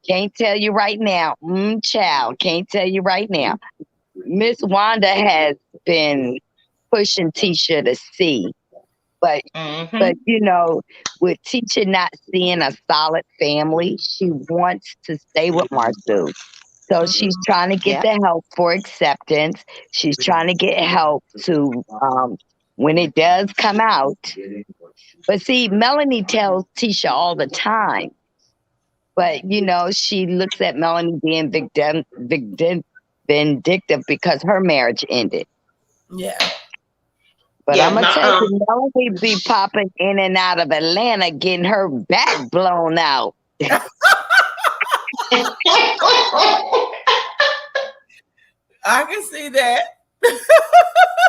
Can't tell you right now. Child, can't tell you right now. Miss Wanda has been pushing Tisha to see, but Mm-hmm. But with Teacher not seeing a solid family, she wants to stay with Marsu. So Mm, she's trying to get Yeah. the help for acceptance. She's trying to get help to when it does come out. But see, Melanie tells Tisha all the time. But she looks at Melanie being vindictive because her marriage ended. yeah. But I'm Yeah. gonna tell Nuh-uh. you, Melanie be popping in and out of Atlanta, getting her back blown out. I can see that.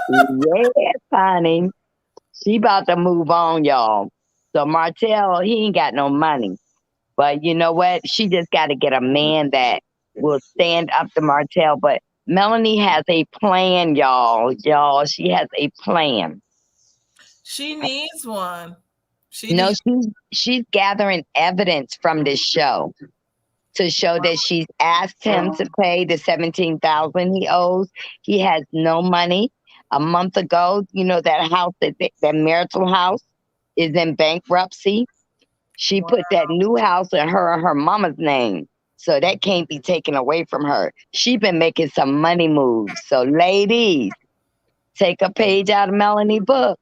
Yes, honey. She about to move on, y'all. So Martell, he ain't got no money. But you know what? She just got to get a man that will stand up to Martell. But Melanie has a plan, y'all. Y'all, she has a plan. She needs one. She No, needs. she's gathering evidence from this show to show that she's asked him to pay the 17,000 he owes. He has no money. A month ago, that house, that marital house, is in bankruptcy. She Wow. put that new house in her mama's name, so that can't be taken away from her. She been making some money moves. So, ladies, take a page out of Melanie's book.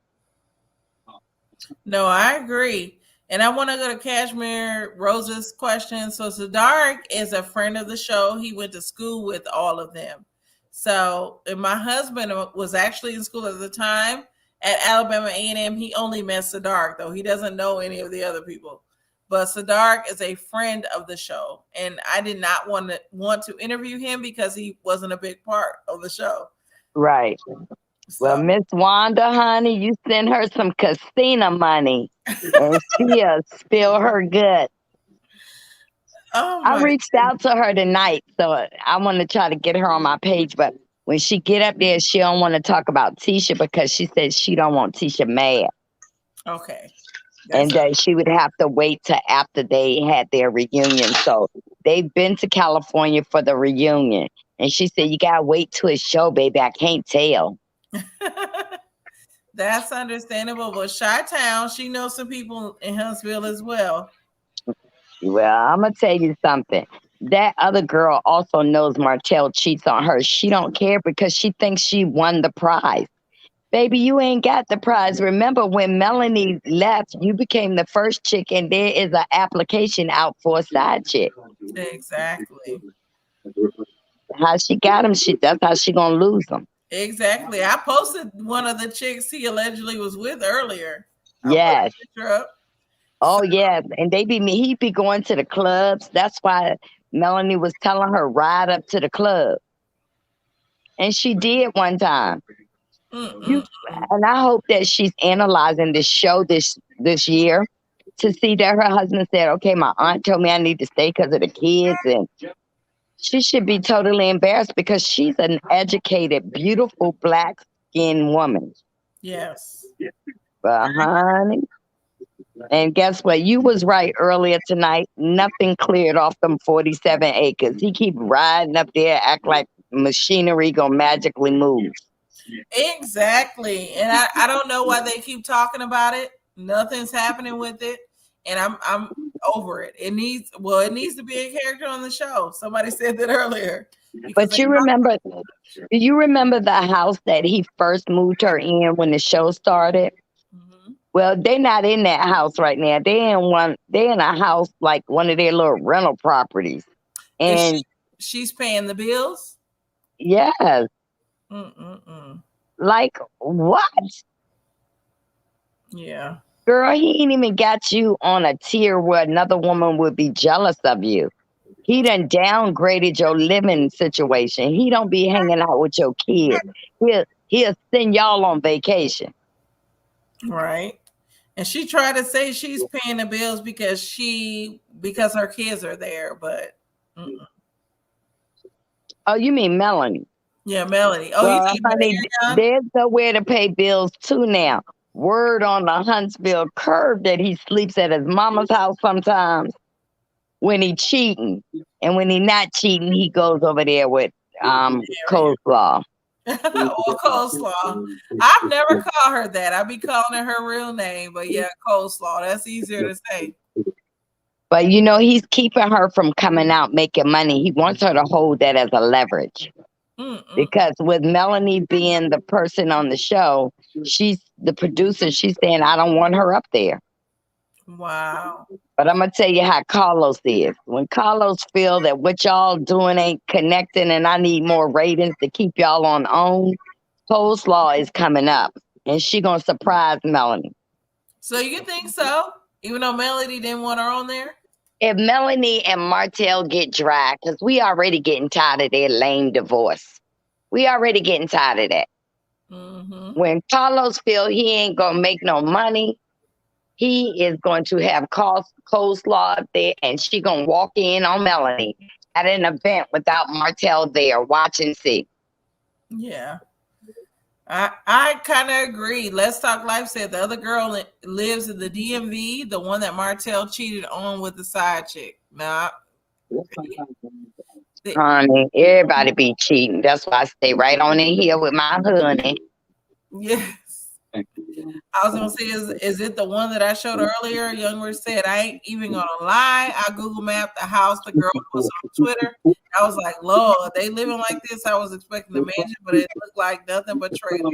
No, I agree. And I want to go to Cashmere Rose's question. So Sadark is a friend of the show. He went to school with all of them. So, and my husband was actually in school at the time at Alabama A&M. He only met Sadark, though. He doesn't know any of the other people. But Sadark is a friend of the show. And I did not want to interview him because he wasn't a big part of the show. Right. Well, So, Miss Wanda, honey, you send her some casino money, and she'll spill her gut. oh I my. reached out to her tonight, so I want to try to get her on my page. But when she get up there, she don't want to talk about Tisha because she said she don't want Tisha mad, Okay. and that she would have to wait till after they had their reunion. So they've been to California for the reunion, and she said you gotta wait till it's show, baby. I can't tell. That's understandable. But Chi-Town, she knows some people in Huntsville as well. Well, I'm gonna tell you something. That other girl also knows Martell cheats on her. She don't care because she thinks she won the prize. Baby, you ain't got the prize. Remember when Melanie left, you became the first chick, and there is an application out for a side chick. Exactly. How she got him, that's how she gonna lose him. Exactly. I posted one of the chicks he allegedly was with earlier. I put Yes. a picture up. Oh yeah, and he be going to the clubs. That's why Melanie was telling her ride up to the club, and she did one time. You and I hope that she's analyzing this show this year to see that her husband said, "Okay, my aunt told me I need to stay because of the kids," and she should be totally embarrassed because she's an educated, beautiful, black-skinned woman. Yes. But honey, and guess what? You was right earlier tonight. Nothing cleared off them 47 acres. He keep riding up there, act like machinery gonna magically move. Exactly. And I don't know why they keep talking about it. Nothing's happening with it. and I'm over it. It needs to be a character on the show. Somebody said that earlier. But you remember, do you remember the house that he first moved her in when the show started? Mm-hmm. Well, they're not in that house right now. They're in a house like one of their little rental properties. And she's paying the bills? yes. Mm-mm-mm. Like what? Yeah. Girl, he ain't even got you on a tier where another woman would be jealous of you. He done downgraded your living situation. He don't be hanging out with your kids. He'll send y'all on vacation. Right. And she tried to say she's paying the bills because her kids are there, but Oh, you mean Melanie? Yeah, Melanie. Oh, well, you honey, there's nowhere to pay bills too now. Word on the Huntsville curve that he sleeps at his mama's house sometimes when he cheating. And when he not cheating, he goes over there with coleslaw. Or coleslaw. I've never called her that. I be calling her real name, but yeah, coleslaw. That's easier to say. But you know, he's keeping her from coming out making money. He wants her to hold that as a leverage. Because with Melanie being the person on the show, she's the producer. She's saying, I don't want her up there. Wow. But I'm going to tell you how Carlos is. When Carlos feel that what y'all doing ain't connecting and I need more ratings to keep y'all on own, coleslaw is coming up. And she going to surprise Melanie. So you think so? Even though Melanie didn't want her on there? If Melanie and Martell get dry, because we already getting tired of their lame divorce. We already getting tired of that. Mm-hmm. When Carlos feel he ain't going to make no money, he is going to have coleslaw up there, and she going to walk in on Melanie at an event without Martell there. Watch and see. Yeah. I kind of agree. Let's Talk Life said the other girl lives in the DMV, the one that Martell cheated on with the side chick. Nah. Honey, everybody be cheating. That's why I stay right on in here with my honey. Yes. I was gonna say, is it the one that I showed earlier? Youngwood said, I ain't even gonna lie. I Google mapped the house the girl was on Twitter. I was like, Lord, they living like this. I was expecting a mansion, but it looked like nothing but trailer.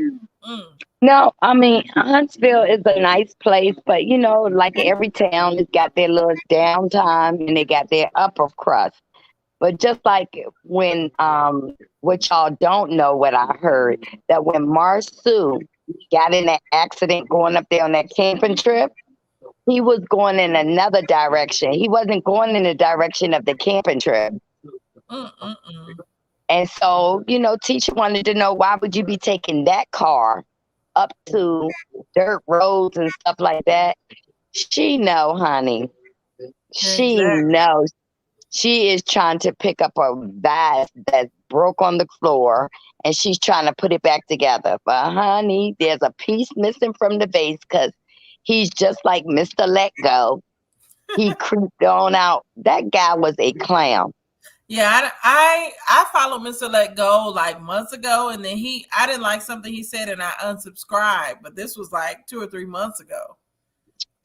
No, I mean, Huntsville is a nice place, but you know, like every town has got their little downtime and they got their upper crust. But just like when, what y'all don't know, what I heard, that when Marsu got in that accident going up there on that camping trip, he was going in another direction. He wasn't going in the direction of the camping trip. And so, you know, teacher wanted to know, why would you be taking that car up to dirt roads and stuff like that? She know, honey. She knows. She is trying to pick up a vase that broke on the floor, and she's trying to put it back together. But honey, there's a piece missing from the vase because he's just like Mr. Let Go. He creeped on out. That guy was a clown. Yeah, I followed Mr. Let Go like months ago, and then I didn't like something he said, and I unsubscribed. But this was like 2 or 3 months ago.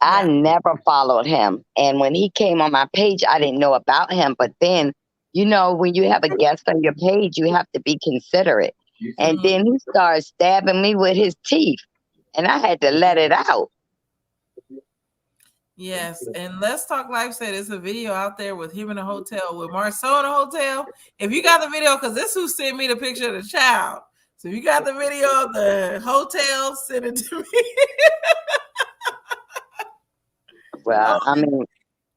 I never followed him. And when he came on my page, I didn't know about him. But then, you know, when you have a guest on your page, you have to be considerate. And then he started stabbing me with his teeth. And I had to let it out. Yes. And Let's Talk Life said it's a video out there with him in a hotel, with Marceau in a hotel. If you got the video, because this who sent me the picture of the child. So if you got the video of the hotel, send it to me. Well, I mean,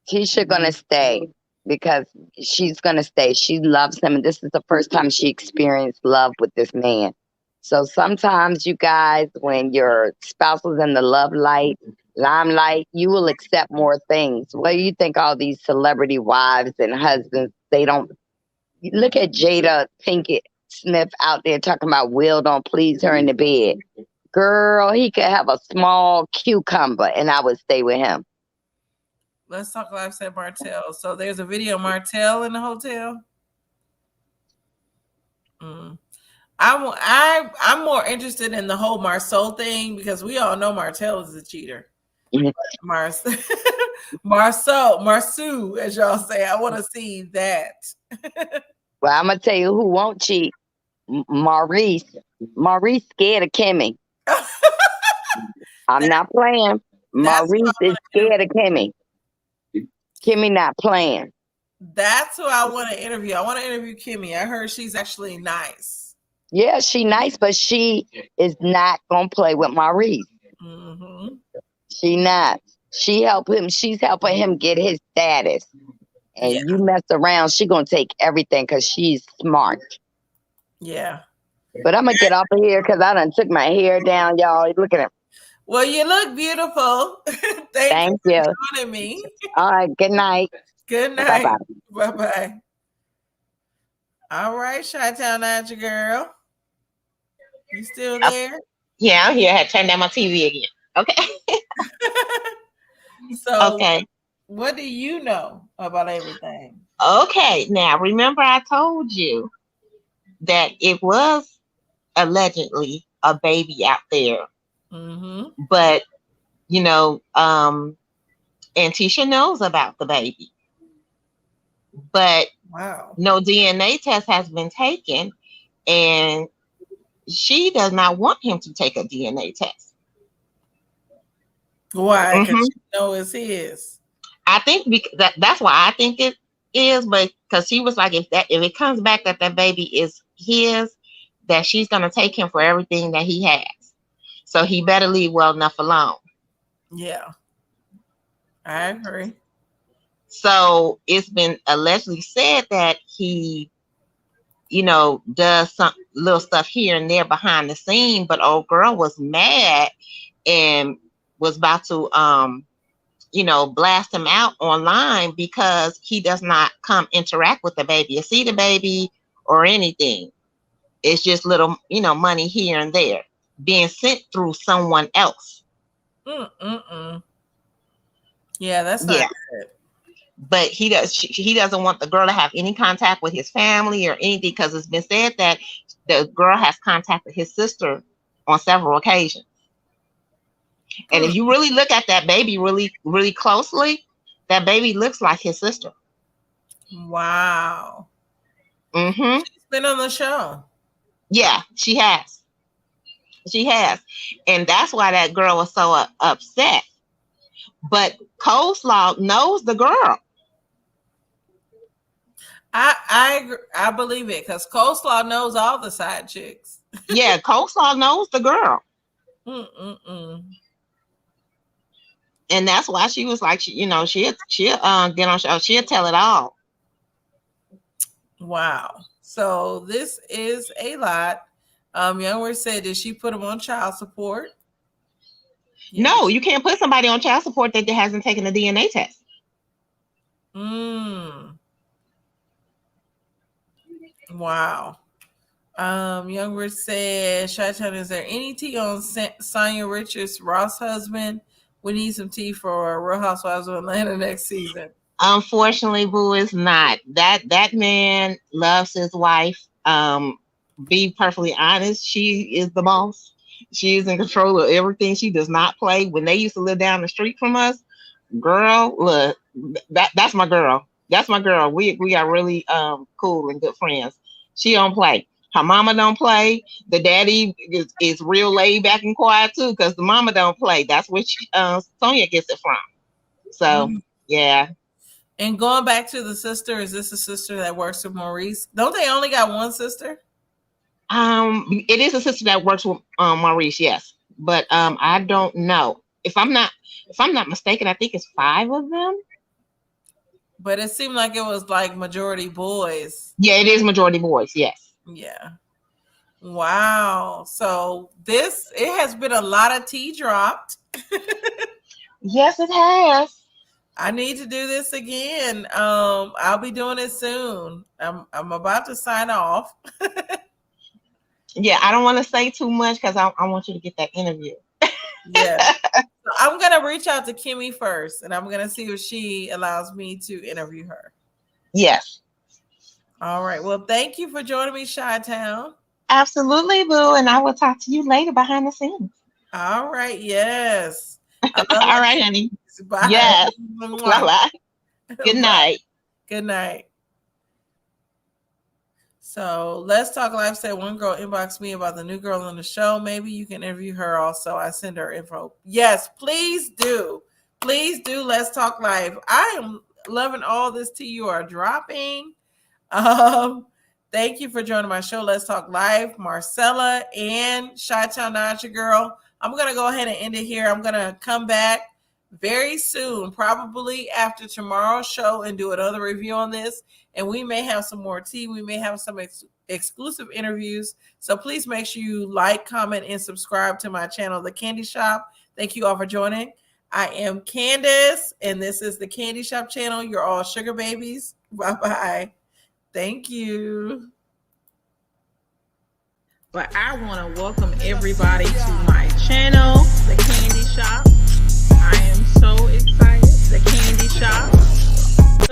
Keisha gonna stay because she's gonna stay. She loves him, and this is the first time she experienced love with this man. So sometimes, you guys, when your spouse is in the limelight, you will accept more things. What do you think? All these celebrity wives and husbands, they don't look at Jada Pinkett Smith out there talking about Will don't please her in the bed. Girl, he could have a small cucumber, and I would stay with him. Let's Talk Live said Martell. So there's a video of Martell in the hotel. I'm more interested in the whole Marceau thing because we all know Martell is a cheater. Mars, Marsu, as y'all say. I want to see that. Well, I'm gonna tell you who won't cheat. Maurice. Maurice scared of Kimmy. I'm not playing. That's Maurice is scared of Kimmy. Kimmy not playing. That's who I want to interview. I want to interview Kimmy. I heard she's actually nice. Yeah, she nice, but she is not gonna play with Maurice. Mm-hmm. She not. She help him. She's helping him get his status. And Yeah. you mess around, she gonna take everything because she's smart. Yeah. But I'm gonna get off of here because I done took my hair down, y'all. Look at him. Well, you look beautiful. Thank you you. for joining me. All right. Good night. Good night. Bye-bye. All right, Chi-Town Niger girl. You still there? Yeah, I'm here. I had to turn down my TV again. Okay. So, okay. What do you know about everything? Okay. Now, remember I told you that it was allegedly a baby out there. Mm-hmm. But, you know, and Tisha knows about the baby. But wow, no DNA test has been taken, and she does not want him to take a DNA test. Why? Because she knows it's his. I think that's why I think it is, but because she was like, if it comes back that baby is his, that she's gonna take him for everything that he has. So he better leave well enough alone. Yeah, I agree. So it's been allegedly said that he, you know, does some little stuff here and there behind the scene, but old girl was mad and was about to you know, blast him out online because he does not come interact with the baby or see the baby or anything. It's just little, you know, money here and there being sent through someone else. Yeah, that's not good. But he doesn't want the girl to have any contact with his family or anything, because it's been said that the girl has contacted his sister on several occasions. And if you really look at that baby really, really closely, that baby looks like his sister. Wow. Mm-hmm. She's been on the show. Yeah, she has. She has. And that's why that girl was so upset. But Coleslaw knows the girl. I believe it, because Coleslaw knows all the side chicks. Yeah, Coleslaw knows the girl. And that's why she was like, she'll get on show. She'll tell it all. Wow. So this is a lot. Youngworth said, did she put him on child support? Yes. No, you can't put somebody on child support that hasn't taken a DNA test. Wow. Youngworth said, Chi-Town, is there any tea on Sonia Richards, Ross' husband? We need some tea for Real Housewives of Atlanta next season. Unfortunately, boo, it's not. That man loves his wife. Be perfectly honest, she is the boss. She is in control of everything. She does not play. When they used to live down the street from us, girl, look, that's my girl. That's my girl. We are really cool and good friends. She don't play. Her mama don't play. The daddy is real laid back and quiet too, because the mama don't play. That's where Sonia gets it from. So yeah. And going back to the sister, is this a sister that works with Maurice? Don't they only got one sister? It is a sister that works with Maurice, yes. But I don't know. If I'm not mistaken, I think it's 5 of them. But it seemed like it was like majority boys. Yeah, it is majority boys, yes. Yeah. Wow. So it has been a lot of tea dropped. Yes, it has. I need to do this again. I'll be doing it soon. I'm about to sign off. Yeah, I don't want to say too much because I want you to get that interview. Yeah. So I'm gonna reach out to Kimmy first, and I'm gonna see if she allows me to interview her. Yes. All right. Well, thank you for joining me, Chi-Town. Absolutely, boo. And I will talk to you later behind the scenes. All right. Yes. I love All right, honey. Bye. Yes. Mwah. Bye-bye. Good Bye. night. Good night. So Let's Talk Live said one girl inboxed me about the new girl on the show. Maybe you can interview her also. I send her info. Yes, please do. Please do. Let's Talk Live. I am loving all this tea you are dropping. Thank you for joining my show. Let's Talk Live, Marcella and Chi-Town Naja Girl. I'm going to go ahead and end it here. I'm going to come back very soon, probably after tomorrow's show, and do another review on this. And we may have some more tea. We may have some exclusive interviews. So please make sure you like, comment, and subscribe to my channel, The Candy Shop. Thank you all for joining. I am Candace, and this is The Candy Shop channel. You're all sugar babies. Bye-bye. Thank you. But I want to welcome everybody to my channel, The Candy Shop. I am so excited. The Candy Shop.